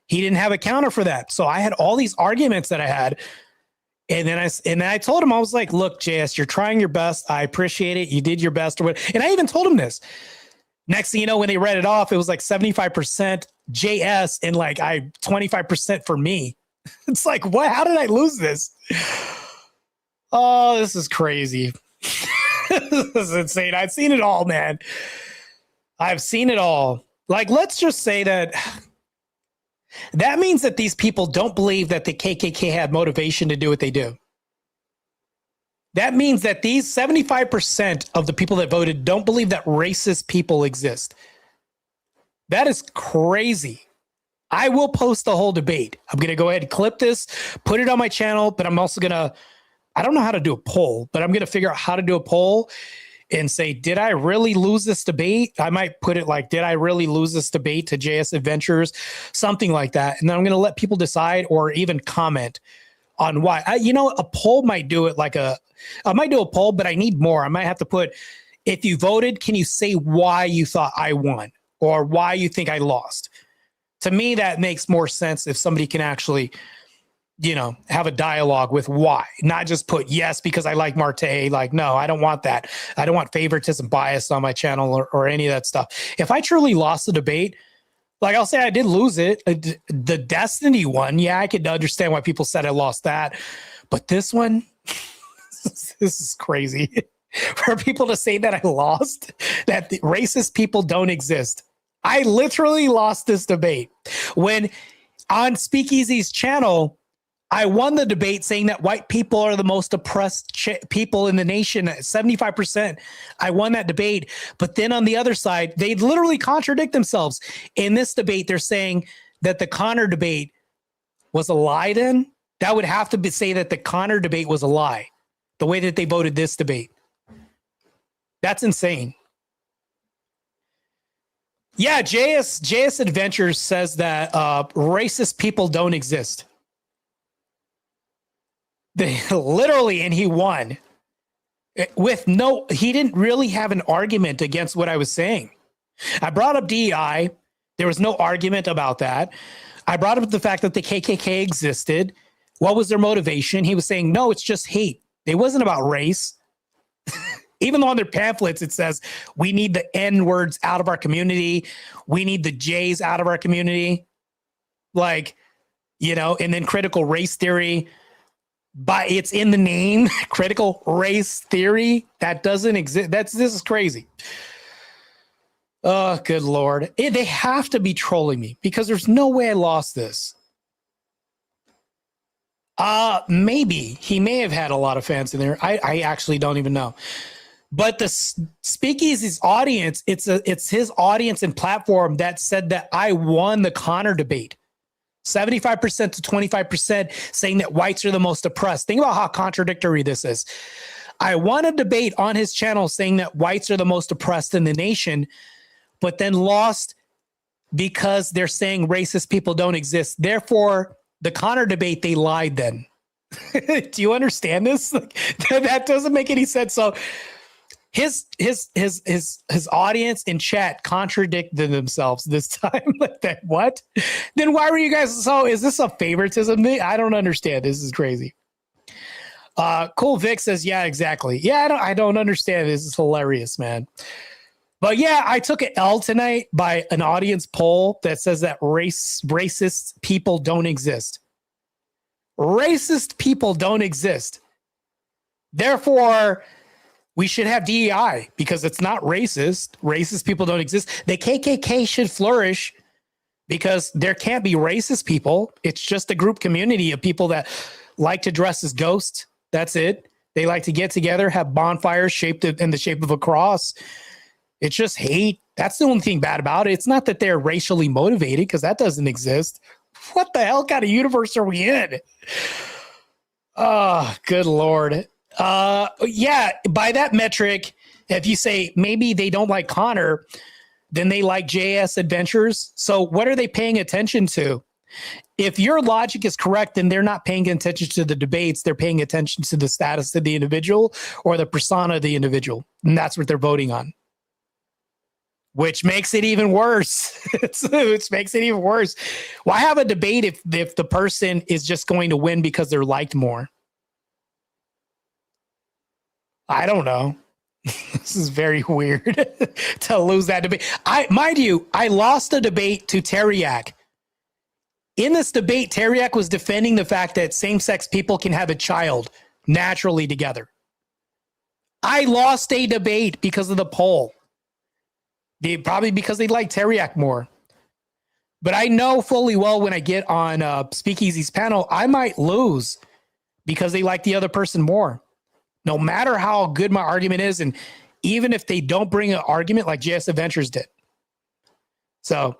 He didn't have a counter for that. So I had all these arguments that I had. And then I told him, I was like, look, JS, you're trying your best. I appreciate it. You did your best. Or what. And I even told him this. Next thing you know, when they read it off, it was like 75% JS and like 25% for me. It's like, what? How did I lose this? Oh, this is crazy. This is insane. I've seen it all, man. I've seen it all. Like, let's just say that means that these people don't believe that the KKK had motivation to do what they do. That means that these 75% of the people that voted don't believe that racist people exist. That is crazy. I will post the whole debate. I'm going to go ahead and clip this, put it on my channel, but I'm also going to, I don't know how to do a poll, but I'm going to figure out how to do a poll and say, did I really lose this debate? I might put it like, did I really lose this debate to JS Adventures? Something like that. And then I'm going to let people decide or even comment on why. A poll might do it I might do a poll, but I need more. I might have to put, if you voted, can you say why you thought I won or why you think I lost? To me, that makes more sense if somebody can actually have a dialogue with why, not just put yes because I like Martae. Like, no, I don't want that. I don't want favoritism bias on my channel or any of that stuff. If I truly lost the debate, like I'll say I did lose it. The Destiny one, yeah, I could understand why people said I lost that. But this one, this is crazy. For people to say that I lost, that the racist people don't exist. I literally lost this debate. When on Speakeasy's channel, I won the debate saying that white people are the most oppressed people in the nation, 75%. I won that debate. But then on the other side, they literally contradict themselves. In this debate, they're saying that the Connor debate was a lie then? That would have to say that the Connor debate was a lie, the way that they voted this debate. That's insane. Yeah, JS Adventures says that racist people don't exist. They literally, and he won. He didn't really have an argument against what I was saying. I brought up DEI. There was no argument about that. I brought up the fact that the KKK existed. What was their motivation? He was saying, no, it's just hate. It wasn't about race. Even though on their pamphlets, it says, we need the N words out of our community. We need the J's out of our community. Like, and then critical race theory. But it's in the name, critical race theory. That doesn't exist. This is crazy. Oh, good Lord. They have to be trolling me because there's no way I lost this. Maybe. He may have had a lot of fans in there. I actually don't even know. But the Speakeasy's audience, it's his audience and platform that said that I won the Connor debate. 75% to 25% saying that whites are the most oppressed. Think about how contradictory this is. I won a debate on his channel saying that whites are the most oppressed in the nation, but then lost because they're saying racist people don't exist. Therefore, the Connor debate, they lied then. Do you understand this? That doesn't make any sense. So his audience in chat contradicted themselves this time. Like that, what? Then why were you guys is this a favoritism? I don't understand. This is crazy. Cool Vic says, yeah, exactly. Yeah, I don't understand. This is hilarious, man. But yeah, I took an L tonight by an audience poll that says that racist people don't exist. Racist people don't exist. Therefore, we should have DEI because it's not racist. Racist people don't exist. The KKK should flourish because there can't be racist people. It's just a group community of people that like to dress as ghosts. That's it. They like to get together, have bonfires shaped in the shape of a cross. It's just hate. That's the only thing bad about it. It's not that they're racially motivated because that doesn't exist. What the hell kind of universe are we in? Oh, good Lord. Yeah, by that metric, if you say maybe they don't like Connor, then they like JS Adventures. So what are they paying attention to? If your logic is correct, then they're not paying attention to the debates. They're paying attention to the status of the individual or the persona of the individual. And that's what they're voting on. Which makes it even worse. Which makes it even worse. Why have a debate if the person is just going to win because they're liked more? I don't know. This is very weird to lose that debate. Mind you, I lost a debate to Teriak. In this debate, Teriak was defending the fact that same-sex people can have a child naturally together. I lost a debate because of the poll. Probably because they like Teriak more. But I know fully well when I get on Speakeasy's panel, I might lose because they like the other person more. No matter how good my argument is, and even if they don't bring an argument like JS Adventures did. So,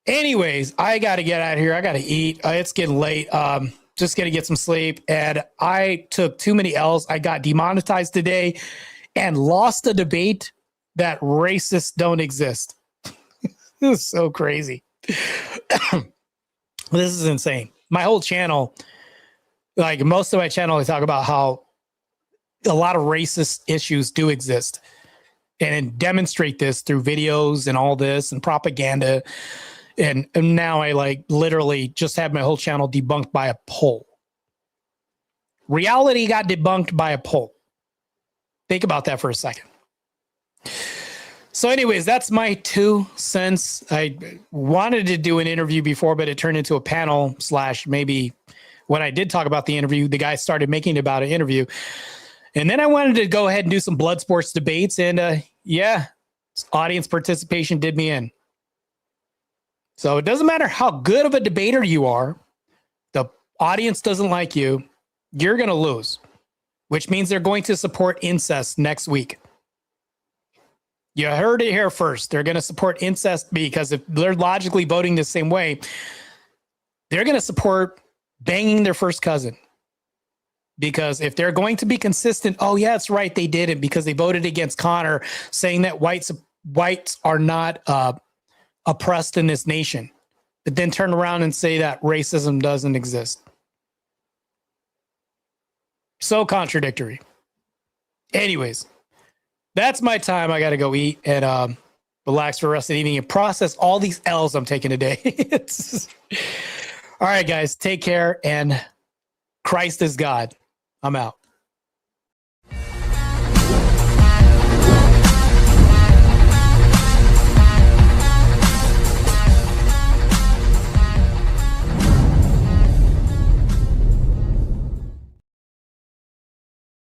anyways, I got to get out of here. I got to eat. It's getting late. Just going to get some sleep. And I took too many L's. I got demonetized today and lost a debate that racists don't exist. This is so crazy. This is insane. My whole channel, like most of my channel, I talk about how a lot of racist issues do exist and demonstrate this through videos and all this and propaganda. And now I literally just have my whole channel debunked by a poll. Reality got debunked by a poll. Think about that for a second. So anyways, that's my 2 cents. I wanted to do an interview before, but it turned into a panel / maybe when I did talk about the interview, the guy started making it about an interview. And then I wanted to go ahead and do some blood sports debates. And yeah, audience participation did me in. So it doesn't matter how good of a debater you are. The audience doesn't like you. You're going to lose, which means they're going to support incest next week. You heard it here first. They're going to support incest because if they're logically voting the same way, they're going to support banging their first cousin. Because if they're going to be consistent, oh, yeah, that's right, they did it because they voted against Connor, saying that whites are not oppressed in this nation, but then turn around and say that racism doesn't exist. So contradictory. Anyways, that's my time. I got to go eat and relax for the rest of the evening and process all these L's I'm taking today. All right, guys, take care. And Christ is God. I'm out.